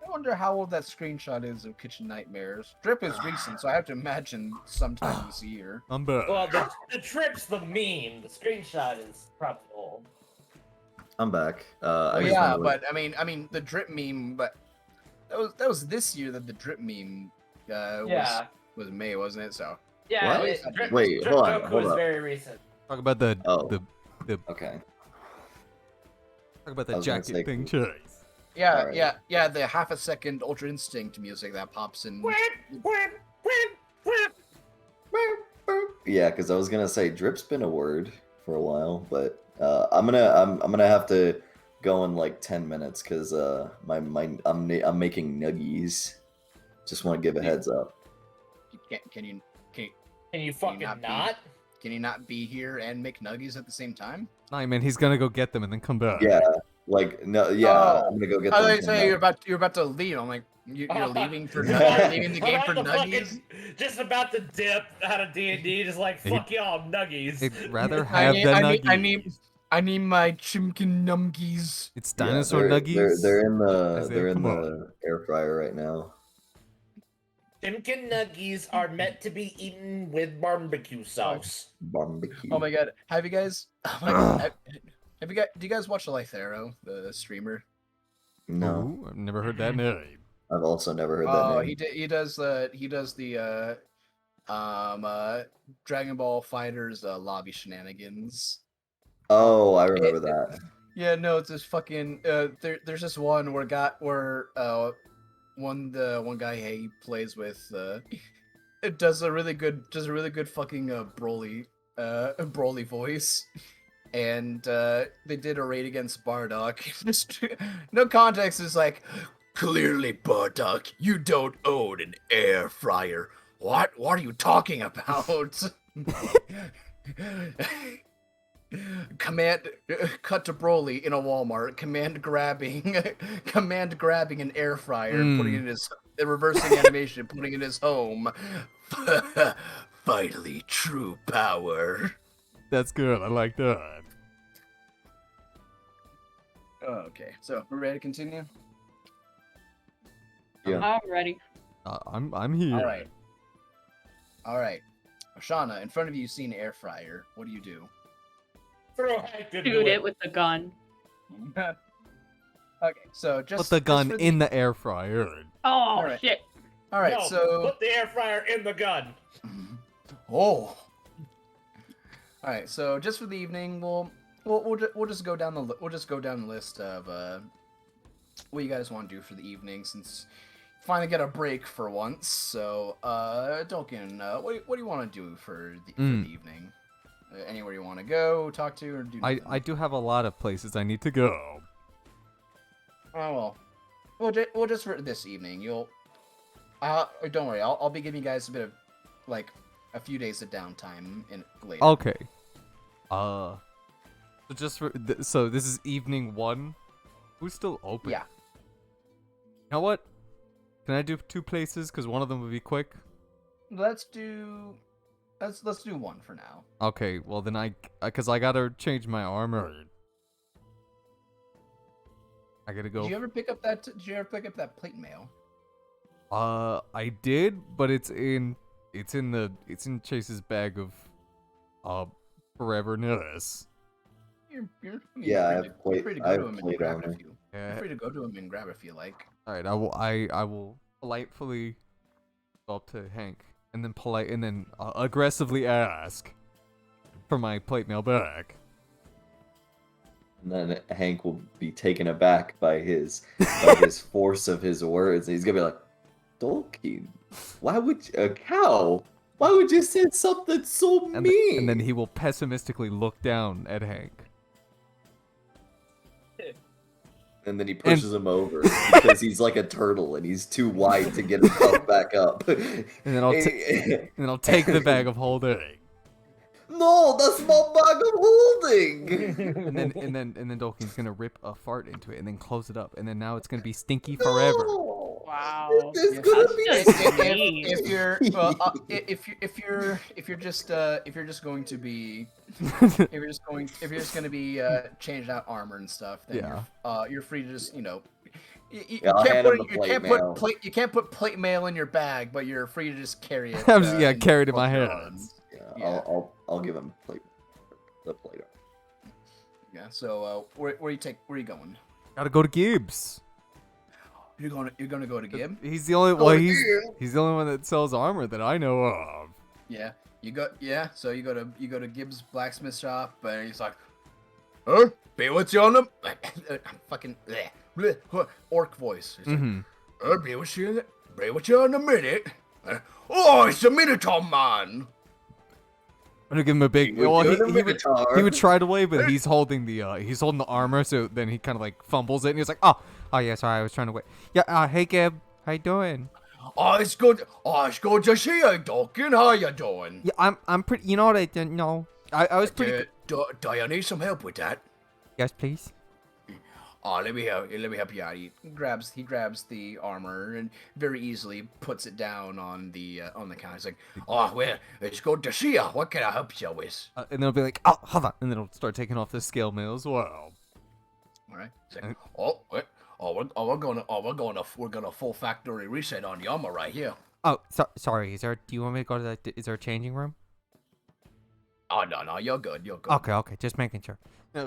wonder how old that screenshot is of Kitchen Nightmares. Drip is recent, so I have to imagine sometime this year. I'm back. Well, the trip's the meme. The screenshot is probably old. I'm back. Oh, I just yeah, wondered- but I mean the drip meme, but that was this year that the drip meme was May, wasn't it? So Yeah, What? Wait, hold on, hold was up. very recent. Talk about the Oh. the Okay. talk about I the was gonna jacket say- thing, Chase. Yeah, Alright. yeah. The half a second Ultra Instinct music that pops in. Yeah, because I was gonna say drip's been a word for a while, but I'm gonna have to go in like 10 minutes because I'm making nuggies. Just want to give a heads up. Can you Can you fucking not not? can you not be here and make nuggies at the same time? Nah, man, he's gonna go get them and then come back. Yeah, like no, yeah, Oh, I'm gonna go get I them. thought you from say that. you're about to leave. I'm like, you're leaving for Yeah. leaving the game for nuggies. Just about to dip out of D&D, just like He- fuck y'all nuggies. I'd rather have the nuggies. I need my chimkin numgies. It's Yeah, dinosaur nuggies. They're in the Isaiah, come on. the air fryer right now. Chimkin nuggies are meant to be eaten with barbecue sauce. Barbecue. Oh my god, have you guys? Oh my god, have you guys? Do you guys watch Lythero, the streamer? No, Ooh, I've never heard that name. I've also never heard that Oh, name. he does the Dragon Ball Fighters lobby shenanigans. Oh, I remember that. Yeah, no, it's this fucking there's this one where one guy he plays with it does a really good fucking Broly voice. And they did a raid against Bardock. Just no context is like, clearly Bardock, you don't own an air fryer. What are you talking about? Command cut to Broly in a Walmart. Command grabbing an air fryer, putting it in his reversing animation, putting it in his home. Finally, true power. That's good. I like that. Okay, so we're ready to continue. Yeah. I'm ready. I'm here. All right. Oshana, in front of you, you see an air fryer. What do you do? Throw Hank into Shoot it with the gun. Okay, so just Put the gun just for in the air fryer. Oh Alright. shit! All right, No, so put the air fryer in the gun. oh. All right, so just for the evening, we'll just go down the list of what you guys want to do for the evening, since you finally get a break for once. So, Dolkin, what do you want to do for the evening? Anywhere you want to go, talk to, or do? Nothing? I do have a lot of places I need to go. Oh well, we'll just for this evening. Don't worry. I'll be giving you guys a bit of like a few days of downtime in later. Okay. So just for so this is evening 1. Who's still open? Yeah. You know what? Can I do 2 places? Because one of them would be quick. Let's do one for now. Okay. Well then because I gotta change my armor. I gotta go. Did you ever pick up that plate mail? I did, but it's in Chase's bag of foreverness. Yeah, You're free to go I to have him and plate grab it armor. if you. You're free to go to him and grab it if you like. All right, I will politely go up to Hank and then aggressively ask for my plate mail back. And then Hank will be taken aback by his force of his words. And he's gonna be like, Dolkin, why would you, a cow? Why would you say something so mean? And then he will pessimistically look down at Hank. And then he pushes him over because he's like a turtle and he's too wide to get himself back up. And then I'll take the bag of holding. No, that's my bag of holding. And then Dolkin's gonna rip a fart into it and then close it up, and then now it's gonna be stinky forever. No. Wow. It's gonna be That's just mean. If you're just going to be if you're just going to be changing out armor and stuff, then you're free to just you I'll can't hand put him the plate you mail. can't put plate mail in your bag, but you're free to just carry it. I'm just in carry it in my both your hands. Yeah, I'll give him the plate. Yeah. So where are you going? Gotta go to Gibbs. You're gonna go to Gib? He's the only he's the only one that sells armor that I know of. Yeah. So you go to Gibbs blacksmith shop, and he's like, "Huh? What's your name?" Fucking bleh. orc voice. He's like, Mm-hmm. I'll be with you in a minute. Oh, it's the Minotaur man. I'm gonna give him a big. We're Well, doing a he Minotaur. would try to wave, but he's holding the armor, so then he kind of like fumbles it, and he's like, oh yeah, sorry, I was trying to wait. Yeah, hey Gib, how you doing? Oh, it's good. Oh, it's good to see you, Duncan. How you doing? Yeah, I'm pretty. You know what I didn't know? I was pretty. Do you need some help with that? Yes, please. Oh, let me help you out. He grabs the armor and very easily puts it down on the counter. He's like, oh well, it's good to see you. What can I help you with? And they'll be like, oh, hold on, and then it'll start taking off the scale mail as well. All right. He's like, we're gonna full factory reset on the armor right here. Oh, sorry. Do you want me to go to the? Is there a changing room? Oh no, you're good. Okay. Just making sure.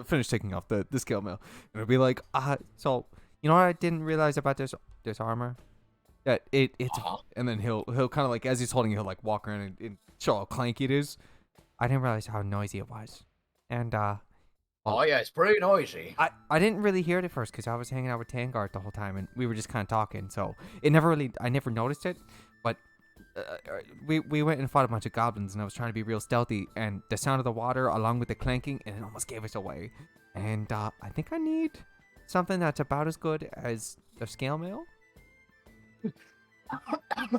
Finish taking off the scale mail, and it'll be like, So you know what I didn't realize about this armor? That it's. and then he'll kind of like, as he's holding it, he'll like walk around and show how clanky it is. I didn't realize how noisy it was, and Oh yeah, it's pretty noisy. I didn't really hear it at first because I was hanging out with Tangard the whole time, and we were just kind of talking. So I never noticed it. But we went and fought a bunch of goblins, and I was trying to be real stealthy, and the sound of the water along with the clanking, and it almost gave us away. And I think I need something that's about as good as the scale mail,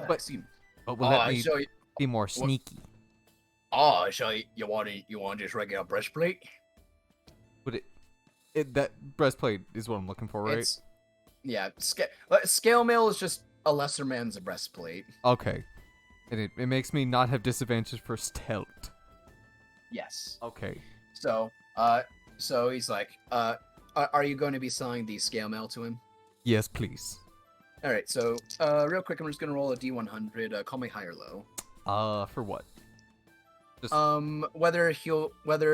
but will let me so be more sneaky. so you want just regular breastplate? But that breastplate is what I'm looking for, right? Scale mail is just a lesser man's breastplate. Okay. And it makes me not have disadvantage for stealth. Yes. Okay. So he's like, are you going to be selling the scale mail to him? Yes, please. All right. So, real quick, I'm just gonna roll a D100. Call me high or low. For what? Just... whether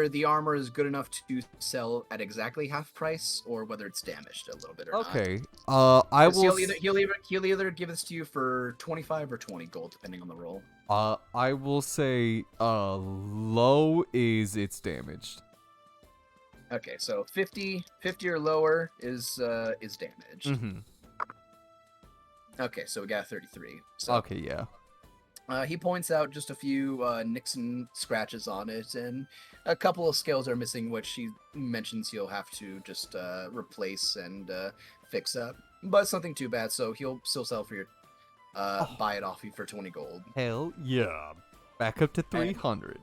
the armor is good enough to sell at exactly half price, or whether it's damaged a little bit or not. Okay. I will. He'll either give this to you for 25 or 20 gold, depending on the roll. I will say, low is it's damaged. Okay, so 50 or lower is damaged. Mm-hmm. Okay, so we got 33. So, Okay, yeah. he points out just a few nicks and scratches on it, and a couple of scales are missing, which he mentions he'll have to just replace and fix up. But it's nothing too bad, so he'll still sell for your buy it off you for 20 gold. Hell yeah. Back up to 300.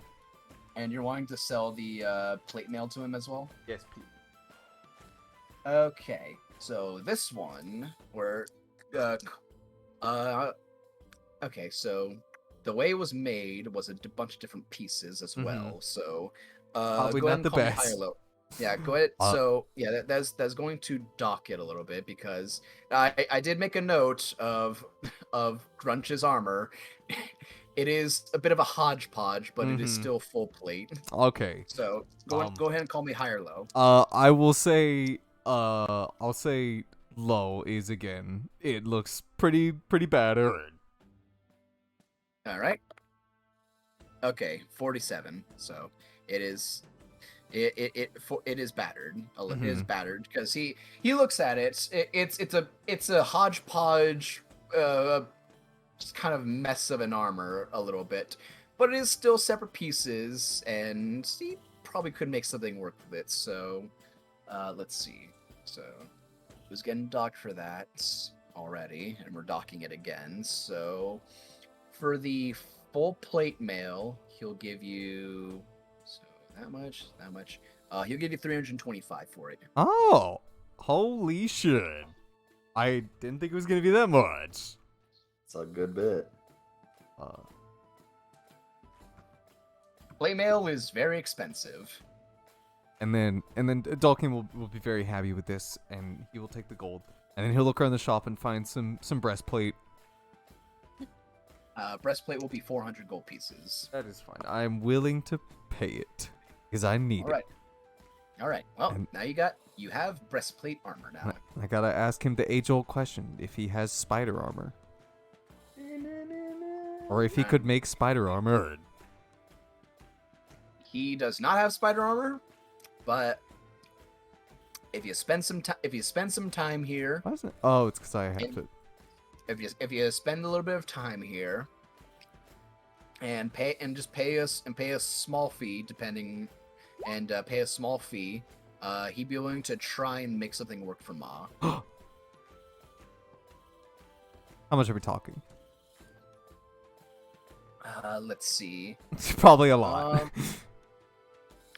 And you're wanting to sell the plate mail to him as well? Yes, please. Okay, so this one, okay, so the way it was made was a bunch of different pieces as well. So, Probably go ahead not and the call me high best. or low. Yeah, go ahead. So, yeah, that's going to dock it a little bit because I did make a note of Grunch's armor. It is a bit of a hodgepodge, but it is still full plate. Okay. So go ahead and call me high or low. I will say, I'll say low is again. It looks pretty bad. All right. Okay, 47. So it is. It is battered. It is battered because he looks at it. It's a hodgepodge, just kind of mess of an armor a little bit, but it is still separate pieces, and he probably could make something work with it. So, let's see. So, it was getting docked for that already, and we're docking it again. So, for the full plate mail, he'll give you that much. He'll give you 325 for it. Oh, holy shit! I didn't think it was gonna be that much. It's a good bit. Plate mail is very expensive. And then Dalkin will be very happy with this, and he will take the gold, and then he'll look around the shop and find some breastplate. Breastplate will be 400 gold pieces. That is fine. I'm willing to pay it because I need it. All right. Well, now you have breastplate armor now. I gotta ask him the age-old question: if he has spider armor, or if he could make spider armor. He does not have spider armor, but if you spend some time here, Why isn't it? Oh, it's because I have And- to. if you spend a little bit of time here, and pay a small fee, pay a small fee, he'd be willing to try and make something work for Ma. How much are we talking? Let's see. It's probably a lot.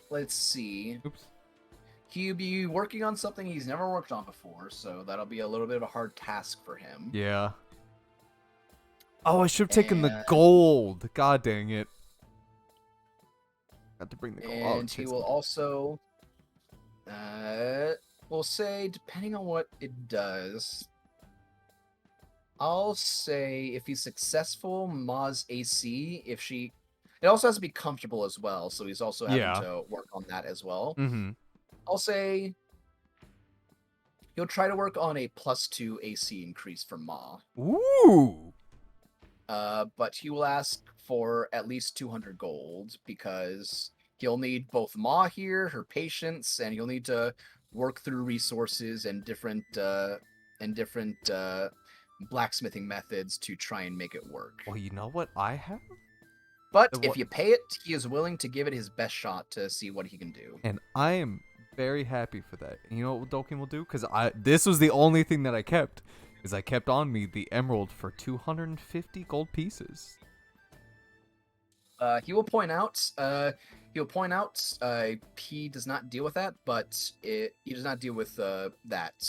Let's see. Oops. He'll be working on something he's never worked on before, so that'll be a little bit of a hard task for him. Yeah. Oh, I should have taken the And- gold. God dang it. Got to bring the gold. Oh, And he it's- will also, we'll say, depending on what it does, I'll say if he's successful, Ma's AC, it also has to be comfortable as well, so he's also having Yeah. to work on that as well. Mm-hmm. I'll say he'll try to work on a +2 AC increase for Ma. Ooh. But he will ask for at least 200 gold because he'll need both Ma here, her patience, and he'll need to work through resources and different blacksmithing methods to try and make it work. Well, you know what I have? But the if what- you pay it, he is willing to give it his best shot to see what he can do. And I am very happy for that. And you know what Dokin will do? Because this was the only thing that I kept. Is I kept on me the emerald for 250 gold pieces. He will point out. He does not deal with that, but he does not deal with that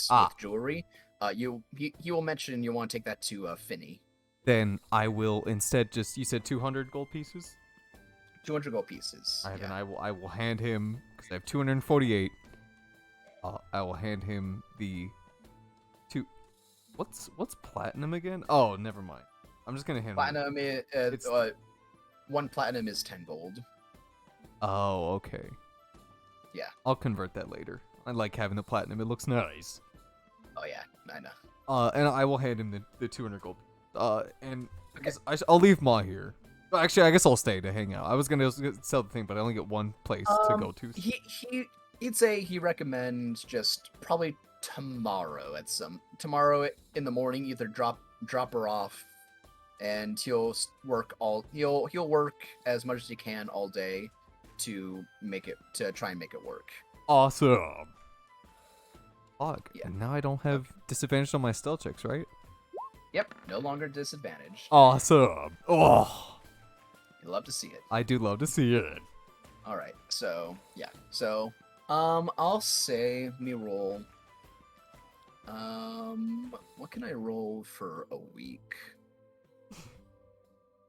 with jewelry. He will mention you want to take that to Finny. Then I will instead just. You said 200 gold pieces. 200 gold pieces. I have, yeah. and I will hand him because I have 248. I will hand him the two. What's platinum again? Oh, never mind. I'm just gonna hand him. Platinum It's- one platinum is 10 gold. Oh, okay. Yeah. I'll convert that later. I like having the platinum. It looks nice. Oh yeah, I know. And I will hand him the 200 gold. And I Okay. guess I'll leave Ma here. Well, actually, I guess I'll stay to hang out. I was gonna sell the thing, but I only get one place to go to. He'd say he recommends just probably tomorrow in the morning, either drop her off, and he'll work as much as he can all day to try and make it work. Awesome. Fuck. Yeah. And now I don't have disadvantage on my stealth checks, right? Yep, no longer disadvantaged. Awesome. Oh, You love to see it. I do love to see it. All right, so yeah, so I'll say let me roll. What can I roll for a week?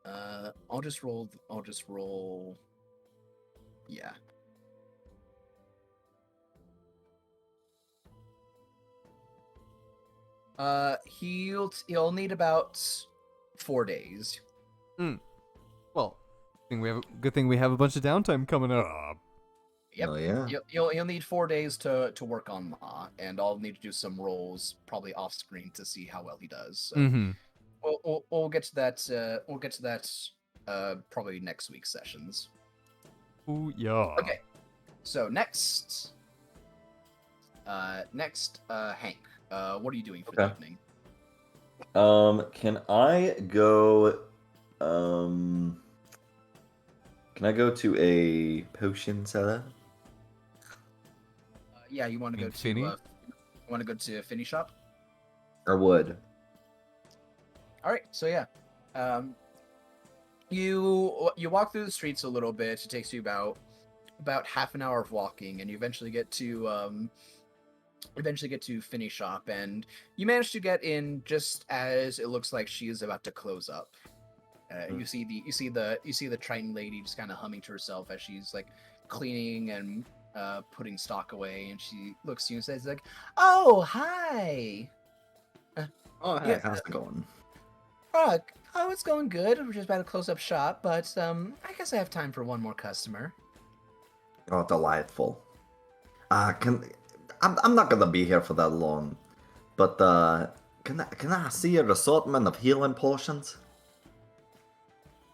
I'll just roll. Yeah. He'll need about 4 days. Well, good thing we have a bunch of downtime coming up. Yep. Oh yeah. You'll need 4 days to work on Ma, and I'll need to do some rolls probably off screen to see how well he does. So Mm-hmm. we'll get to that. We'll get to that probably next week's sessions. Ooh, yeah. Okay. So next, Hank. What are you doing for the Okay. evening? Can I go? Can I go to a potion seller? Yeah, you want to go In to Finny? Finny shop? Or would? All right. So yeah, you walk through the streets a little bit. It takes you about half an hour of walking, and you eventually get to Finny shop, and you manage to get in just as it looks like she is about to close up. You see the Triton lady just kind of humming to herself as she's like cleaning and putting stock away, and she looks to you and says like, "Oh, hi. Oh, hey, Yeah. how's it going? Oh, it's going good. We're just about to close up shop, but I guess I have time for one more customer." Oh, delightful. I'm not gonna be here for that long, but can I see your assortment of healing potions?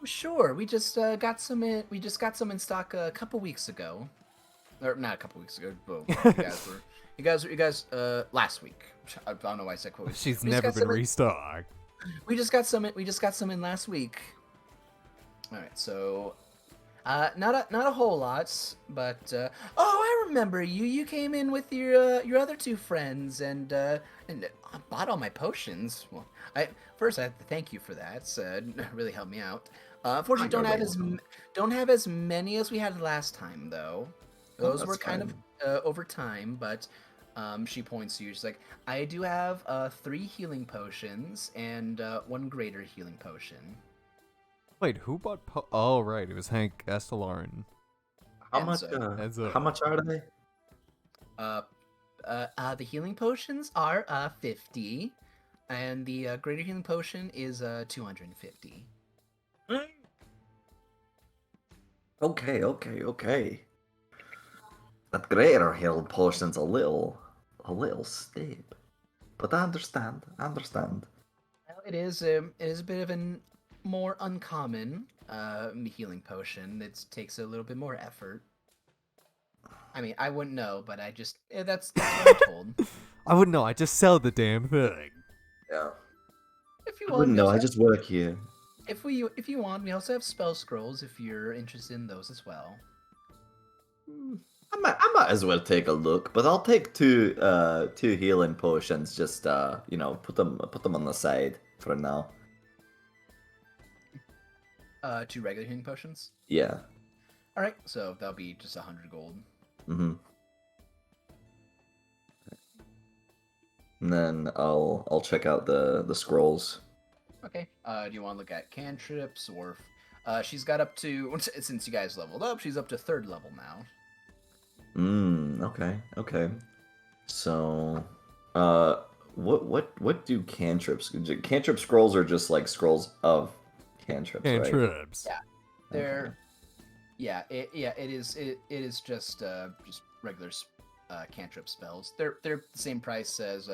Sure. We just got some in stock a couple weeks ago. Or not a couple weeks ago, but you guys were You guys, last week. I don't know why I said quote. She's We just never got been some in- restocked. We just got some. We just got some in last week. All right, so not a whole lot, but oh, I remember you. You came in with your other two friends and bought all my potions. Well, I have to thank you for that. Really helped me out. Unfortunately, don't have as many as we had last time though. Those that's were kind fine. of over time, but she points to you. She's like, I do have 3 healing potions and 1 greater healing potion. Wait, who bought Oh, right, it was Hank Estelarin. How And much? so- Enzo. How much are they? The healing potions are 50, and the greater healing potion is 250. Okay. That greater heal potion's a little steep, but I understand. Well, it is a bit of an more uncommon healing potion. It takes a little bit more effort. I mean, I wouldn't know, but that's what I'm told. I wouldn't know. I just sell the damn thing. Yeah. If you I want, wouldn't we know. also I just work here. if you want, we also have spell scrolls if you're interested in those as well. I might as well take a look, but I'll take two healing potions. Just put them on the side for now. 2 regular healing potions. Yeah. All right, so that'll be just 100 gold. Mm-hmm. And then I'll check out the scrolls. Okay. Do you want to look at cantrips or? She's got up to since you guys leveled up, she's up to 3rd level now. Okay. So, what do cantrips? Cantrip scrolls are just like scrolls of cantrips, right? Cantrips. Yeah. They're, it is just regular cantrip spells. They're the same price as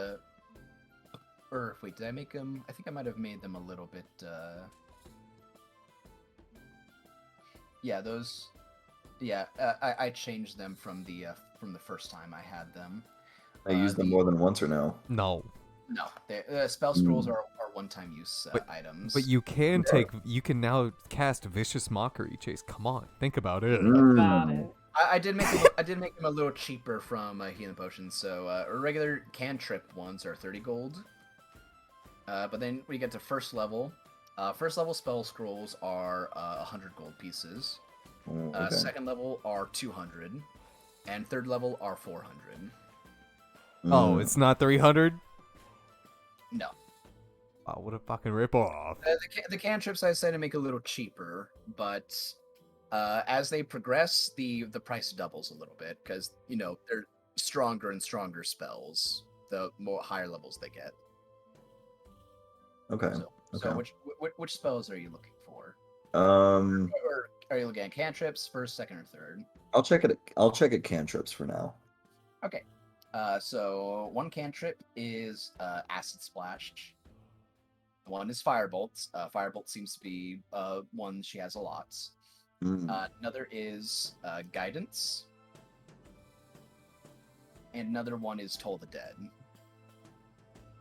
or wait, did I make them? I think I might have made them a little bit. Yeah, those. Yeah, I changed them from the first time I had them. I use them more than once or no? No. No, spell scrolls are one-time use But- items. But you can you can now cast Vicious Mockery, Chase. Come on, think about it. About it. I did make them a little cheaper from healing potions. So regular cantrip ones are 30 gold. But then when you get to first level spell scrolls are 100 gold pieces. Okay. Second level are 200, and third level are 400. Oh, it's not 300? No, Oh, what a fucking ripoff. the cantrips I said to make a little cheaper, but as they progress, the price doubles a little bit because they're stronger and stronger spells the more higher levels they get. Okay. So which spells are you looking for? Um, Or are you looking at cantrips, first, second, or third? I'll check it. I'll check at cantrips for now. Okay. So 1 cantrip is Acid Splash. 1 is Firebolt. Firebolt seems to be one she has a lot. Another is Guidance. And another one is Toll the Dead.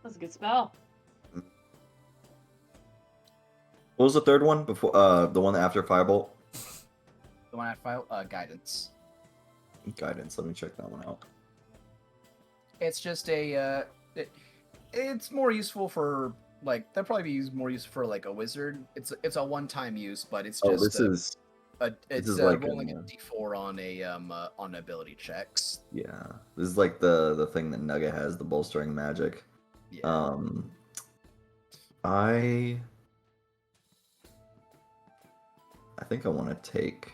That's a good spell. What was the third one before? The one after Firebolt. The one I file Guidance. Guidance. Let me check that one out. It's just a it's more useful for that'd probably be more useful for like a wizard. It's a one-time use, but it's just this is like rolling a d4 on ability checks. Yeah, this is like the thing that Nugget has, the bolstering magic. Yeah. I think I want to take.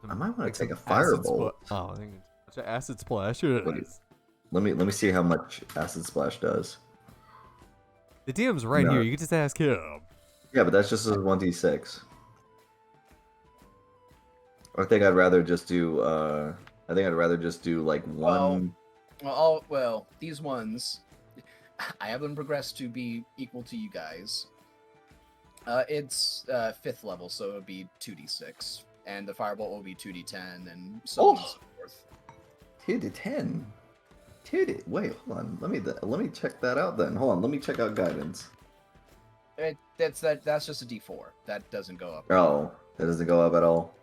I might want to take a firebolt. Oh, I think it's an acid splash. It What is. Let me see how much acid splash does. The DM's right No. here. You can just ask him. Yeah, but that's just a 1d6. I think I'd rather just do. Like one. Well, these ones, I have them progressed to be equal to you guys. It's 5th level, so it would be 2d6, and the firebolt will be 2d10 and so on and Oh. so forth. 2 to 10. Wait, hold on. Let me check that out then. Hold on. Let me check out guidance. That's just a d4. That doesn't go up. Oh, that doesn't go up at all.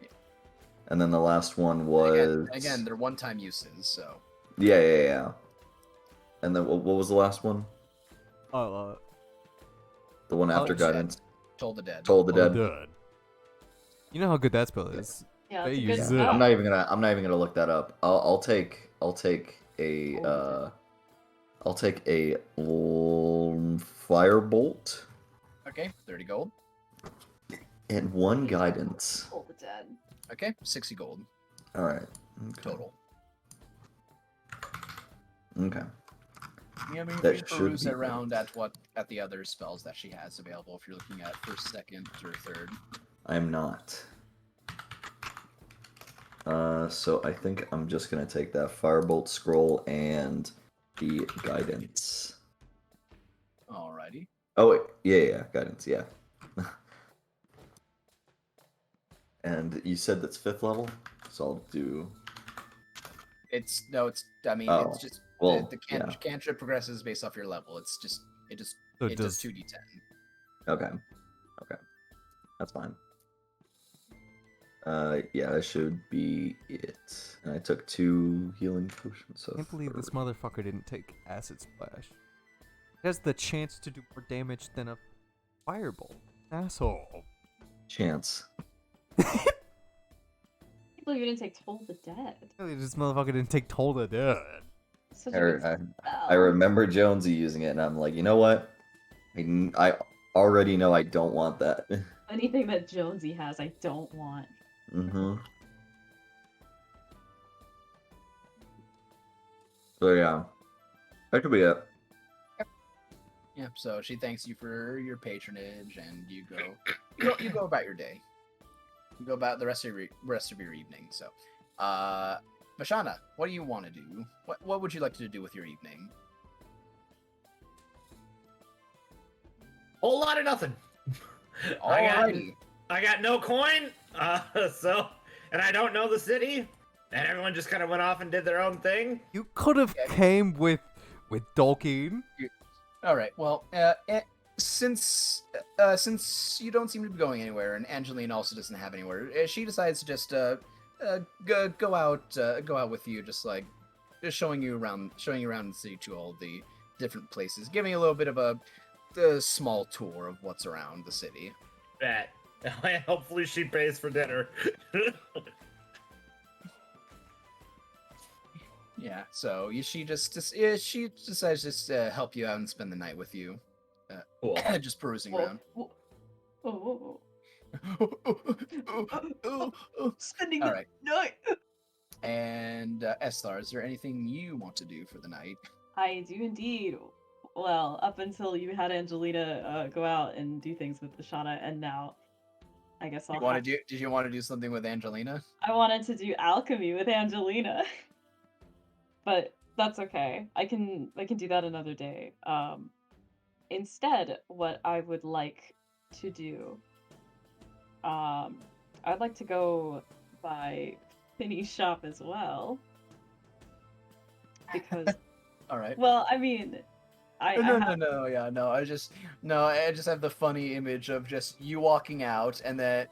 Yeah. And then the last one was Again, they're one-time uses, so. yeah. And then what was the last one? Oh, The one after Told the Dead. guidance. Told the Dead. Told the Dead. dead. You know how good that spell is. Yeah, They it's a good use Yeah, it. spell. I'm not even gonna look that up. I'll take a firebolt Okay, 30 gold. and 1 guidance. Told the Dead. Okay, 60 gold All right. Okay. total. Okay. Yeah, I mean, That you should peruse be around at the other spells that she has available if you're looking at first, second, or third. I'm not. So I think I'm just gonna take that firebolt scroll and the guidance. Alrighty. Oh wait, yeah, guidance, yeah. And you said that's 5th level, so I'll do. I mean, Oh, it's just well, the yeah. cantrip progresses based off your level. It So does does 2d10. Okay, that's fine. Yeah, that should be it. And I took 2 healing potions. So I can't believe this 30. motherfucker didn't take Acid Splash. He has the chance to do more damage than a Firebolt. Asshole. Chance. I can't believe you didn't take Toll the Dead. This motherfucker didn't take Toll the Dead. Such a good I spell. remember Jonesy using it, and I'm like, you know what? I already know I don't want that. Anything that Jonesy has, I don't want. Mm-hmm. So yeah, that could be it. Yeah. So she thanks you for your patronage, and you go about your day. You go about the rest of your evening. So, Mashana, what do you want to do? What would you like to do with your evening? Whole lot of nothing. Alrighty. I got no coin, and I don't know the city, and everyone just kind of went off and did their own thing. You could have came with Dolkeen. All right. Well, since you don't seem to be going anywhere, and Angeline also doesn't have anywhere, she decides to just go out with you, just showing you around the city to all the different places, giving you a little bit of a small tour of what's around the city. That. Hopefully she pays for dinner. Yeah. So she decides just to help you out and spend the night with you, Cool. just perusing Whoa, around. whoa, whoa, All Spending right. the night. And Esthar, is there anything you want to do for the night? I do indeed. Well, up until you had Angelina go out and do things with the Shauna, and now I guess I'll have Did you want to do something with Angelina? I wanted to do alchemy with Angelina. But that's okay. I can do that another day. Instead, what I would like to do, I'd like to go by Finney's shop as well. Because All right. well, I mean, I have No. I just have the funny image of just you walking out, and then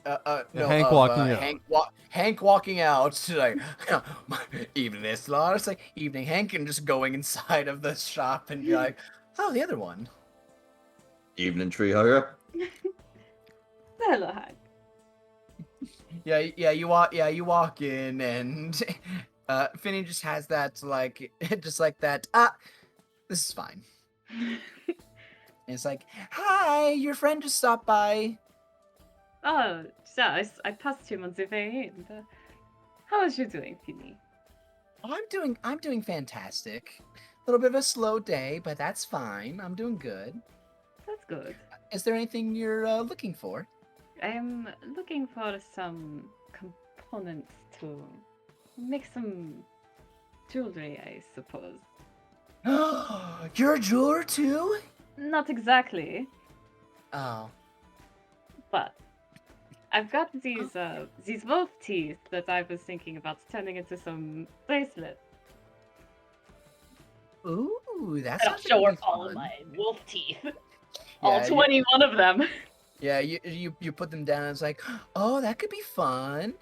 Hank walking out. Hank walking out, like evening Esthar, it's like evening Hank, and just going inside of the shop and be like, oh, the other one. Evening tree hugger. hello, Hank. Yeah, you walk in, and Finney just has that just like that. This is fine. And it's like, hi, your friend just stopped by. Oh, so I passed him on the way in. How is you doing, Finny? Oh, I'm doing fantastic. A little bit of a slow day, but that's fine. I'm doing good. That's good. Is there anything you're looking for? I'm looking for some components to make some jewelry, I suppose. You're a jeweler too? Not exactly, Oh. but I've got these wolf teeth that I was thinking about turning into some bracelets. Ooh, that And I'll sounds show her really all of fun. my wolf teeth. All Yeah, 21 of them. yeah. You put them down. And it's like, oh, that could be fun.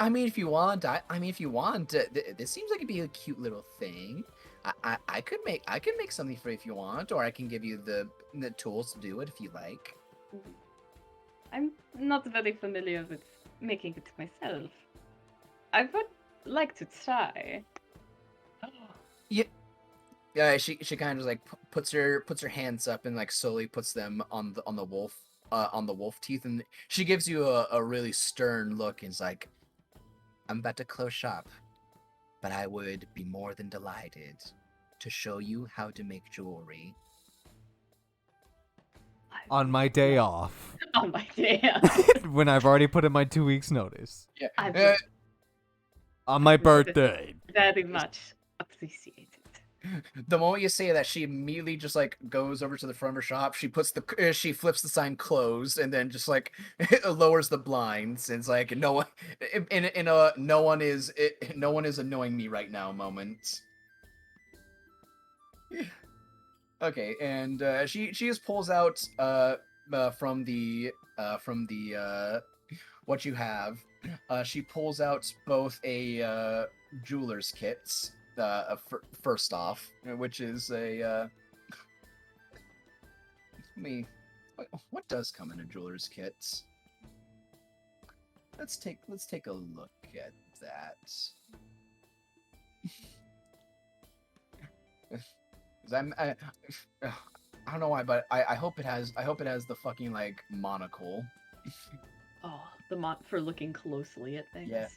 I mean, if you want, this seems like it'd be a cute little thing. I could make something for you if you want, or I can give you the tools to do it if you like. I'm not very familiar with making it myself. I would like to try. Yeah, she kind of like puts her hands up and like slowly puts them on the wolf teeth, and she gives you a really stern look and is like, I'm about to close shop, but I would be more than delighted to show you how to make jewelry. On my day off. On my day off. When I've already put in my 2 weeks notice. Yeah. I would On my birthday. very much appreciate it. The moment you say that, she immediately just like goes over to the front of her shop. She she flips the sign closed, and then just like lowers the blinds. And it's like no one, in a no one is annoying me right now moment. Okay, and she just pulls out from the what you have. She pulls out both a jeweler's kit. First off, which is a what does come in a jeweler's kit? Let's take a look at that. 'Cause I don't know why, but I hope it has the fucking like monocle. Oh, for looking closely at things. Yeah.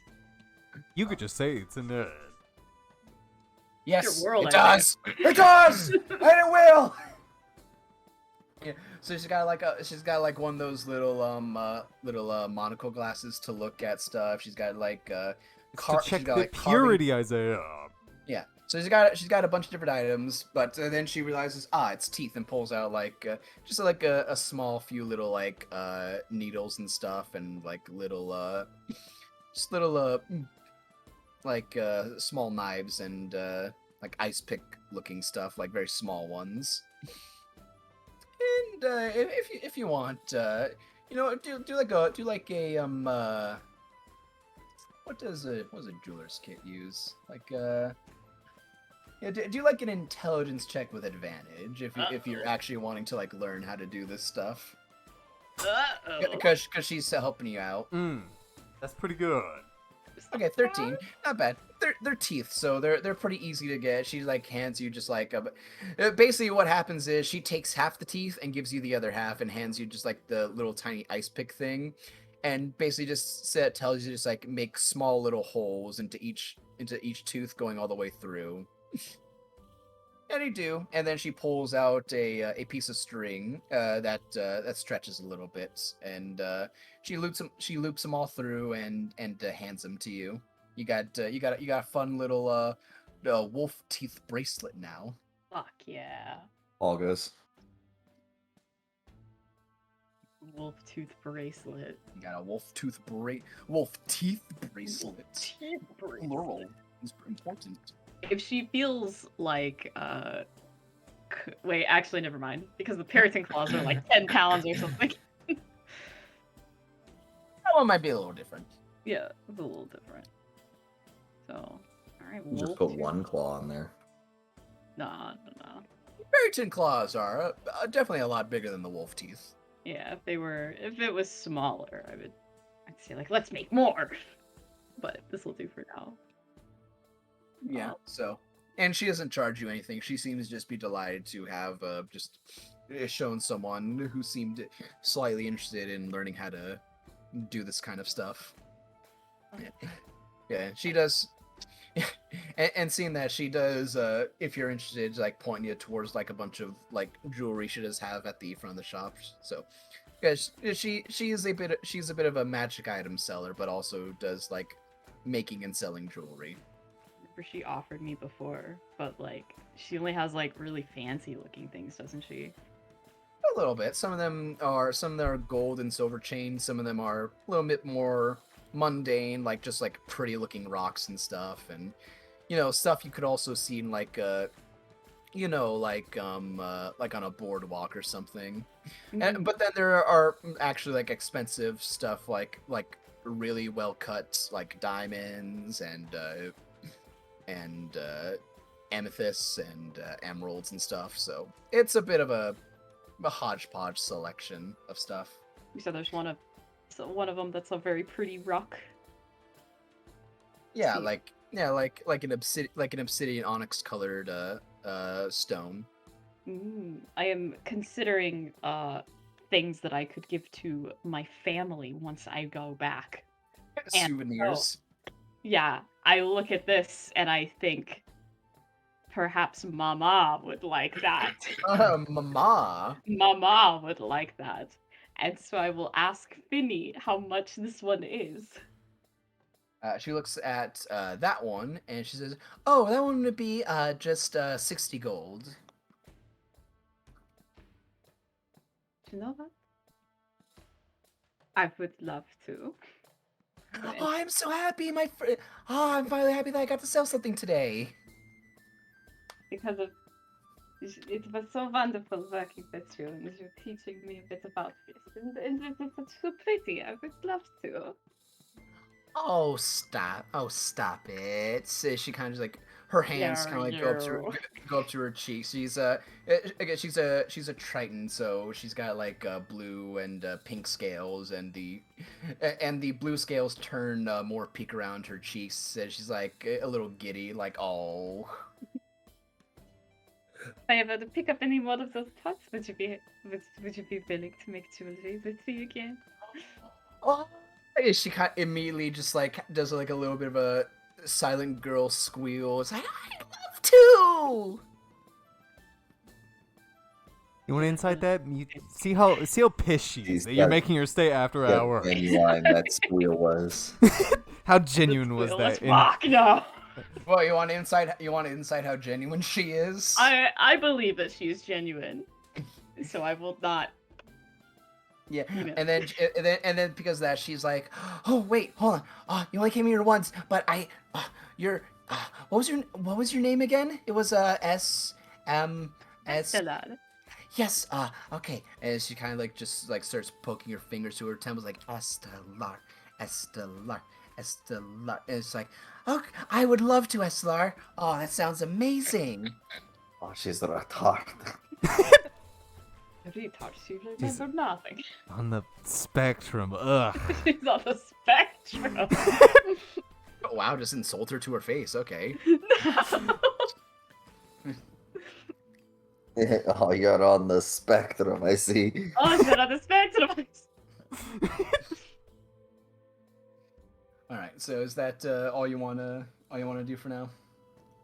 You could just say it's in there. Yes, Your world, it I does. It does, and it will. Yeah. So she's got like one of those little monocle glasses to look at stuff. She's got like To she's check got, the like, carving- purity, Isaiah. Yeah. So she's got a bunch of different items, but then she realizes it's teeth, and pulls out like just like a small few little like needles and stuff, and like little just little like small knives and like ice pick looking stuff, like very small ones. And if you want, do like a what does a jeweler's kit use? Like yeah, do like an intelligence check with advantage if you're actually wanting to like learn how to do this stuff. Because she's helping you out. That's pretty good. Okay, 13. Not bad. They're teeth, so they're pretty easy to get. She like hands you just like basically what happens is she takes half the teeth and gives you the other half, and hands you just like the little tiny ice pick thing, and basically just tells you just like make small little holes into each tooth going all the way through. And you do, and then she pulls out a piece of string that stretches a little bit, and she loops them all through and hands them to you. You got a fun little wolf teeth bracelet now. Fuck yeah. All goes. Wolf tooth bracelet. You got a wolf teeth bracelet. Teeth bracelet. Plural is important. If she feels like wait, actually never mind, because the parroting claws are like 10 pounds or something. That one might be a little different. Yeah, it's a little different. So, alright, Just wolf put tooth. one claw in there. Nah. Ferritin claws are definitely a lot bigger than the wolf teeth. Yeah, if it was smaller, I'd say like, let's make more. But this will do for now. Yeah. So, and she doesn't charge you anything. She seems to just be delighted to have just shown someone who seemed slightly interested in learning how to do this kind of stuff. Yeah, she does. And seeing that she does, if you're interested, like pointing you towards like a bunch of like jewelry she does have at the front of the shop. So, because she's a bit of a magic item seller, but also does like making and selling jewelry. She offered me before, but like she only has like really fancy looking things, doesn't she? A little bit. Some of them are gold and silver chains. Some of them are a little bit more mundane, like just like pretty looking rocks and stuff, and stuff you could also see in like like on a boardwalk or something. But then there are actually like expensive stuff like really well cut like diamonds and amethysts and emeralds and stuff. So it's a bit of a hodgepodge selection of stuff. You said there's one of them that's a very pretty rock. Yeah, like an obsidian onyx colored stone. I am considering things that I could give to my family once I go back. Souvenirs. Yeah, I look at this and I think perhaps Mama would like that. Mama. Mama would like that. And so I will ask Finny how much this one is. She looks at that one and she says, "Oh, that one would be just 60 gold." Do you know that? I would love to. Oh, I'm so happy, my friend. Oh, I'm finally happy that I got to sell something today. Because of it was so wonderful working with you and you teaching me a bit about this. And it's so pretty. I would love to. Oh, stop. Oh, stop it. So she kind of like, her hands kind of like go up to her cheeks. She's again, she's a Triton, so she's got like blue and pink scales, and the blue scales turn more pink around her cheeks, and she's like a little giddy, like, oh. If I ever to pick up any more of those pots, would you be willing to make jewelry with me again? Oh. She kind of immediately just like does like a little bit of a silent girl squeal. It's like, I'd love to. You want inside that? You see how pissed she is that you're making her stay after hours. Genuine that squeal was. How genuine was that? Fuck no. Well, you want inside how genuine she is? I believe that she's genuine, so I will not. Yeah, and then because of that, she's like, "Oh wait, hold on. You only came here once, but what was your name again? It was Estelar. Yes. Okay." And she kind of like just like starts poking her fingers to her temples, like Estelar. And it's like, "Okay, I would love to, Estelar. Oh, that sounds amazing." Oh, she's a retard. Retard, she remembered nothing. On the spectrum, ugh. She's on the spectrum. Oh, wow, just insult her to her face. Okay. Oh, you're on the spectrum, I see. Oh, she's on the spectrum. All right. So is that all you wanna do for now?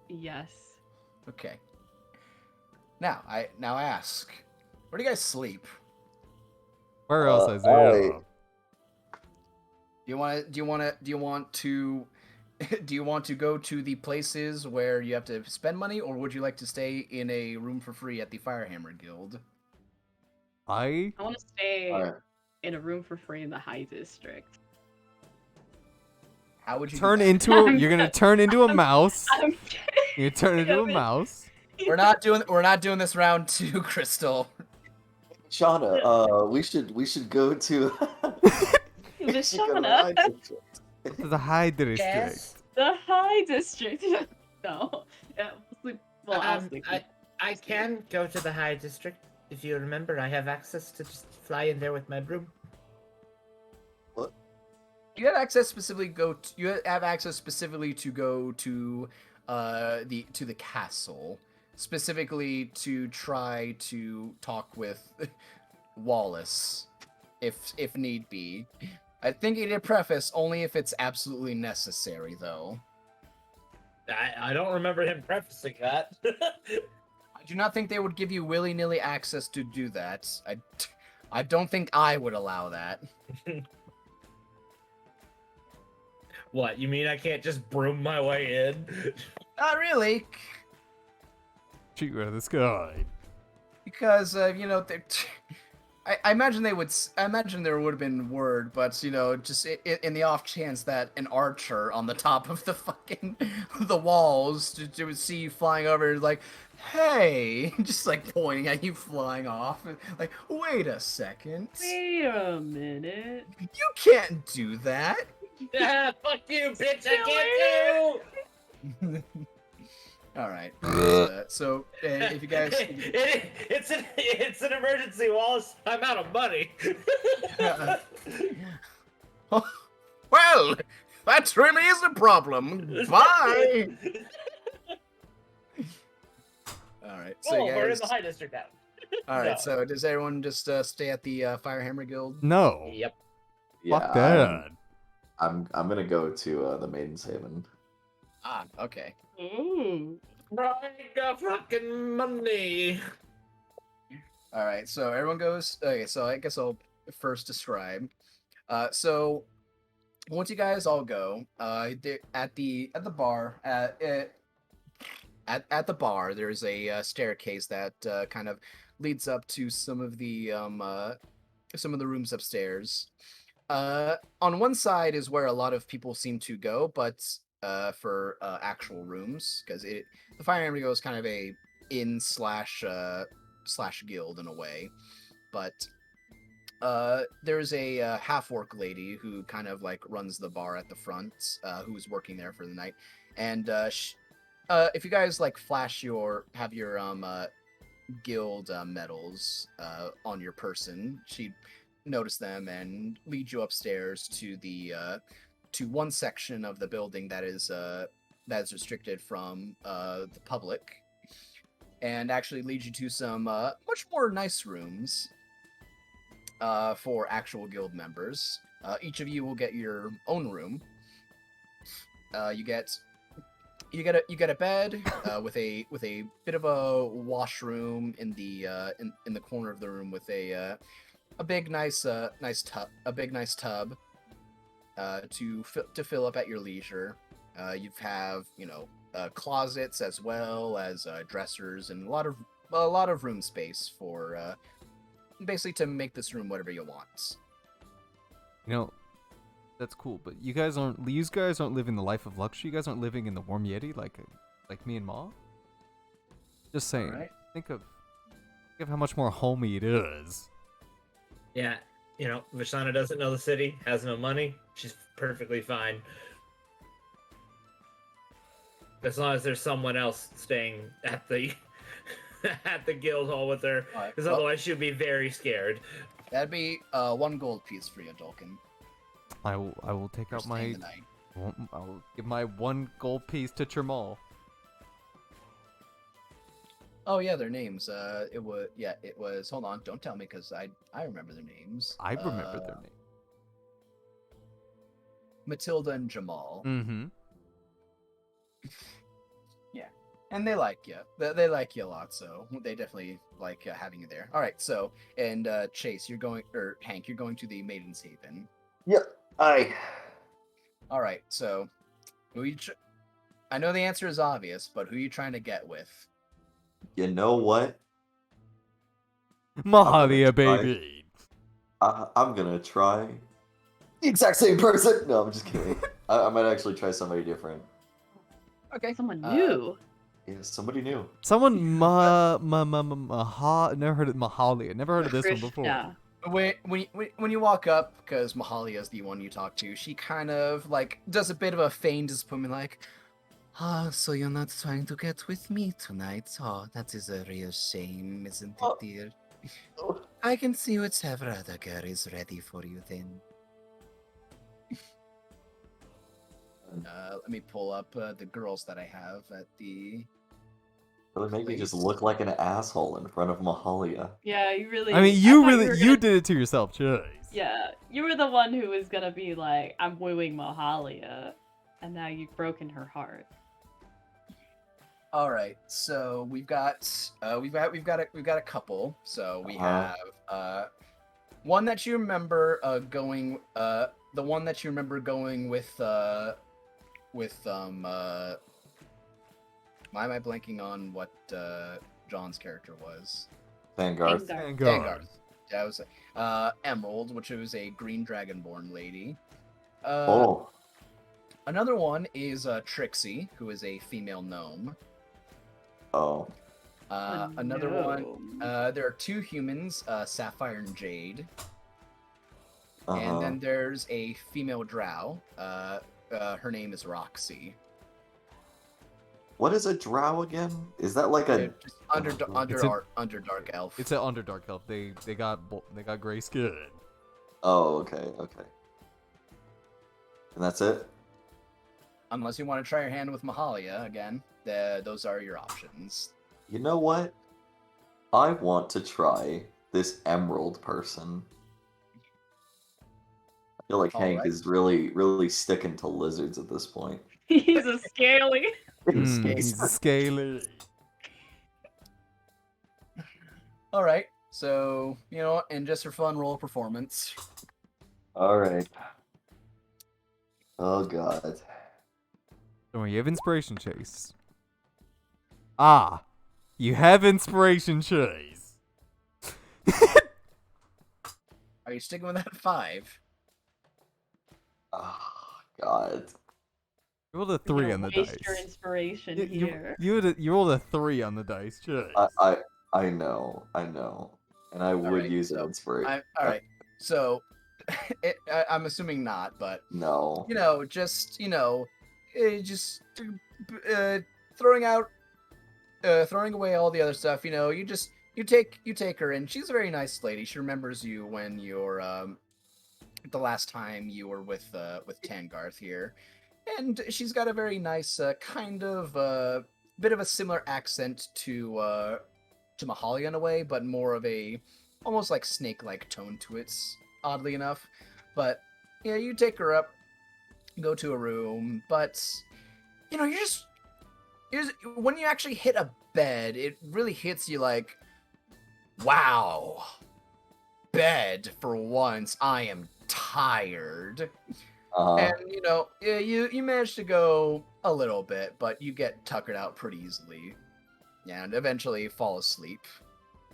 Yes. Okay. Now I ask, where do you guys sleep? Where else, Isaiah? Do you want to go to the places where you have to spend money, or would you like to stay in a room for free at the Firehammer Guild? I want to stay in a room for free in the High District. How would you You're gonna turn into a mouse. I'm You turn into a mouse. We're not doing this round 2, Crystal. Shauna, we should go to The Shauna. The High District. Yes. The High District. No. Yeah, I'll sleep. I can go to the High District. If you remember, I have access to just fly in there with my broom. You have access specifically to go to the castle, specifically to try to talk with Wallace, if need be. I think it did preface only if it's absolutely necessary, though. I don't remember him prefacing that. I do not think they would give you willy-nilly access to do that. I don't think I would allow that. What, you mean I can't just broom my way in? Not really. Shoot out of the sky. because I imagine they would. I imagine there would have been word, but just in the off chance that an archer on the top of the fucking the walls to see you flying over, like, hey, just like pointing at you flying off, like, wait a second, Wait a minute. you can't do that. Ah, fuck you, bitch! I can't do. All right. So if you guys, It's an emergency, Wallace. I'm out of money. well, that really is a problem. Bye. All right. So Oh, you we're in guys. the high district now. All right. No. So does everyone just stay at the Firehammer Guild? No. Yep. Fuck that. I'm gonna go to the Maiden's Haven. Ah. Okay. Ooh. Bring the fucking money. All right. So everyone goes. Okay. So I guess I'll first describe. So once you guys all go, at the bar at the bar, there's a staircase that kind of leads up to some of the rooms upstairs. On one side is where a lot of people seem to go, but for actual rooms, because the Fire Emblem is kind of a inn slash guild in a way, but there's a half-orc lady who kind of like runs the bar at the front, who's working there for the night, and if you guys like have your guild medals on your person, she'd notice them and lead you upstairs to the to one section of the building that is restricted from the public, and actually lead you to some much more nice rooms for actual guild members. Each of you will get your own room. You get a bed with a bit of a washroom in the corner of the room with a big nice tub to fill up at your leisure. You have closets as well as dressers and a lot of room space for basically to make this room whatever you want. That's cool, but you guys aren't living the life of luxury. You guys aren't living in the warm Yeti like me and Ma. Just saying. Alright. Think of how much more homey it is. Yeah, Vashana doesn't know the city, has no money. She's perfectly fine. As long as there's someone else staying at the at the guild hall with her, Alright, because otherwise she'd be very scared. That'd be 1 gold piece for you, Dolkin. I will take for out staying the night. I'll give my 1 gold piece to Chermal. Oh yeah, their names. It was. Hold on, don't tell me because I remember their names. I remember their name. Matilda and Jamal. Mm-hmm. Yeah, and they like you. They like you a lot, so they definitely like having you there. All right, so and Chase, Hank, you're going to the Maiden's Haven. Yep. All right, so I know the answer is obvious, but who are you trying to get with? You know what? Mahalia, try. baby. I'm gonna try the exact same person. No, I'm just kidding. I might actually try somebody different. Okay, Someone new. Yeah, somebody new. Someone never heard of Mahalia. Never heard of this one before. Krishna. When you walk up, because Mahalia is the one you talk to, she kind of like does a bit of a feign disappointment, like, so you're not trying to get with me tonight? Oh, that is a real shame, isn't it, dear? I can see whichever other girl is ready for you then. Let me pull up the girls that I have at the. Really make me just look like an asshole in front of Mahalia. Yeah, you really. I mean, you did it to yourself, Chase. Yeah, you were the one who was gonna be like, "I'm wooing Mahalia," and now you've broken her heart. All right, so we've got a couple. So we have one that you remember going the one that you remember going with why am I blanking on what John's character was? Vanguard. Vanguard. Yeah, I was Emerald, which was a green dragonborn lady. Oh. Another one is Trixie, who is a female gnome. Oh. Another one. There are 2 humans, Sapphire and Jade. And then there's a female drow. Her name is Roxy. What is a drow again? Is that like a Just Underdark elf. It's an Underdark elf. They got gray skin. Oh, okay. And that's it? Unless you want to try your hand with Mahalia again, those are your options. You know what? I want to try this emerald person. I feel like Hank is really sticking to lizards at this point. He's a scaly. He's scaly. All right. So, and just for fun, roll performance. All right. Oh god. Don't worry, you have inspiration chase. Ah, you have inspiration chase. Are you sticking with that 5? Oh god. You rolled a 3 on the dice. Waste your inspiration You, here. you rolled a 3 on the dice, Chase. I know, and I would use an inspiration. All right. So, I'm assuming not, but No. just throwing away all the other stuff. You take her in. She's a very nice lady. She remembers you when you're the last time you were with Tangarth here, and she's got a very nice kind of bit of a similar accent to Mahalia in a way, but more of a almost like snake-like tone to it, oddly enough. But yeah, you take her up, go to a room, but you're just when you actually hit a bed, it really hits you like, wow, bed for once. I am tired. And you manage to go a little bit, but you get tuckered out pretty easily. Yeah, and eventually fall asleep.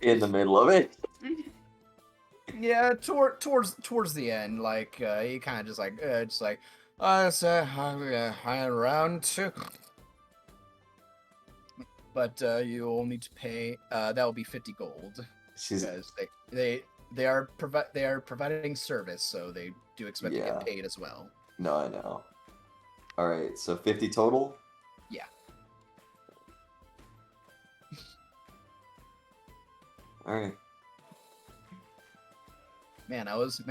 In the middle of it? Yeah, towards the end, like you kind of just like around 2. But you will need to pay. That will be 50 gold. Because they are providing service, so they do expect to get paid as well. No, I know. All right, so 50 total. Yeah. All right. Man, I was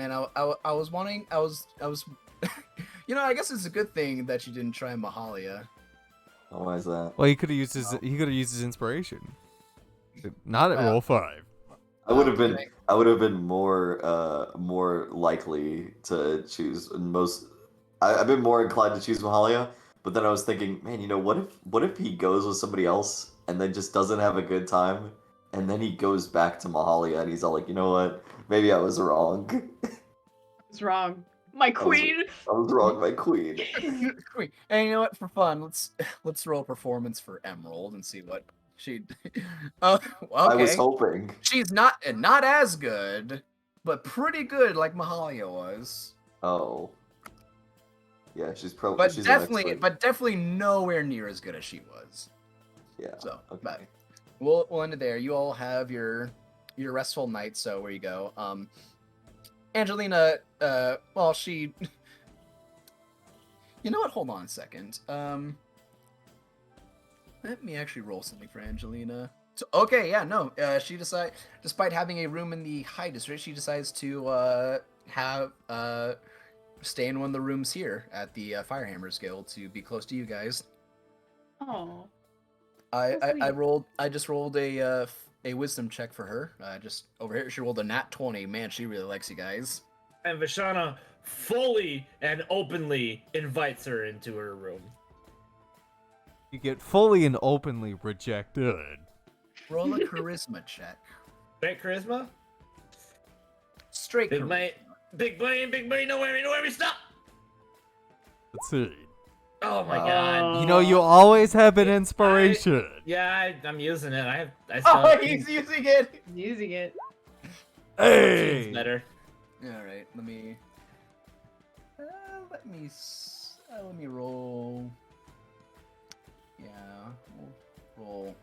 wanting. I was. I guess it's a good thing that you didn't try Mahalia. Oh, why is that? Well, he could have used his inspiration. Not at roll 5. I would have been more likely to choose I've been more inclined to choose Mahalia, but then I was thinking, man, what if he goes with somebody else and then just doesn't have a good time, and then he goes back to Mahalia and he's all like, you know what, maybe I was wrong. I was wrong. My queen. I was wrong, my queen. Queen. And you know what? For fun, let's roll performance for Emerald and see what she. Oh, okay. I was hoping. She's not as good, but pretty good, like Mahalia was. Oh. Yeah, she's probably. But definitely nowhere near as good as she was. Yeah. So, okay. but we'll end it there. You all have your restful night. So where you go? Angelina. Well, she. You know what? Hold on a second. Let me actually roll something for Angelina. So, okay, yeah, no. She despite having a room in the high district, she decides to stay in one of the rooms here at the Firehammers Guild to be close to you guys. Oh. I just rolled a wisdom check for her. Just over here, she rolled a nat 20. Man, she really likes you guys. And Vishana fully and openly invites her into her room. You get fully and openly rejected. Roll a charisma check. Straight charisma? Straight Big charisma. brain, big brain, no worry, stop! Let's see. Oh my god. You know, you always have an inspiration. I'm using it. I Oh, still he's using it. Using it. Hey. Team's better. All right, let me roll. Yeah, we'll roll.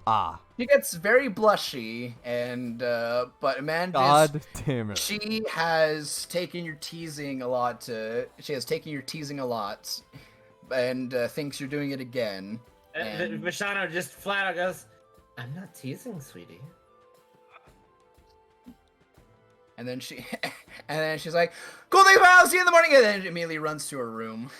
Ah, She gets very blushy, and but Amanda's God damn it. she has taken your teasing a lot. She has taken your teasing a lot, and thinks you're doing it again. And Vishano just flat out goes, "I'm not teasing, sweetie." and then she's like, "Cool thing, I'll see you in the morning," and then immediately runs to her room.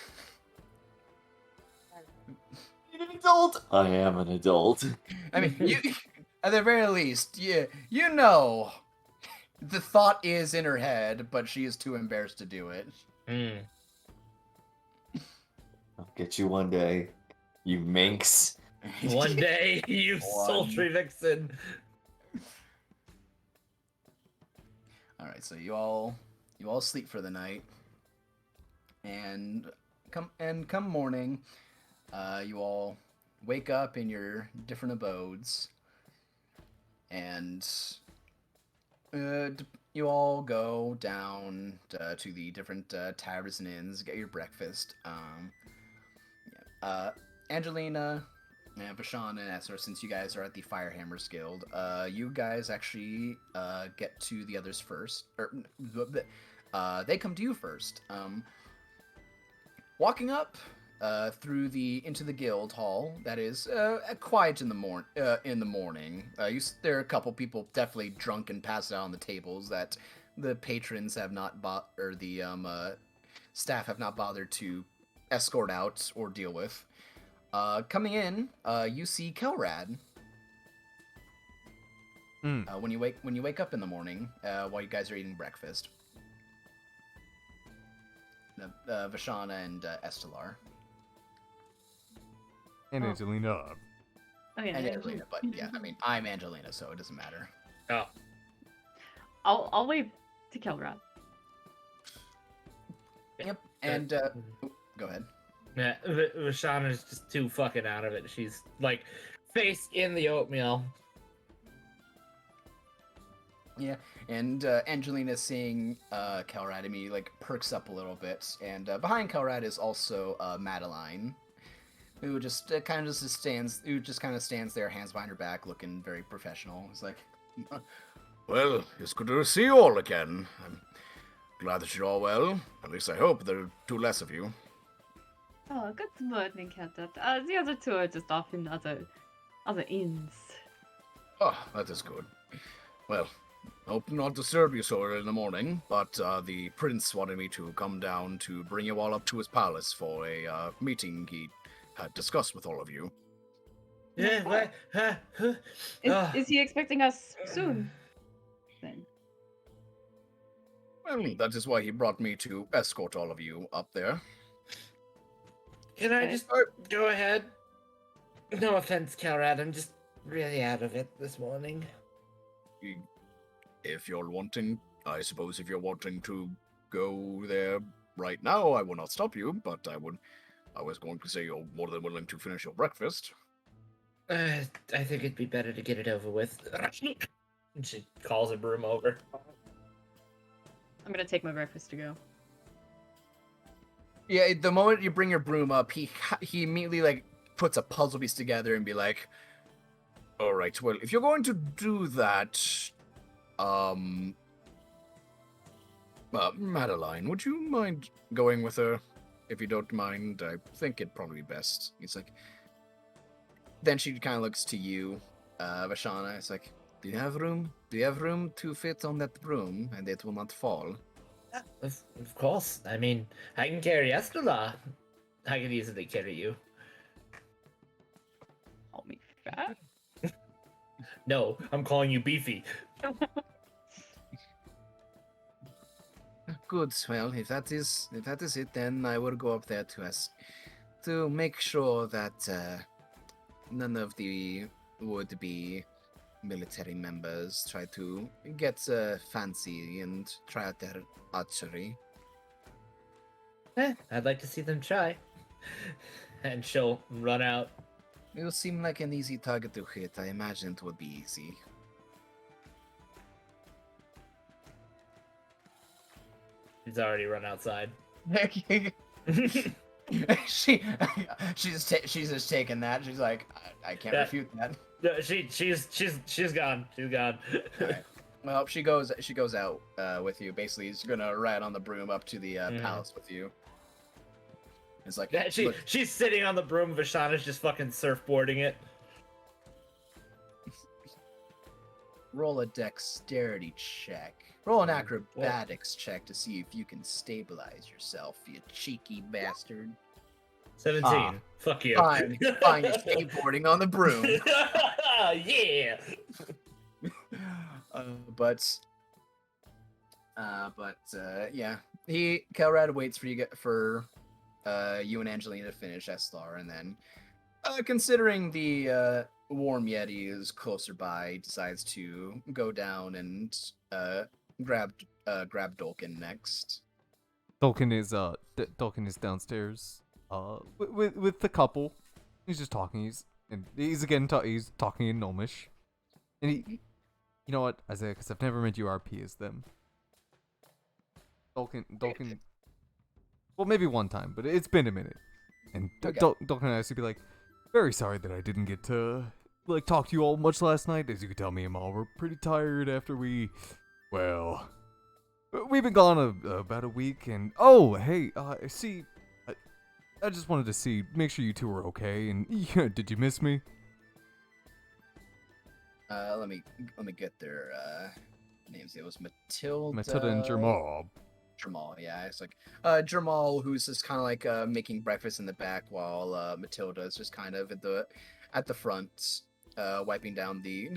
You're an adult. I am an adult. I mean, you at the very least, you know, the thought is in her head, but she is too embarrassed to do it. Hmm. I'll get you one day, you minx. One day, you One. sultry vixen. All right, so you all sleep for the night, and come morning, you all wake up in your different abodes, and you all go down to the different taverns and inns, get your breakfast. Angelina and Vashana and Esser, since you guys are at the Firehammers Guild, you guys actually get to the others first, or they come to you first. Walking up into the guild hall, that is quiet in the morning. There are a couple people definitely drunk and passed out on the tables that the patrons have not or the staff have not bothered to escort out or deal with. Coming in, you see Kelrad. When you wake up in the morning, while you guys are eating breakfast, Vashana and Estelar. And Angelina. Oh yeah. And Angelina, but yeah, I mean, I'm Angelina, so it doesn't matter. Oh. I'll wave to Kelrad. Yep. And go ahead. Yeah, Vashana's just too fucking out of it. She's like face in the oatmeal. Yeah, and Angelina seeing Kelrad immediately like perks up a little bit, and behind Kelrad is also Madeline, who just kind of stands there, hands behind her back, looking very professional. It's like, well, it's good to see you all again. I'm glad that you're all well. At least I hope there are two less of you. Oh, good morning, Captain. The other two are just off in other inns. Oh, that is good. Well, hope not disturb you so early in the morning, but the prince wanted me to come down to bring you all up to his palace for a meeting he had discussed with all of you. Yeah, what? Is he expecting us soon? Then. Well, that is why he brought me to escort all of you up there. Can I just go ahead? No offense, Kelrad. I'm just really out of it this morning. If you're wanting, I suppose if you're wanting to go there right now, I will not stop you, but I was going to say you're more than willing to finish your breakfast. I think it'd be better to get it over with. And she calls a broom over. I'm gonna take my breakfast to go. Yeah, the moment you bring your broom up, he immediately like puts a puzzle piece together and be like, "All right, well, if you're going to do that, Madeline, would you mind going with her? If you don't mind, I think it'd probably be best." He's like, then she kind of looks to you, Vashana. It's like, do you have room? Do you have room to fit on that broom and it will not fall? Of course. I mean, I can carry Estella. I can easily carry you. Call me fat. No, I'm calling you beefy. Good. Well, if that is it, then I will go up there to make sure that none of the would-be military members try to get fancy and try out their archery. I'd like to see them try. And she'll run out. You seem like an easy target to hit. I imagine it would be easy. She's already run outside. she's just taking that. She's like, I can't Yeah. refute that. No, she's gone. She's gone. Alright. Well, she goes out with you. Basically, she's gonna ride on the broom up to the palace with you. It's like Yeah, look, she's sitting on the broom. Vashana's just fucking surfboarding it. roll a dexterity check. Roll an acrobatics check to see if you can stabilize yourself, you cheeky bastard. 17. Fuck you. Fine, fine, you're skateboarding on the broom. Yeah. Yeah, Kelrad waits for you and Angelina to finish Eslar, and then, considering the Warm Yeti is closer by, decides to go down and grab Dolkin next. Dolkin is downstairs. With the couple. He's just talking. He's talking in Gnomish. And you know what, Isaiah? Because I've never met you RP as them. Dolkin. Well, maybe one time, but it's been a minute. And Okay. Dolkin and I used to be like, very sorry that I didn't get to talk to you all much last night. As you can tell, me and Ma were pretty tired after we've been gone about a week. And oh, hey, see. I just wanted to make sure you two were okay, and yeah, did you miss me? Let me get their names. It was Matilda And Jamal. Jamal, yeah. It's like Jamal, who's just kind of like making breakfast in the back, while Matilda is just kind of at the front, wiping down the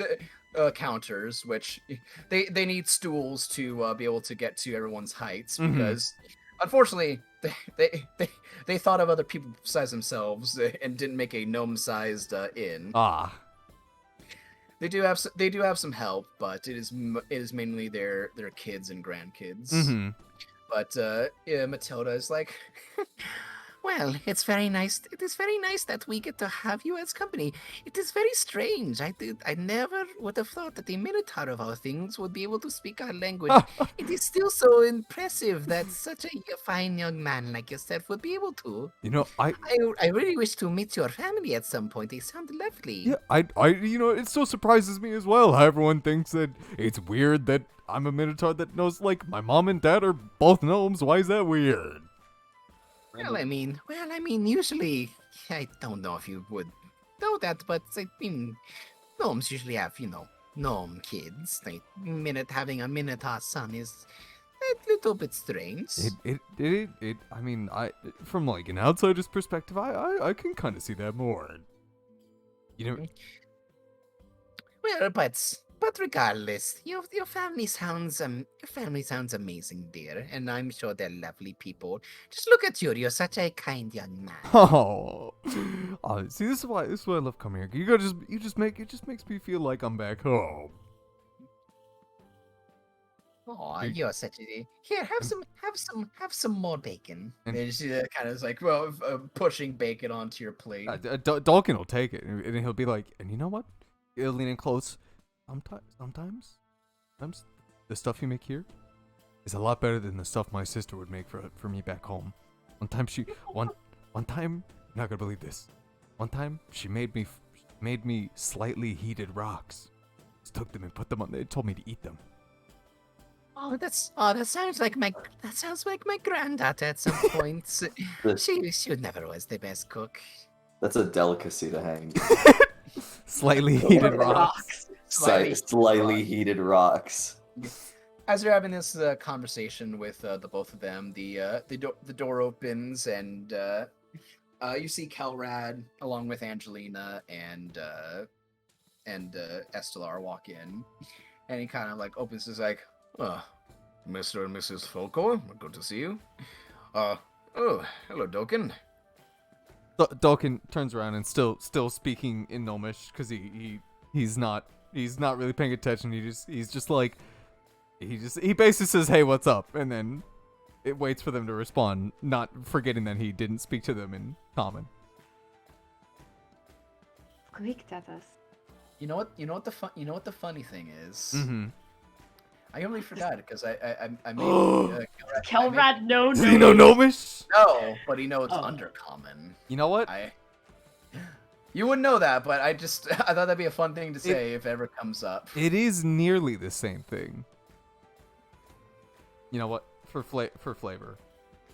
counters, which they need stools to be able to get to everyone's heights, because unfortunately they thought of other people besides themselves and didn't make a gnome-sized inn. Ah. They do have some help, but it is mainly their kids and grandkids. Mm-hmm. But yeah, Matilda is like, well, it's very nice. It is very nice that we get to have you as company. It is very strange. I never would have thought that the Minotaur of all things would be able to speak our language. It is still so impressive that such a fine young man like yourself would be able to. You know, I really wish to meet your family at some point. They sound lovely. yeah, it still surprises me as well how everyone thinks that it's weird that I'm a Minotaur that knows, my mom and dad are both gnomes. Why is that weird? Well, I mean, usually, I don't know if you would know that, but I mean, gnomes usually have, gnome kids. Having a Minotaur son is a little bit strange. I mean, from an outsider's perspective, I can kind of see that more. You know, Well, but regardless, your family sounds amazing, dear, and I'm sure they're lovely people. Just look at you; you're such a kind young man. oh, see, this is why I love coming here. It just makes me feel like I'm back home. Oh, you're such a here. Have some more bacon. And- And she kind of is like, pushing bacon onto your plate. Dalkin will take it, and he'll be like, and you know what? He'll lean in close. Sometimes, the stuff you make here is a lot better than the stuff my sister would make for me back home. One time, you're not gonna believe this. One time, she made me slightly heated rocks. Just took them and put them on. They told me to eat them. That sounds like my granddaughter at some point. she never was the best cook. That's a delicacy to hang. Slightly heated rocks. Slightly heated rocks. As you're having this conversation with the both of them, the door opens and you see Kelrad along with Angelina and Estelar walk in, and he kind of opens his Mr. and Mrs. Folko, good to see you. Oh, hello, Doken. Dalkin turns around and still speaking in Gnomish because he's not He's not really paying attention. He's just like, he basically says, "Hey, what's up?" and then it waits for them to respond, not forgetting that he didn't speak to them in common. Squeaked at us. You know what the funny thing is? Mm-hmm. I completely forgot it because I made Kelrad, no, Does he know Gnomish? no, but he knows Oh. Undercommon. You know what? You wouldn't know that, but I thought that'd be a fun thing to say if it ever comes up. It is nearly the same thing. You know what? For flavor,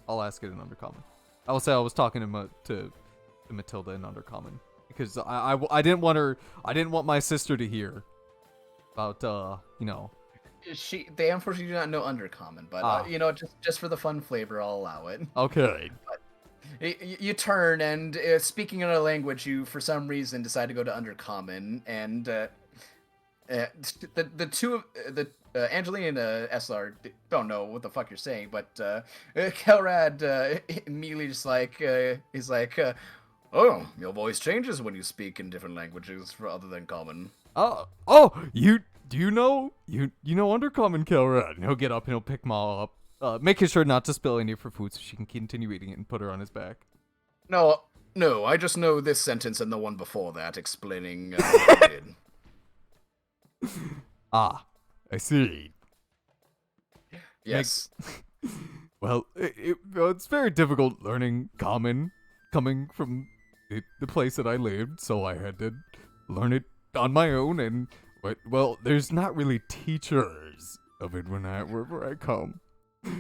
I'll ask it in Undercommon. I will say I was talking to Matilda in Undercommon because I didn't want my sister to hear about They unfortunately do not know Undercommon, but just for the fun flavor, I'll allow it. Okay. You turn and speaking another language, you for some reason decide to go to Undercommon, and the two of Angelina and Eslar don't know what the fuck you're saying, but Kelrad immediately just like he's like, "Oh, your voice changes when you speak in different languages other than common." You know Undercommon, Kelrad. And he'll get up and he'll pick Ma up, making sure not to spill any of her food so she can continue eating it and put her on his back. No, I just know this sentence and the one before that, explaining what I did. Ah, I see. Yes. Well, it's very difficult learning Common coming from the place that I lived, so I had to learn it on my own. And well, there's not really teachers of it wherever I come.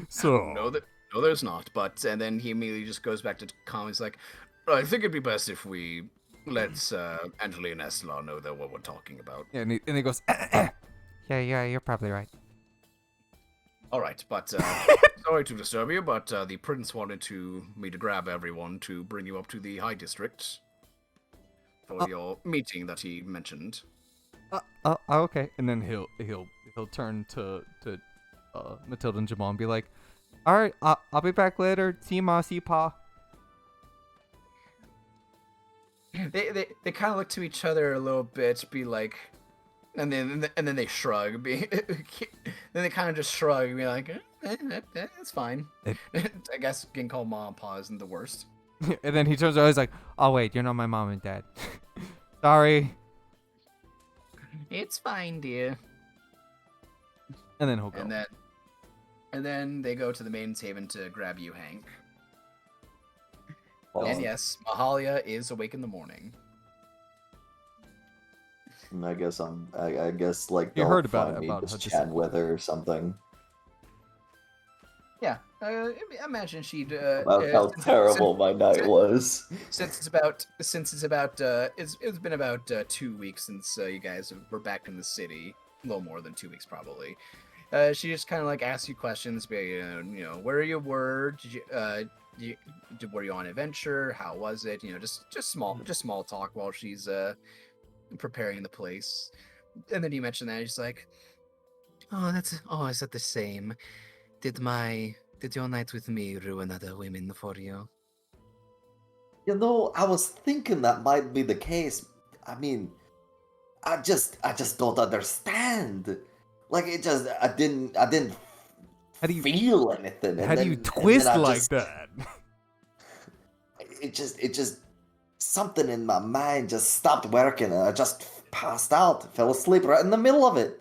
So No, there's not. But and then he immediately just goes back to Common. He's like, I think it'd be best if we let Angelina and Eslar know that what we're talking about. and he goes, Yeah, you're probably right. All right, but sorry to disturb you, but the prince wanted me to grab everyone to bring you up to the High District for your meeting that he mentioned. Okay. And then he'll turn to Matilda and Jamal and be like, all right, I'll be back later. See you, Ma. See you, Pa. They kind of look to each other a little bit, be like, and then they shrug. Then they kind of just shrug, be like, it's fine. I guess getting called Mom and Pa isn't the worst. And then he turns around, he's like, oh wait, you're not my mom and dad. Sorry. It's fine, dear. And then he'll go. And then they go to the Maiden's Haven to grab you, Hank. And yes, Mahalia is awake in the morning. I guess like You they'll heard about find it, me about just how chatting with her or something Yeah, imagine she'd about how terrible my night was. Since it's been about 2 weeks since you guys were back in the city, a little more than 2 weeks probably. She just kind of like asks you questions, where you were, were you on an adventure? How was it? Just small talk while she's preparing the place. And then you mention that she's like, is that the same? Did your night with me ruin other women for you? I was thinking that might be the case. I mean, I just don't understand. Like I didn't How do you feel anything. How do you twist like that? It just something in my mind just stopped working and I just passed out, fell asleep right in the middle of it.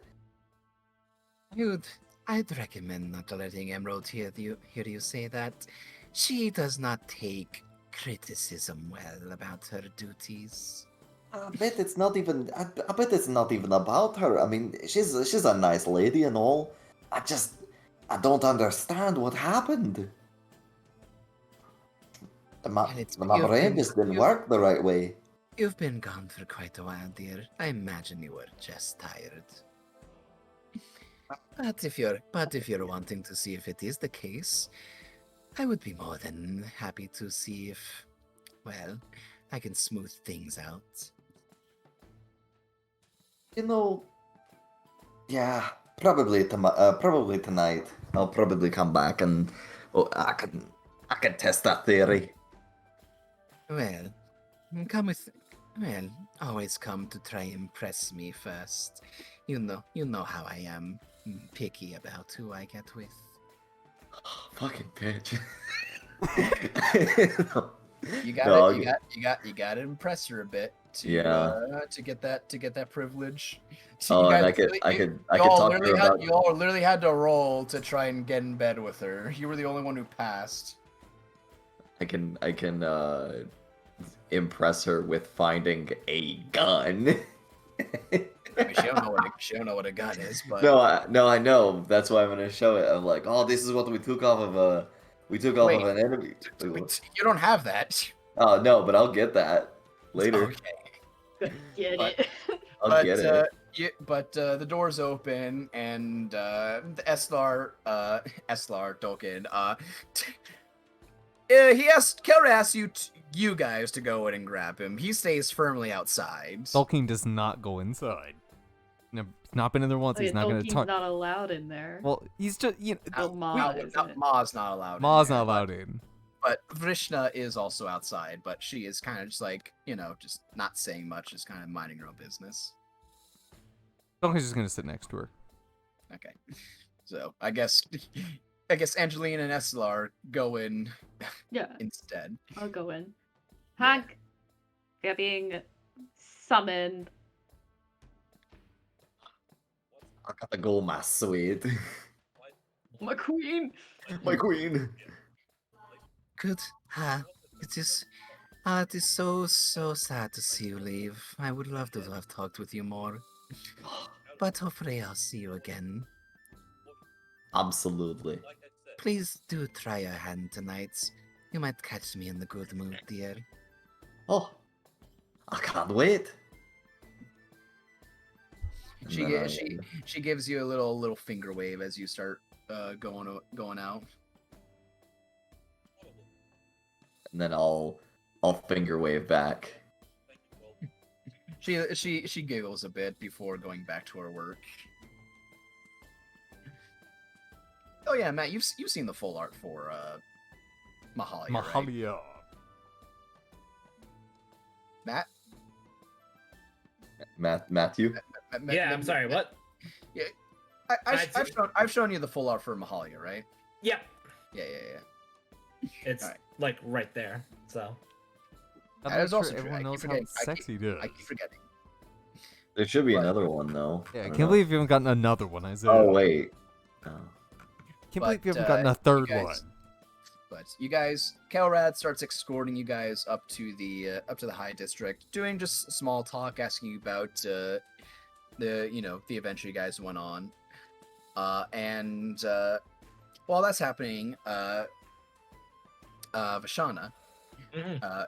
I'd recommend not letting Emerald hear you say that. She does not take criticism well about her duties. I bet it's not even about her. I mean, she's a nice lady and all. I don't understand what happened. My brain just didn't work the right way. You've been gone for quite a while, dear. I imagine you were just tired. But if you're wanting to see if it is the case, I would be more than happy to see if, I can smooth things out. Yeah, probably tonight. I'll probably come back and I can test that theory. Well, come with Well, always come to try impress me first. You know how I am picky about who I get with. Fucking bitch. You got No, it. You got to impress her a bit Yeah. to get that privilege. Oh, and I could talk to her about. You all literally had to roll to try and get in bed with her. You were the only one who passed. I can impress her with finding a gun. I mean, she don't know what a gun is, but No, I know. That's why I'm gonna show it. I'm like, oh, this is what we took off of Wait. an enemy. Wait, what? you don't have that. Oh no, but I'll get that later. Okay. Get But- it. I'll get it. The doors open and the Eslar Tolkien Kelra asks you guys to go in and grab him. He stays firmly outside. Tolkien does not go inside. Never, he's not been in there once. He's not going to Tolkien's talk. not allowed in there. Well, he's just Oh, Ma No, isn't. Ma's not allowed. in Ma's there, not but- allowed in. But Vrishna is also outside, but she is kind of just like, just not saying much, just kind of minding her own business. Tolkien's just going to sit next to her. Okay. So I guess Angelina and Eslar go in Yeah, instead. I'll go in. Hank, you're being summoned. I gotta go, my sweet, My queen. my queen. Good. It is so sad to see you leave. I would love to have talked with you more. But hopefully I'll see you again. Absolutely. Please do try your hand tonight. You might catch me in the good mood, dear. Oh, I can't wait. And She then she gives you a little finger wave as you start going out. and then I'll finger wave back. She giggles a bit before going back to her work. Oh yeah, Matt, you've seen the full art for Mahalia, right? Mahalia. Matt? Matthew. Yeah, I'm sorry. What? I've shown you the full art for Mahalia, right? Yeah, Yeah. it's Alright. like right there. So I'm That is not also sure true. everyone I keep knows how forgetting- sexy it is. I keep forgetting. There should be What? another one though. Yeah, I don't can't know. believe you haven't gotten another one, Isaiah. Oh wait. Oh. Can't believe you But, haven't gotten a third you guys- one. But you guys, Kelrad starts escorting you guys up to the High District, doing just small talk, asking you about the adventure you guys went on. And while that's happening, Vashana,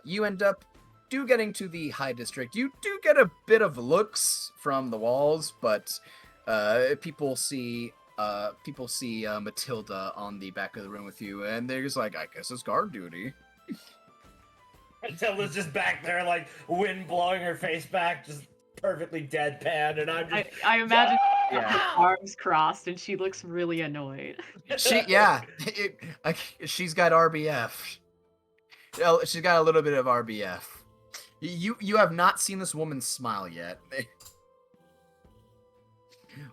you end up getting to the High District. You do get a bit of looks from the walls, but people see Matilda on the back of the room with you, and they're just like, I guess it's guard duty. Matilda's just back there, like wind blowing her face back, just perfectly deadpan, and I'm just. I imagine Yeah. arms crossed and she looks really annoyed. She's got RBF. She's got a little bit of RBF. You have not seen this woman smile yet.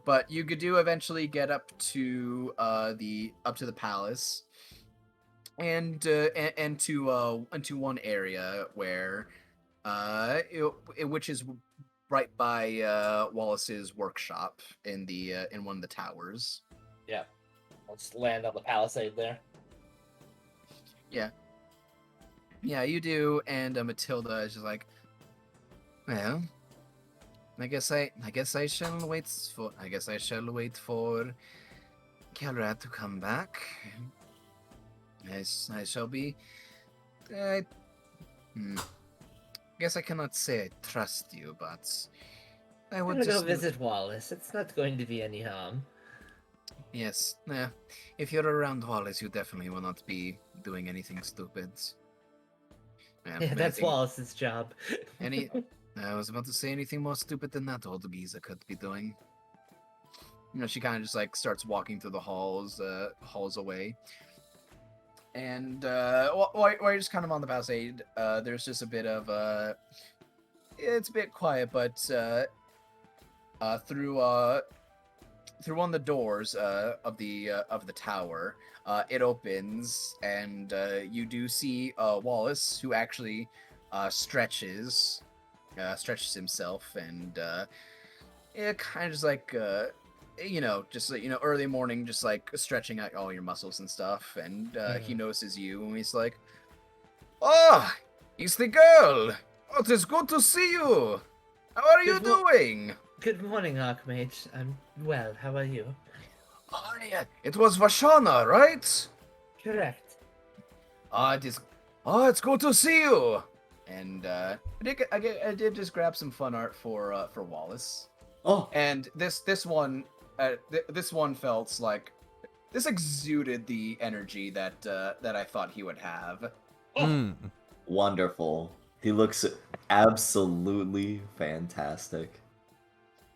But you do eventually get up to the palace, and into one area where which is right by Wallace's workshop in one of the towers. Yeah. Let's land on the palisade there. Yeah, you do, and Matilda is just like, well, I guess I shall wait for Kelrad to come back. I shall be. Guess I cannot say I trust you, but I I'm would gonna go just visit Wallace. It's not going to be any harm. Yes, if you're around Wallace, you definitely will not be doing anything stupid. Yeah, that's Wallace's job. I was about to say anything more stupid than that old geezer could be doing. She kind of just like starts walking through the halls away. And while you're just kind of on the palisade, there's just a bit of it's a bit quiet, but through one of the doors of the tower, it opens, and you do see Wallace, who actually stretches himself, and it kind of just like just like, early morning, just like stretching out all your muscles and stuff, and he notices you, and he's like, "Ah, it's the girl. Oh, it is good to see you. How are you doing?" Good morning, Archmage. I'm well. How are you? Oh, yeah. It was Vashana, right? Correct. It's good to see you. And I did just grab some fun art for Wallace. Oh, And this one felt like this exuded the energy that I thought he would have. Hmm. wonderful. He looks absolutely fantastic.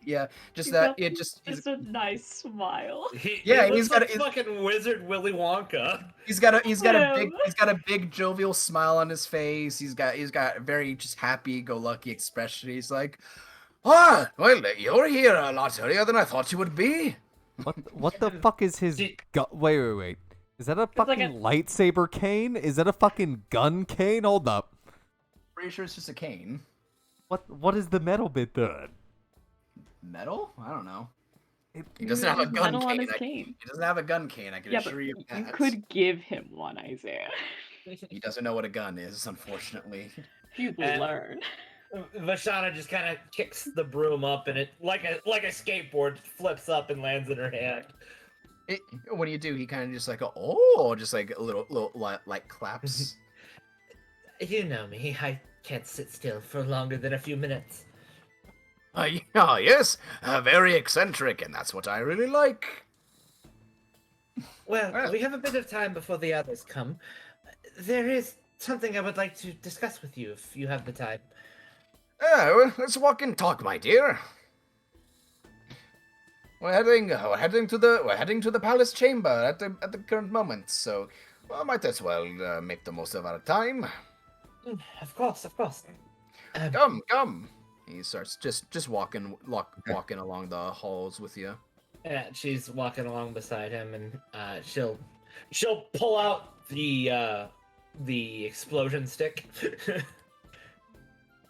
Yeah, just He's that got it just just a nice smile. He Yeah, looks he's got like a- fucking wizard Willy Wonka. he's got a Him. big jovial smile on his face. He's got a very just happy go lucky expression. He's like, "Ah, well, you're here a lot earlier than I thought you would be." What the fuck is his Gee. wait. Is that a like fucking a- lightsaber cane? Is that a fucking gun cane? Hold up. Pretty sure it's just a cane. What is the metal bit then? Metal? I don't know. It- He doesn't have a There's gun metal on cane. his cane. He doesn't have a gun cane. I can Yeah, but assure you you that. could give him one, Isaiah. He doesn't know what a gun is, unfortunately. You And- learn. Vashana just kind of kicks the broom up, and it like a skateboard flips up and lands in her hand. What do you do? He kind of just like, just like a little like claps. You know me. I can't sit still for longer than a few minutes. Yeah, yes, very eccentric, and that's what I really like. Well, Well. we have a bit of time before the others come. There is something I would like to discuss with you if you have the time. Well, let's walk and talk, my dear. We're heading to the palace chamber at the current moment, so might as well make the most of our time. Of course, of course. Come. He starts just walking along the halls with you. Yeah, she's walking along beside him, and she'll pull out the explosion stick,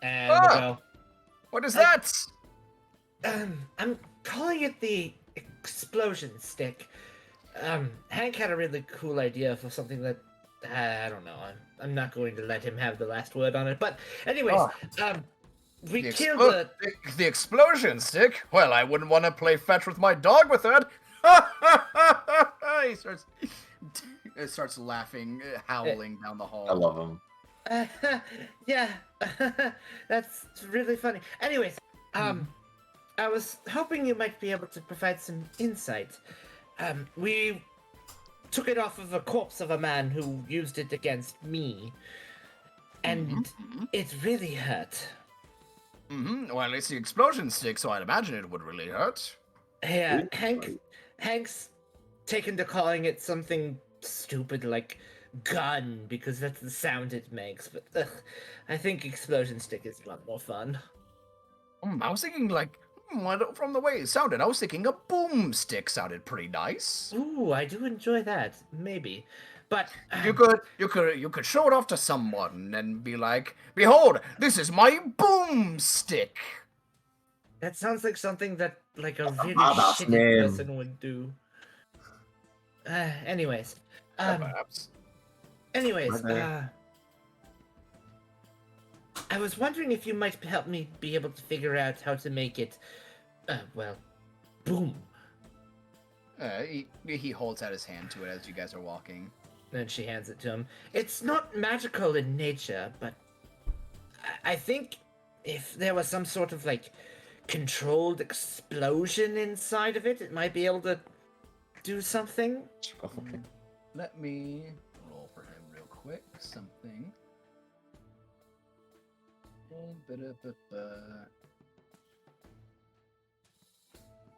and Ah! go. What is that? I'm calling it the explosion stick. Hank had a really cool idea for something that I don't know. I'm not going to let him have the last word on it. But anyways, we The, killed the explosion stick? Well, I wouldn't want to play fetch with my dog with it. He starts laughing, howling down the hall. I love him. yeah, that's really funny. Anyways, I was hoping you might be able to provide some insight. We took it off of a corpse of a man who used it against me, and it really hurt. Well, it's the explosion stick, so I'd imagine it would really hurt. Yeah, Hank's taken to calling it something stupid like gun because that's the sound it makes. But I think explosion stick is a lot more fun. I was thinking from the way it sounded, I was thinking a boomstick sounded pretty nice. Ooh, I do enjoy that. Maybe, but You could show it off to someone and be like, "Behold, this is my boomstick." that sounds like something that like a really Badass shitty name. person would do. Anyways, Perhaps. anyways, Okay. I was wondering if you might help me be able to figure out how to make it, well, boom. He holds out his hand to it as you guys are walking. Then she hands it to him. It's not magical in nature, but I think if there was some sort of like controlled explosion inside of it, it might be able to do something. Let me roll for him real quick. Something.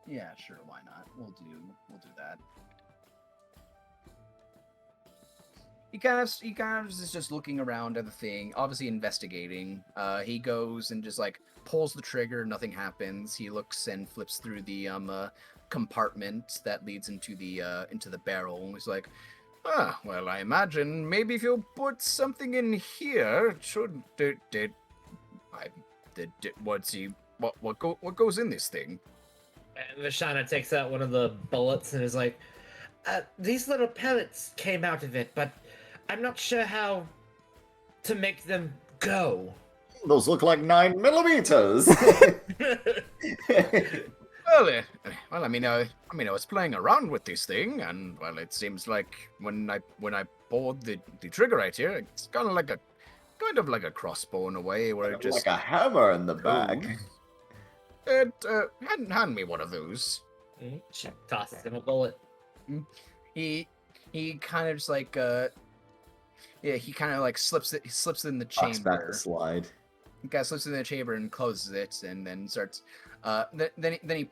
Yeah, sure, why not? We'll do that. he kind of is just looking around at the thing, obviously investigating. He goes and just like pulls the trigger, nothing happens. He looks and flips through the compartment that leads into the barrel. He's like, ah, well, I imagine maybe if you put something in here, it should what goes in this thing? And Vashana takes out one of the bullets and is like, these little pellets came out of it, but I'm not sure how to make them go. Those look like 9mm. Well, I mean, I was playing around with this thing, and well, it seems like when I pulled the trigger right here, it's kind of like a crossbow in a way, where it just like a hammer in the back. Hand me one of those. She tosses him a bullet. He kind of just like he kind of like slips it in the Knocks back chamber. the slide. He kind of slips it in the chamber and closes it, and then starts. Then he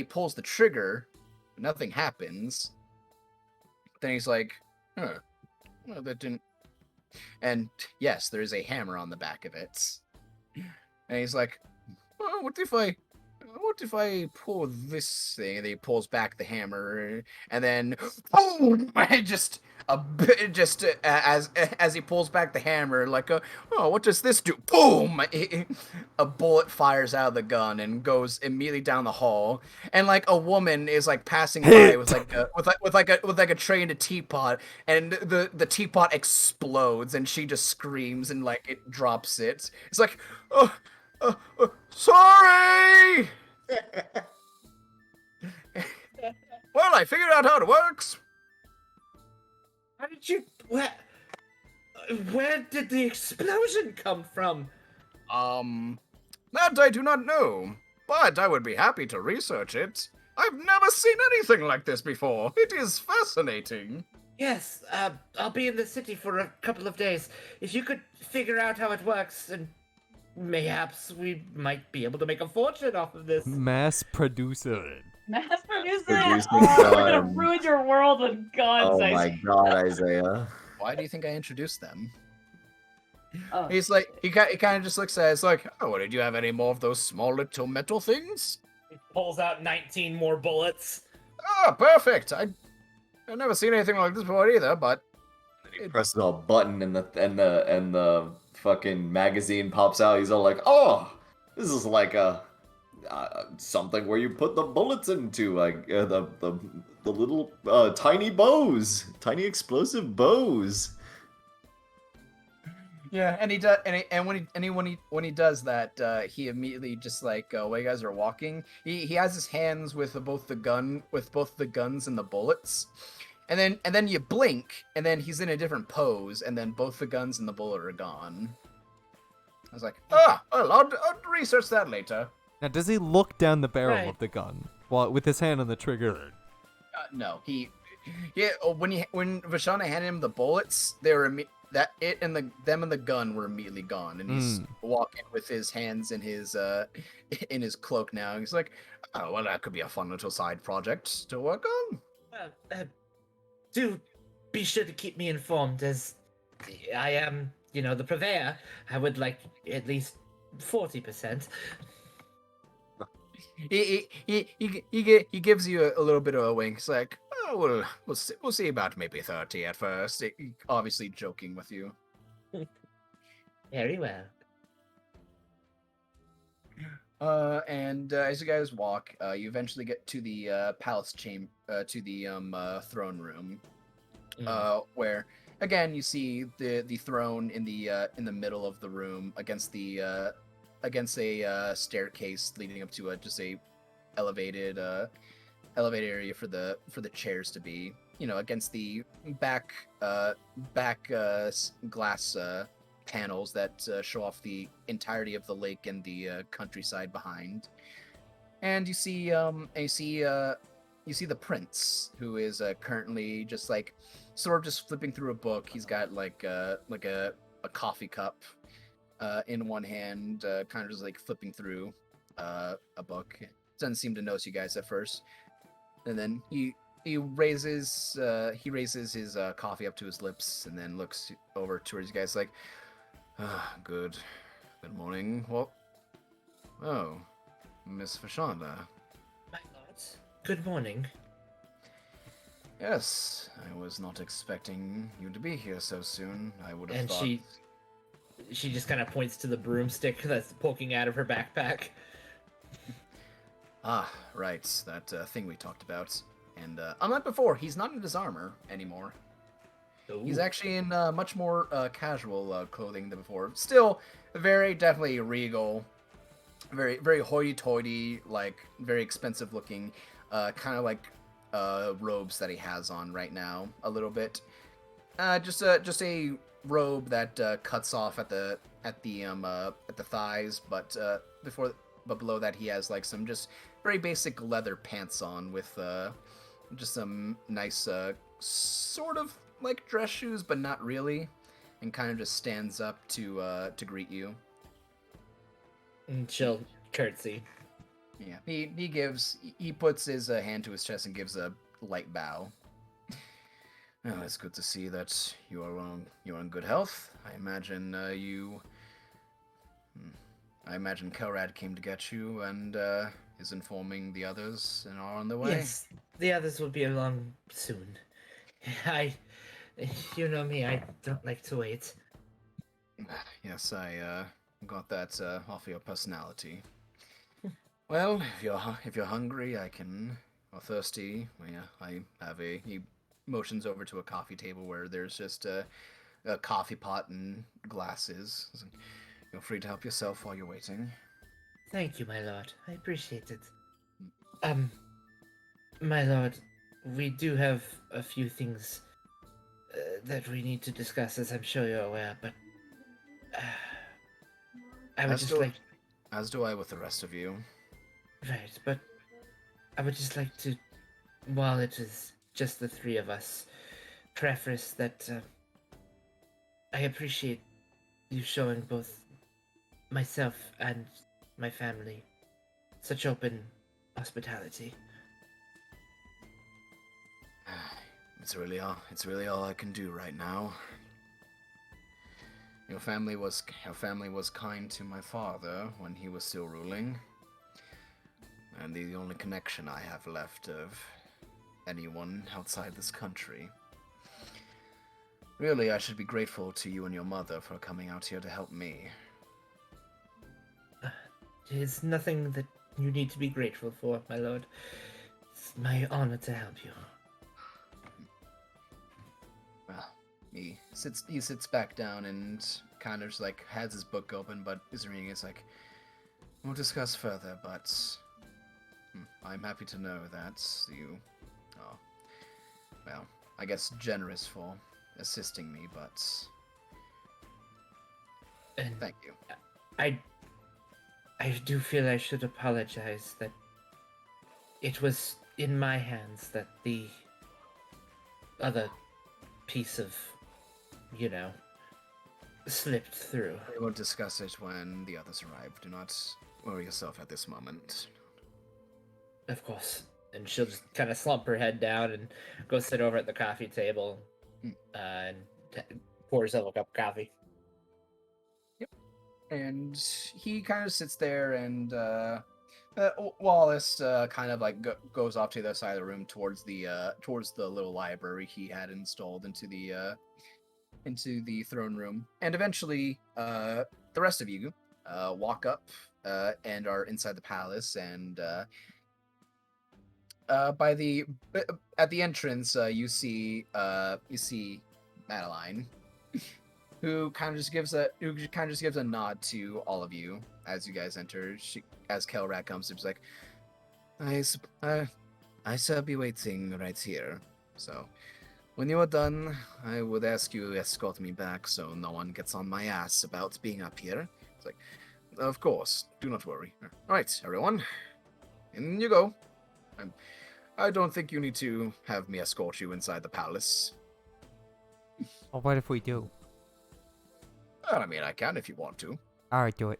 pulls the trigger. Nothing happens. Then he's like, huh. Well, that didn't. And yes, there is a hammer on the back of it. And he's like, well, what if I pull this thing? And he pulls back the hammer, and then boom! As he pulls back the hammer, like what does this do? Boom! A bullet fires out of the gun and goes immediately down the hall, and like a woman is like passing by with a tray and a teapot, and the teapot explodes, and she just screams and like it drops it. It's like, sorry. Well, I figured out how it works. How did you... Where did the explosion come from? That I do not know, but I would be happy to research it. I've never seen anything like this before. It is fascinating. Yes, I'll be in the city for a couple of days. If you could figure out how it works, and mayhaps we might be able to make a fortune off of this. Mass producer. Mass producing. Producing Oh, we're gonna gun. ruin your world with guns. Oh my god, Isaiah. Why do you think I introduced them? Oh, He's like, he kind of just looks at it. It's like, oh, did you have any more of those small little metal things? He pulls out 19 more bullets. Ah, perfect. I've never seen anything like this before either, but He presses a button and the fucking magazine pops out. He's all like, "Oh, this is like a something where you put the bullets into, like the little tiny bows, tiny explosive bows." yeah, and he does, when he does that, he immediately just like while you guys are walking, he has his hands with both the guns and the bullets. And then you blink, and then he's in a different pose, and then both the guns and the bullet are gone. I was like, well, I'll research that later. Now, does he look down the barrel Right. of the gun while with his hand on the trigger? No, when Vashana handed him the bullets, they were them and the gun were immediately gone, and he's walking with his hands in his cloak now. He's like, oh well, that could be a fun little side project to work on. Do be sure to keep me informed, as I am, the purveyor. I would like at least 40%. He gives you a little bit of a wink. It's like, oh, we'll see about maybe 30 at first. Obviously joking with you. Very well. And as you guys walk, you eventually get to the palace chamber, to the throne room, where again you see the throne in the middle of the room against a staircase leading up to just a elevated area for the chairs to be, against the back glass panels that show off the entirety of the lake and the countryside behind. And you see the prince, who is currently just like sort of just flipping through a book. He's got like a coffee cup in one hand, kind of just like flipping through a book. Doesn't seem to notice you guys at first, and then he he raises his coffee up to his lips and then looks over towards you guys like, good morning. Well, oh, Miss Vashanda. My lords, good morning. Yes, I was not expecting you to be here so soon. I would have And thought. she just kind of points to the broomstick that's poking out of her backpack. Ah, right, that thing we talked about. And unlike before, he's not in his armor anymore. He's Ooh. actually in much more casual clothing than before. Still, very definitely regal, very very hoity-toity, like very expensive looking, kind of like robes that he has on right now. A little bit, just a robe that cuts off at the thighs, but below that he has like some just very basic leather pants on with just some nice sort of like dress shoes, but not really, and kind of just stands up to greet you. And she'll curtsy. Yeah, he puts his hand to his chest and gives a light bow. Well, it's good to see that you're in good health. I imagine I imagine Kelrad came to get you and is informing the others and are on the way. Yes, the others will be along soon. You know me, I don't like to wait. Yes, I got that off your personality. Well, if you're hungry, or thirsty, well, yeah, I have he motions over to a coffee table where there's just a coffee pot and glasses. Feel free to help yourself while you're waiting. Thank you, my lord. I appreciate it. My lord, we do have a few things that we need to discuss, as I'm sure you're aware, but I would just like... As do I with the rest of you. Right, but I would just like to, while it is just the three of us, preface that I appreciate you showing both myself and my family such open hospitality. It's really all I can do right now. Your family was kind to my father when he was still ruling, and the only connection I have left of anyone outside this country. Really, I should be grateful to you and your mother for coming out here to help me. It's nothing that you need to be grateful for, my lord. It's my honor to help you. Well, he sits back down and kind of just like has his book open, but is reading. It's like, we'll discuss further, but I'm happy to know that you, well, I guess generous for assisting me, but And thank you. I do feel I should apologize that it was in my hands that the other piece of, slipped through. We will discuss it when the others arrive. Do not worry yourself at this moment. Of course. And she'll just kind of slump her head down and go sit over at the coffee table and pour herself a cup of coffee. And he kind of sits there, and Wallace kind of like goes off to the other side of the room towards the little library he had installed into the throne room. And eventually, the rest of you walk up and are inside the palace. And at the entrance, you see Madeline, who kind of just gives a nod to all of you as you guys enter. As Kelrat comes, she's like, I shall be waiting right here. So, when you are done, I would ask you to escort me back so no one gets on my ass about being up here. It's like, of course, do not worry. All right, everyone, in you go. I don't think you need to have me escort you inside the palace. Well, what if we do? I mean, I can if you want to. Alright, do it.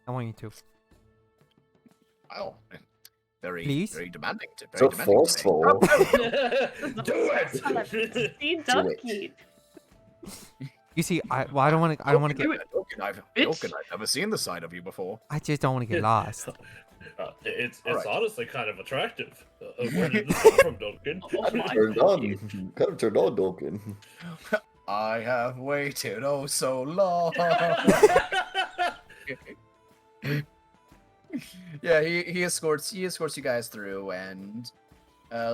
I want you to. Oh, very Please? very demanding. Very So demanding today. forceful. Do it. See, Do it. donkey. You see, I don't want to. I don't want to get. Yoken, I've never seen the side of you before. I just don't want to get lost. It's All right. honestly kind of attractive. Where did this come from, Duncan? Oh my Turned on. Kind of turned on, Dolkin. I have waited oh so long. Yeah, he escorts you guys through and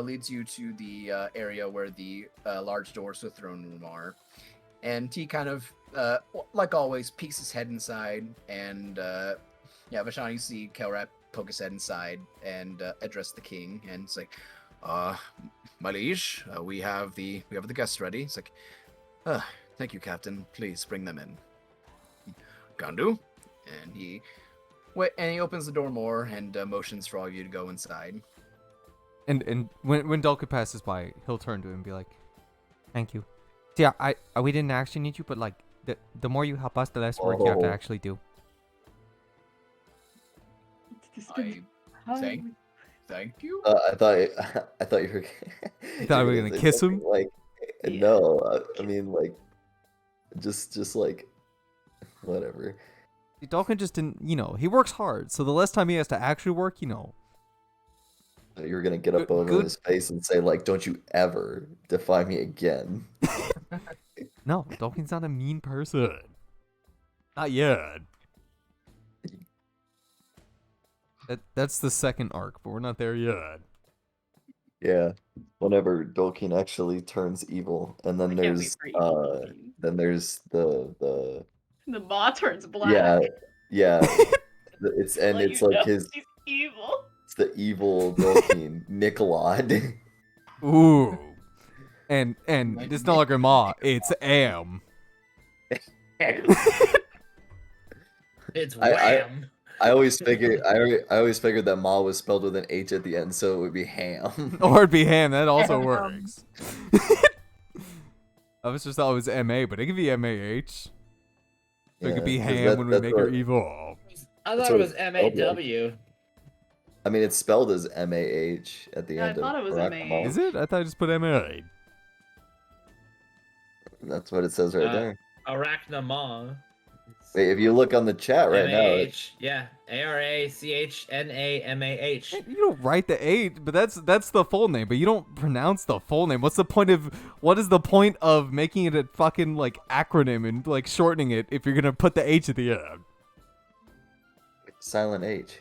leads you to the area where the large doors to the throne room are. And he kind of, like always, peeks his head inside. And yeah, Vashana, you see Kelrat poke his head inside and address the king. And it's like, my liege, we have the guests ready. It's like, thank you, Captain. Please bring them in. Gandu, and he opens the door more and motions for all of you to go inside. And when Dulka passes by, he'll turn to him and be like, "Thank you." See, we didn't actually need you, but like the more you help us, the less work you have to Oh. actually do. Thank you. I thought you were. You thought we were gonna say kiss something him? Like, Yeah. no. I mean, like, just like, whatever. Dulkan just didn't, he works hard, so the less time he has to actually work, You were gonna get up over Good. his face and say, like, "Don't you ever defy me again." No, Dulkan's not a mean person. Not yet. That's the second arc, but we're not there yet. Yeah. Whenever Dolkin actually turns evil, and then I can't wait there's for evil Dolkin. then there's the The maw turns black. yeah. It's and Let it's you like know his she's evil. it's the evil Dolkin Nikolod. Ooh. And it's no longer Ma, it's Am. It's I- wham. I always figured that Ma was spelled with an H at the end, so it would be ham. Or it'd be Ham, that also works. I was just thought it was MA, but it could be MAH. So it could be 'cause Ham when we that's make her what- evil. I That's thought it what was it's spelled like. MAW. I mean, it's spelled as MAH at the Yeah, I end of thought it was Barack MAH. Obama. Is it? I thought I just put MA. That's what it says right there. Arachnamong. Wait, if you look on the chat right now, MAH. Yeah. ARACHNAMAH. You don't write the H, but that's the full name, but you don't pronounce the full name. What is the point of making it a fucking like acronym and like shortening it if you're gonna put the H at the end? silent H.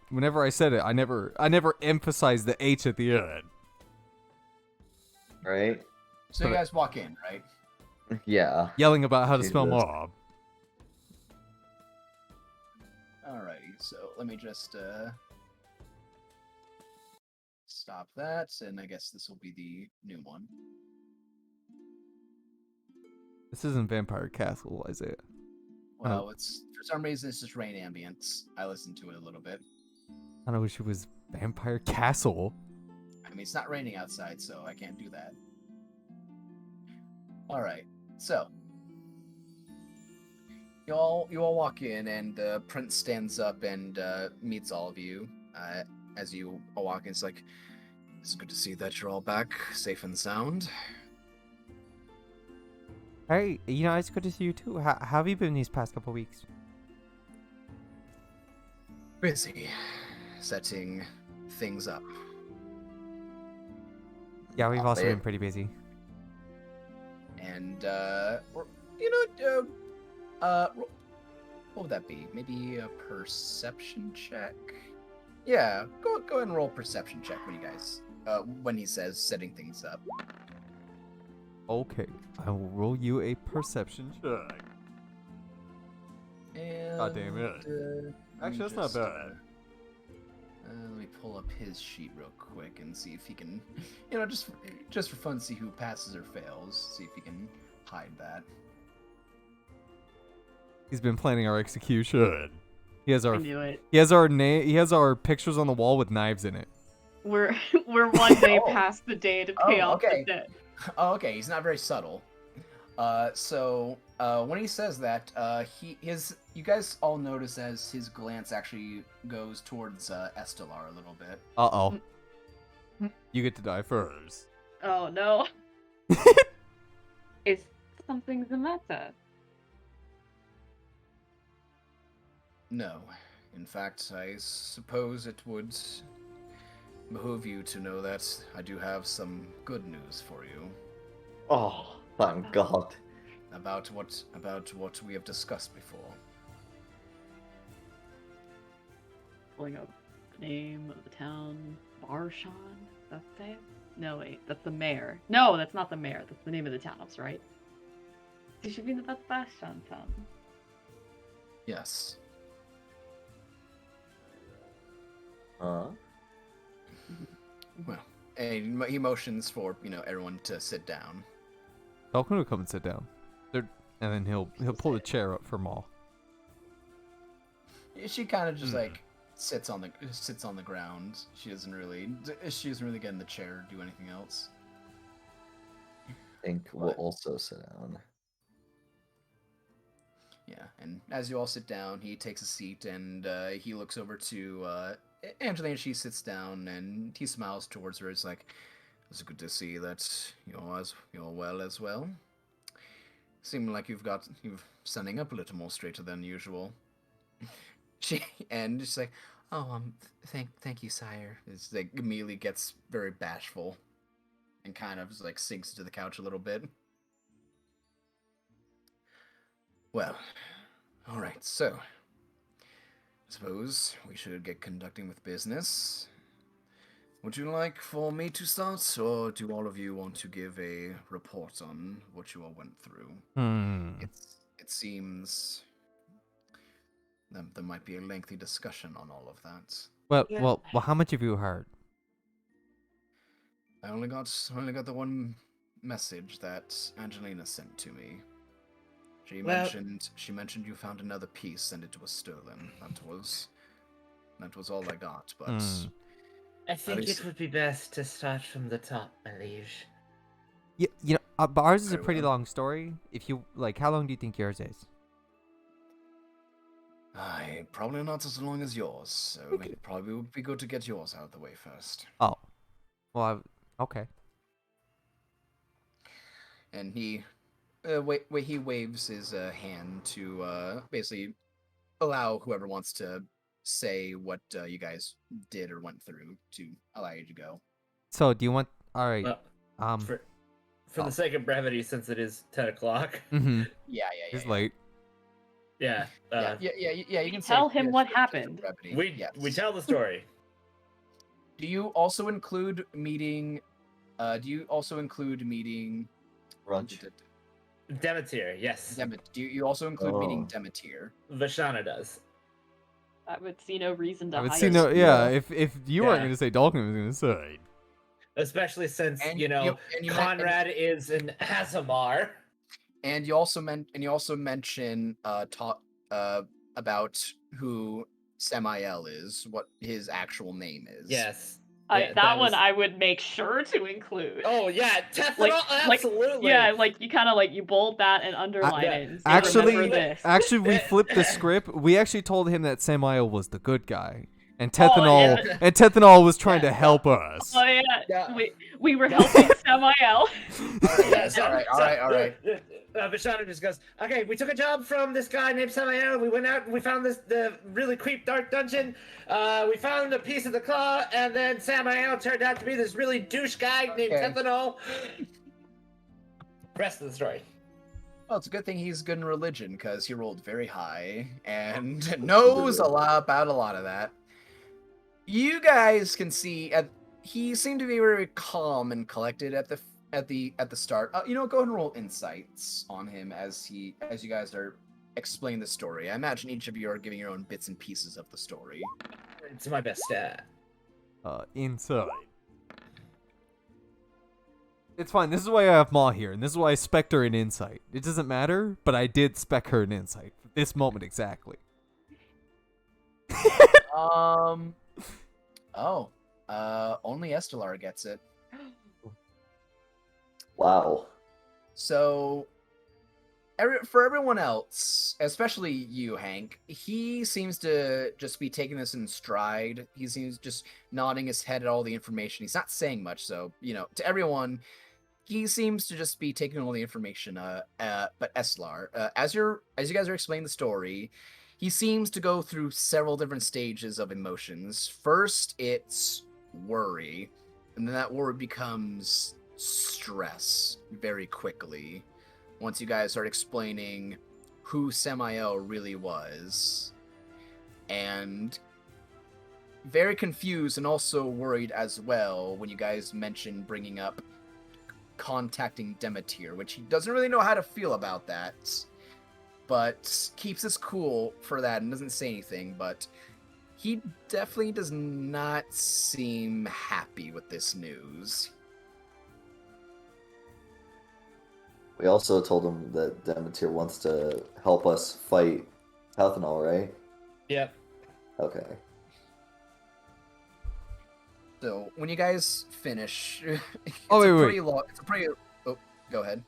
Whenever I said it, I never emphasized the H at the end. Right? So you guys walk in, right? Yeah. Yelling about how to spell Jesus. mob. Alrighty, so let me just stop that, and I guess this will be the new one. This isn't Vampire Castle, is it? Well, it's for some reason it's just rain ambience. I listened to it a little bit. I don't wish it was Vampire Castle. I mean, it's not raining outside, so I can't do that. Alright, so you all walk in, and the prince stands up and meets all of you. As you all walk in, it's like, it's good to see that you're all back, safe and sound. Hey, it's good to see you too. How have you been these past couple weeks? Busy, setting things up. Yeah, we've Oh, also man. been pretty busy. And what would that be? Maybe a perception check? Yeah, go ahead and roll a perception check when he says setting things up. Okay, I will roll you a perception check. And, God damn it. let me Actually, that's not just, bad. Let me pull up his sheet real quick and see if he can, just for fun, see who passes or fails. See if he can hide that. He's been planning our execution. He has I our knew it. he has our name. He has our pictures on the wall with knives in it. We're one day Oh. past the day to pay Oh, off okay. the debt. Oh, okay, he's not very subtle. So when he says that, you guys all notice as his glance actually goes towards Estelar a little bit. Uh-oh. You get to die first. Oh no. Is something the matter? No. In fact, I suppose it would behoove you to know that I do have some good news for you Oh, thank God. about what we have discussed before. Pulling up the name of the town, Barshan. That's it? No, wait, that's the mayor. No, that's not the mayor. That's the name of the town. I was right. You should be in the Barshan town. Yes. Huh? Well, and he motions for everyone to sit down. Falcon will come and sit down. And then he'll pull the chair up for Maul. She kind of just like sits on the ground. She doesn't really get in the chair or do anything else. I think we'll also sit down. Yeah, and as you all sit down, he takes a seat and he looks over to Angelina. She sits down and he smiles towards her. It's like, it's good to see that you're well as well. Seem like you're standing up a little more straighter than usual. She's like, oh, thank you, sire. It's like immediately gets very bashful, and kind of like sinks into the couch a little bit. Well, all right. So, I suppose we should get conducting with business. Would you like for me to start, or do all of you want to give a report on what you all went through? It seems that there might be a lengthy discussion on all of that. Well, how much have you heard? I only got the one message that Angelina sent to me. She mentioned you found another piece and it was stolen. That was all I got, but I think it would be best to start from the top, my liege. Yeah, but ours is a Very pretty well. long story. If you how long do you think yours is? Probably not as long as yours, so it probably would be good to get yours out of the way first. Oh, well, okay. And he waves his hand to basically allow whoever wants to say what you guys did or went through to allow you to go. So, do you want? All right. Well, for the sake of brevity, since it is 10 o'clock. Mm-hmm. Yeah. It's late. Yeah. You can Tell say him yes, what for happened. brevity. We tell the story. Do you also include meeting? Brunch. Demeter, yes. Do you also include meeting Demeter? Vashana does. I would see no reason to I would hide see it. no. Yeah, Yeah. if you weren't gonna say Dalkin was gonna say. Especially since, And Conrad is an Azamar. And you also mention about who Samael is, what his actual name is. Yes. That one I would make sure to include. Oh yeah, Teflon, absolutely. Yeah, you kind of you bold that and underline yeah. it. And say, remember this. Actually, we flipped the script. We actually told him that Samael was the good guy, and Tethanol was trying to help us. Oh yeah, Yeah. we were helping Samael. All right. Vashana just goes, okay, we took a job from this guy named Samael. We went out and we found the really creep dark dungeon. We found a piece of the claw, and then Samael turned out to be this really douche guy named Tethanol. Rest of the story. Well, it's a good thing he's good in religion, because he rolled very high and knows a lot about a lot of that. You guys can see he seemed to be very calm and collected at the start. Go ahead and roll insights on him as you guys are explaining the story. I imagine each of you are giving your own bits and pieces of the story. It's my best stat. Inside. It's fine. This is why I have Ma here, and this is why I spec her in insight. It doesn't matter, but I did spec her in insight for this moment exactly. Only Estelar gets it. Wow. So, for everyone else, especially you, Hank, he seems to just be taking this in stride. He seems just nodding his head at all the information. He's not saying much, so to everyone, he seems to just be taking all the information. But Eslar, as you guys are explaining the story, he seems to go through several different stages of emotions. First, it's worry, and then that worry becomes stress very quickly. Once you guys start explaining who Samael really was, and very confused and also worried as well when you guys mention bringing up contacting Demeter, which he doesn't really know how to feel about that, but keeps his cool for that and doesn't say anything, but he definitely does not seem happy with this news. We also told him that Demeter wants to help us fight Tethanol, right? Yep. Okay. So when you guys finish, it's Oh, wait, a wait. pretty long. It's a pretty. Oh, go ahead.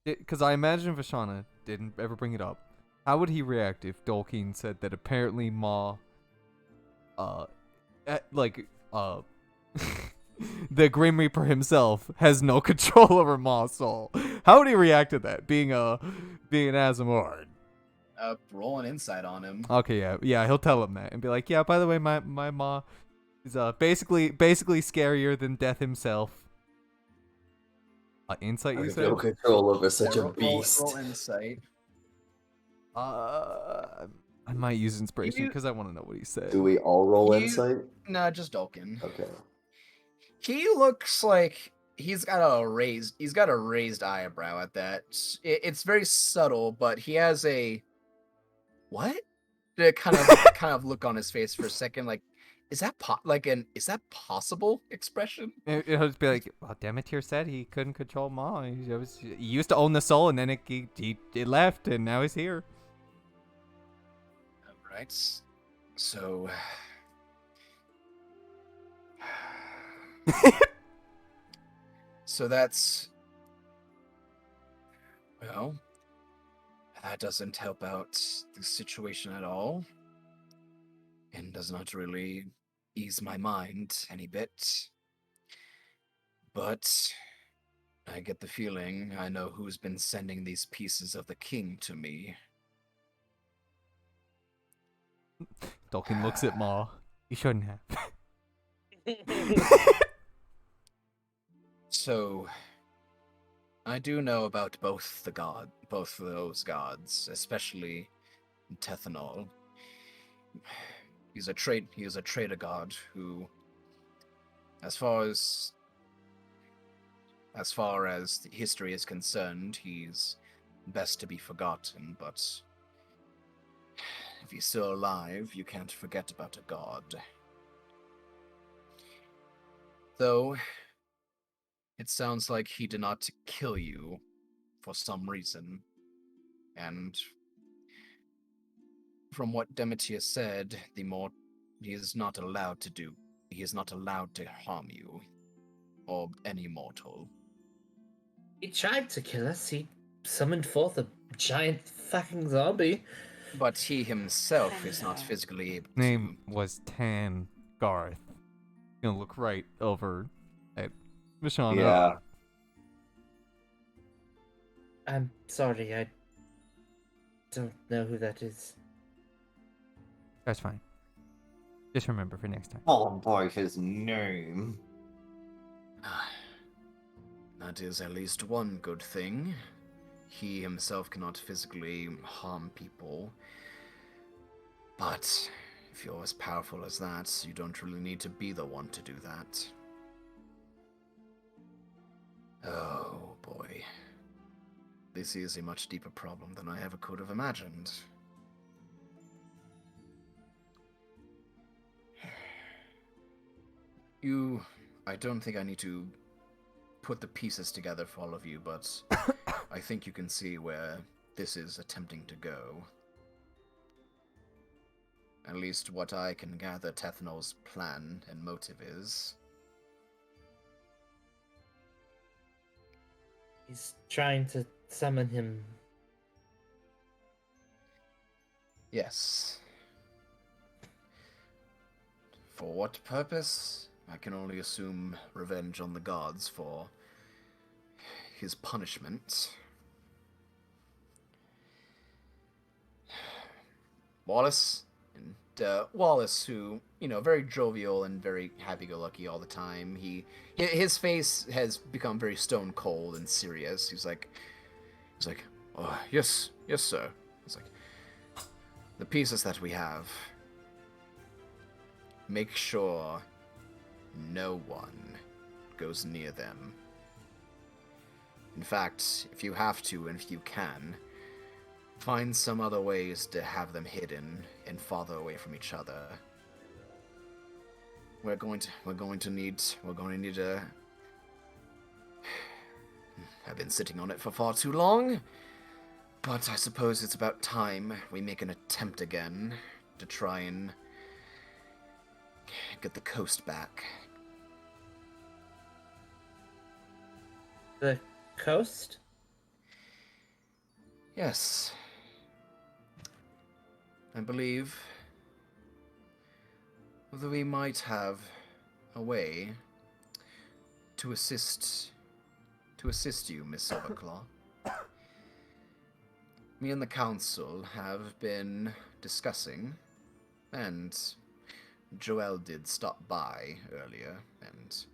Because I imagine Vashana didn't ever bring it up. How would he react if Dolkeen said that apparently Ma, the Grim Reaper himself has no control over Ma's soul? How would he react to that? Being an Azamord. Roll an insight on him. Okay, yeah, he'll tell him that and be like, yeah, by the way, my Ma is basically scarier than Death himself. Insight, I you have said? no control over such a roll beast. insight. I might use inspiration because I want to know what he said. Do we all roll insight? Nah, just Dolkin. Okay. He looks like he's got a raised eyebrow at that. It's very subtle, but he has a what? The kind of look on his face for a second, like is that possible expression? It'll just be like, well, Demeter said he couldn't control Ma. He used to own the soul, and then it left, and now he's here. All right. So so that's well, that doesn't help out the situation at all, and does not really ease my mind any bit. But I get the feeling I know who's been sending these pieces of the king to me. Dolkin looks at Ma. You shouldn't have. So, I do know about both of those gods, especially Tethanol. He is a traitor god who, as far as the history is concerned, he's best to be forgotten, but if he's still alive, you can't forget about a god. Though, it sounds like he did not kill you for some reason, and from what Demeter said, he is not allowed to harm you, or any mortal. He tried to kill us. He summoned forth a giant fucking zombie. But he himself is not physically able to. Name was Tan Garth. Gonna look right over at Vashana. Yeah. I'm sorry, I don't know who that is. That's fine. Just remember for next time. Call him by his name. That is at least one good thing. He himself cannot physically harm people. But if you're as powerful as that, you don't really need to be the one to do that. Oh boy. This is a much deeper problem than I ever could have imagined. I don't think I need to put the pieces together for all of you, but I think you can see where this is attempting to go. At least what I can gather Tethanol's plan and motive is. He's trying to summon him. Yes. For what purpose? I can only assume revenge on the gods for his punishment. Wallace? And Wallace, who, very jovial and very happy-go-lucky all the time. His face has become very stone cold and serious. He's like, oh, yes, sir. He's like, the pieces that we have, make sure no one goes near them. In fact, if you have to and if you can, find some other ways to have them hidden and farther away from each other. We're going to need to. I've been sitting on it for far too long, but I suppose it's about time we make an attempt again to try and get the coast back. The coast? Yes. I believe that we might have a way to assist you, Miss Silverclaw. Me and the council have been discussing, and Joel did stop by earlier and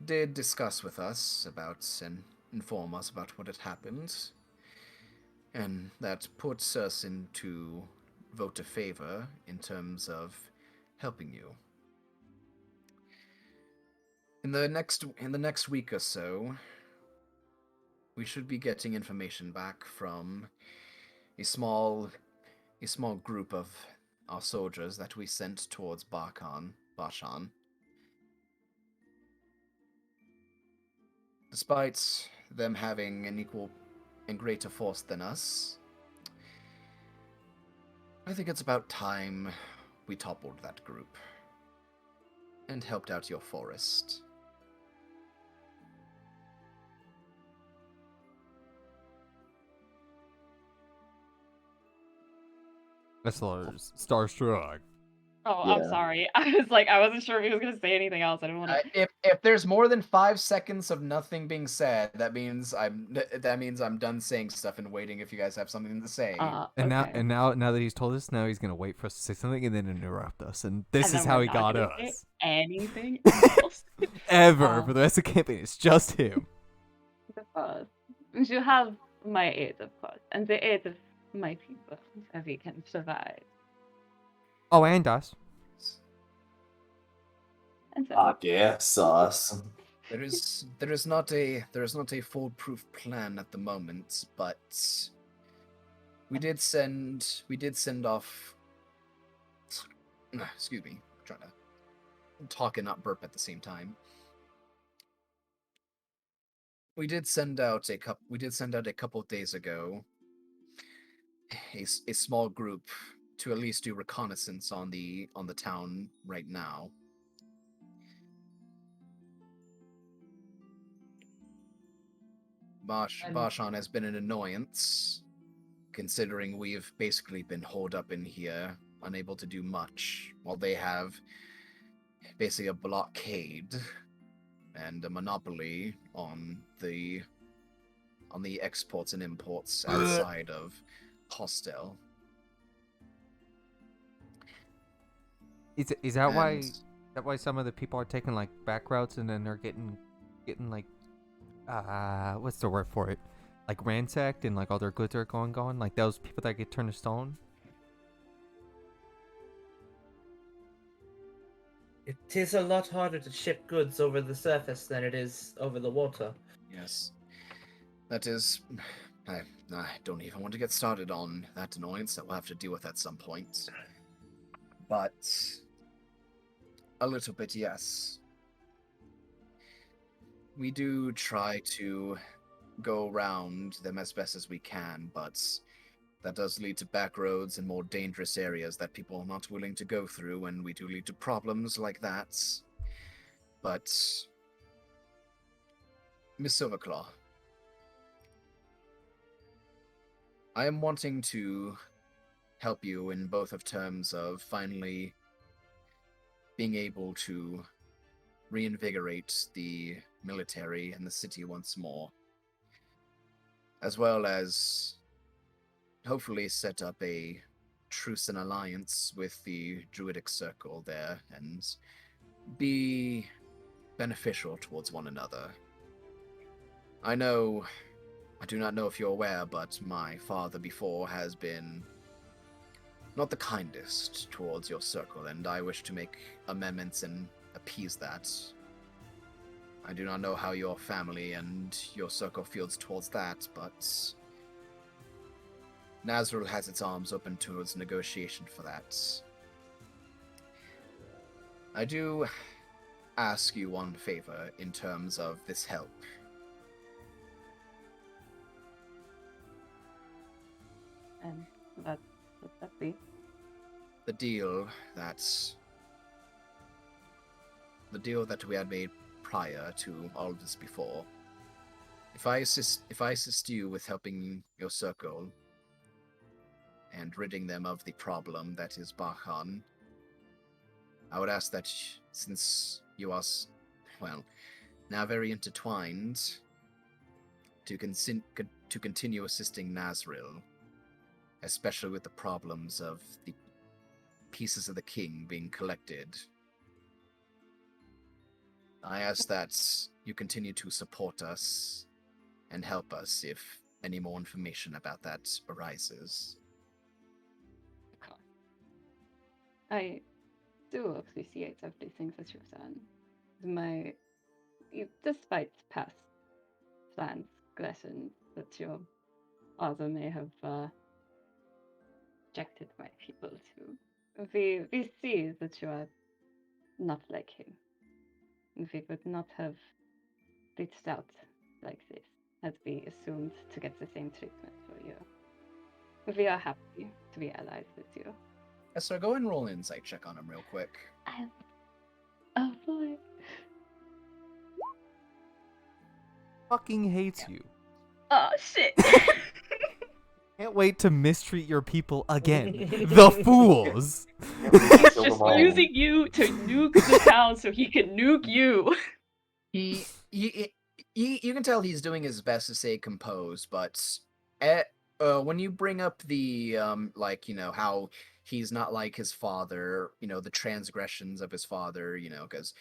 did discuss with us about and inform us about what had happened, and that puts us into vote of favor in terms of helping you. In the next week or so, we should be getting information back from a small group of our soldiers that we sent towards Bashan. Despite them having an equal and greater force than us, I think it's about time we toppled that group and helped out your forest. That's starstruck. Oh, Yeah. I'm sorry. I wasn't sure if he was gonna say anything else. I didn't want to. If there's more than 5 seconds of nothing being said, that means I'm done saying stuff and waiting if you guys have something to say. And Okay. now that he's told us, now he's gonna wait for us to say something and then interrupt us. And this And is then how we're he not got gonna say us. anything else. Ever for the rest of the campaign, it's just him. Of course. You have my aid, of course, and the aid of my people, so we can survive. Oh, and us. And so, Ah, yeah, sauce. There is not a foolproof plan at the moment, but we did send off. Excuse me, I'm trying to talk and not burp at the same time. We did send out a couple of days ago a small group to at least do reconnaissance on the town right now. Bashan has been an annoyance, considering we've basically been holed up in here, unable to do much, while they have basically a blockade and a monopoly on the exports and imports outside of Hostel. Is that why some of the people are taking like back routes and then they're getting like what's the word for it? Like ransacked and like all their goods are gone? Like those people that get turned to stone? It is a lot harder to ship goods over the surface than it is over the water. Yes. That is... I don't even want to get started on that annoyance that we'll have to deal with at some point. But... a little bit, yes. We do try to go around them as best as we can, but that does lead to back roads and more dangerous areas that people are not willing to go through, and we do lead to problems like that. But... Miss Silverclaw, I am wanting to help you in both of terms of finally being able to reinvigorate the military and the city once more, as well as hopefully set up a truce and alliance with the Druidic Circle there and be beneficial towards one another. I do not know if you're aware, but my father before has been not the kindest towards your circle, and I wish to make amendments and appease that. I do not know how your family and your circle feels towards that, but Nazrul has its arms open towards negotiation for that. I do ask you one favor in terms of this help. And what would that be? The deal that we had made prior to all of this before. If I assist you with helping your circle and ridding them of the problem that is Bahan, I would ask that since you are, now very intertwined, to continue assisting Nazril, especially with the problems of the pieces of the king being collected. I ask that you continue to support us and help us if any more information about that arises. Okay. I do appreciate everything that you've done. Despite past transgressions that your father may have rejected my people to, we see that you are not like him. We would not have reached out like this had we assumed to get the same treatment for you. We are happy to be allies with you. So go and roll an insight check on him real quick. Oh boy. Fucking hates you. Oh shit. Can't wait to mistreat your people again. The fools. He's Kill just them all. using you to nuke the town so he can nuke you. You can tell he's doing his best to stay composed, but when you bring up the how he's not like his father, the transgressions of his father, because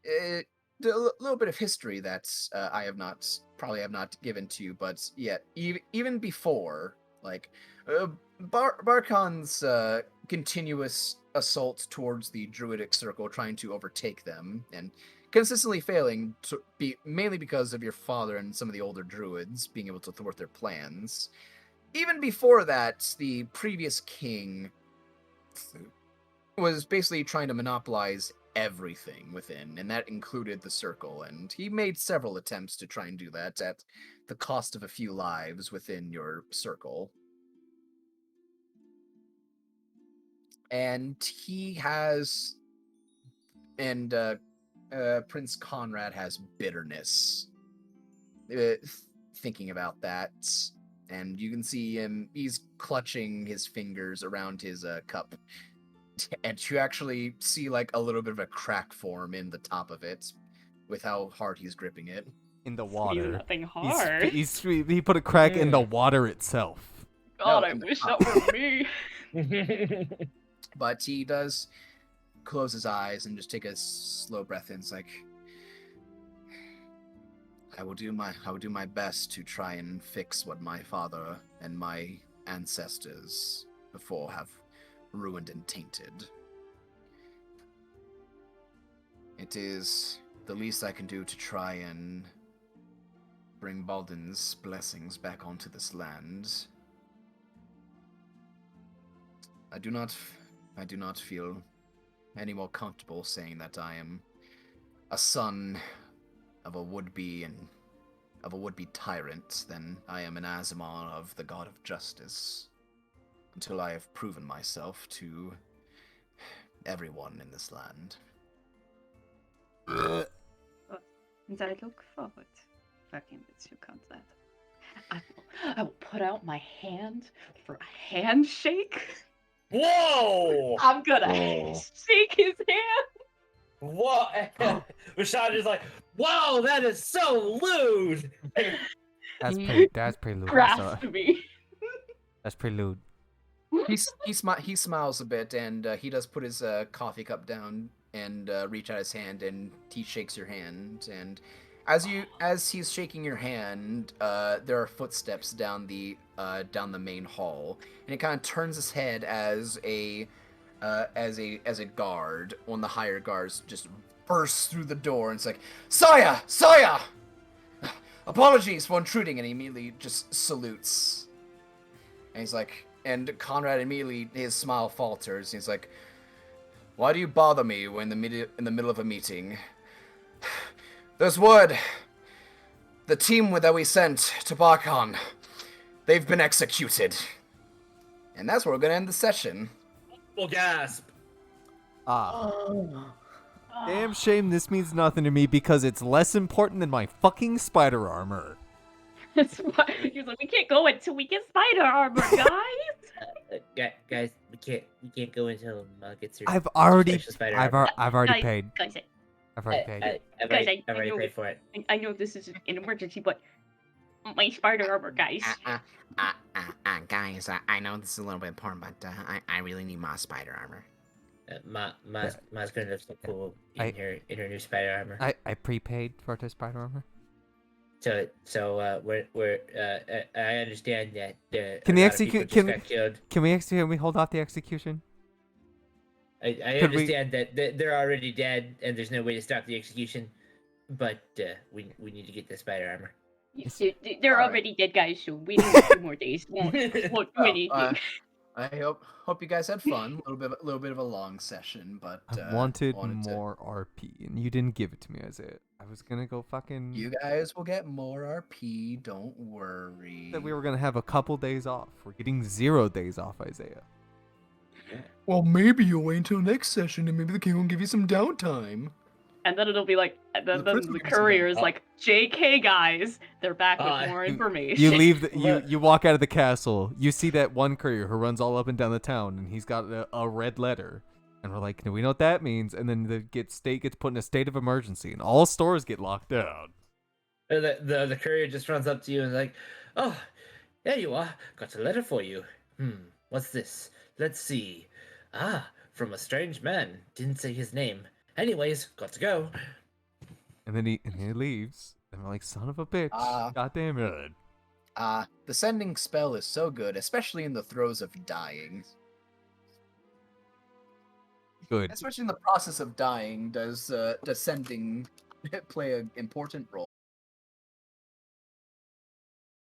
a little bit of history that I probably have not given to you, but yet even before, Barkhan's continuous assaults towards the Druidic Circle, trying to overtake them, and consistently failing, to be mainly because of your father and some of the older druids being able to thwart their plans. Even before that, the previous king was basically trying to monopolize everything within, and that included the circle, and he made several attempts to try and do that at the cost of a few lives within your circle. And Prince Conrad has bitterness thinking about that, and you can see him, he's clutching his fingers around his cup, and you actually see a little bit of a crack form in the top of it with how hard he's gripping it. In the Squeezing water. that thing hard. He put a crack in the water itself. God, No, I in the wish top. that were me. But he does close his eyes and just take a slow breath in. It's like, I will do my best to try and fix what my father and my ancestors before have ruined and tainted. It is the least I can do to try and bring Baldin's blessings back onto this land. I do not feel any more comfortable saying that I am a son of a would-be tyrant than I am an Azamon of the God of Justice, until I have proven myself to everyone in this land. And I look forward to working with you, Conrad. I will put out my hand for a handshake. Whoa! I'm gonna Whoa. shake his hand. What? Rashad is like, wow, that is so lewd. That's He pretty lewd. grasped me. That's pretty lewd. He smiles a bit, and he does put his coffee cup down and reach out his hand, and he shakes your hand. And as he's shaking your hand, there are footsteps down the main hall, and he kind of turns his head as a guard. One of the higher guards just bursts through the door, and it's like, Saya! Saya! Apologies for intruding, and he immediately just salutes. And he's like, and Conrad immediately, his smile falters. He's like, why do you bother me when in the middle of a meeting? There's word. The team that we sent to Barkon, they've been executed. And that's where we're going to end the session. Well, gasp. Damn shame this means nothing to me because it's less important than my fucking spider armor. That's why he was like, we can't go until we get spider armor, guys. Guys, we can't go until gets your I've already special spider armor. paid. Guys, I've already paid. I've Guys, already I know- paid for it. I know this is an emergency, but my spider armor, guys. Guys, I know this is a little bit important, but I really need my spider armor. Ma's gonna look so cool in I- her new spider armor. I prepaid for the spider armor. So I understand that Can a the lot of people execute- just can- got killed. Can we hold off the execution? I Could we- understand that they're already dead and there's no way to stop the execution, but we need to get the spider armor. They're Alright. already dead, guys, so we need 2 more days. Won't do anything. I hope you guys had fun. A little bit of a long session, but I wanted to- more RP, and you didn't give it to me, Isaiah. I was gonna go fucking. You guys will get more RP. Don't worry. That we were gonna have a couple days off. We're getting 0 days off, Isaiah. Well, maybe you'll wait until next session, and maybe the king will give you some downtime. And then it'll be like, and then The the prison gives courier them- is like, JK, guys, they're back with more You- information. You leave. You walk out of the castle. You see that one courier who runs all up and down the town, and he's got a red letter. And we're like, do we know what that means? And then the state gets put in a state of emergency, and all stores get locked down. The courier just runs up to you and is like, oh, there you are. Got a letter for you. What's this? Let's see. From a strange man. Didn't say his name. Anyways, got to go. And then he leaves. And we're like, son of a bitch. God damn it. The sending spell is so good, especially in the throes of dying. Good. Especially in the process of dying, does sending play an important role?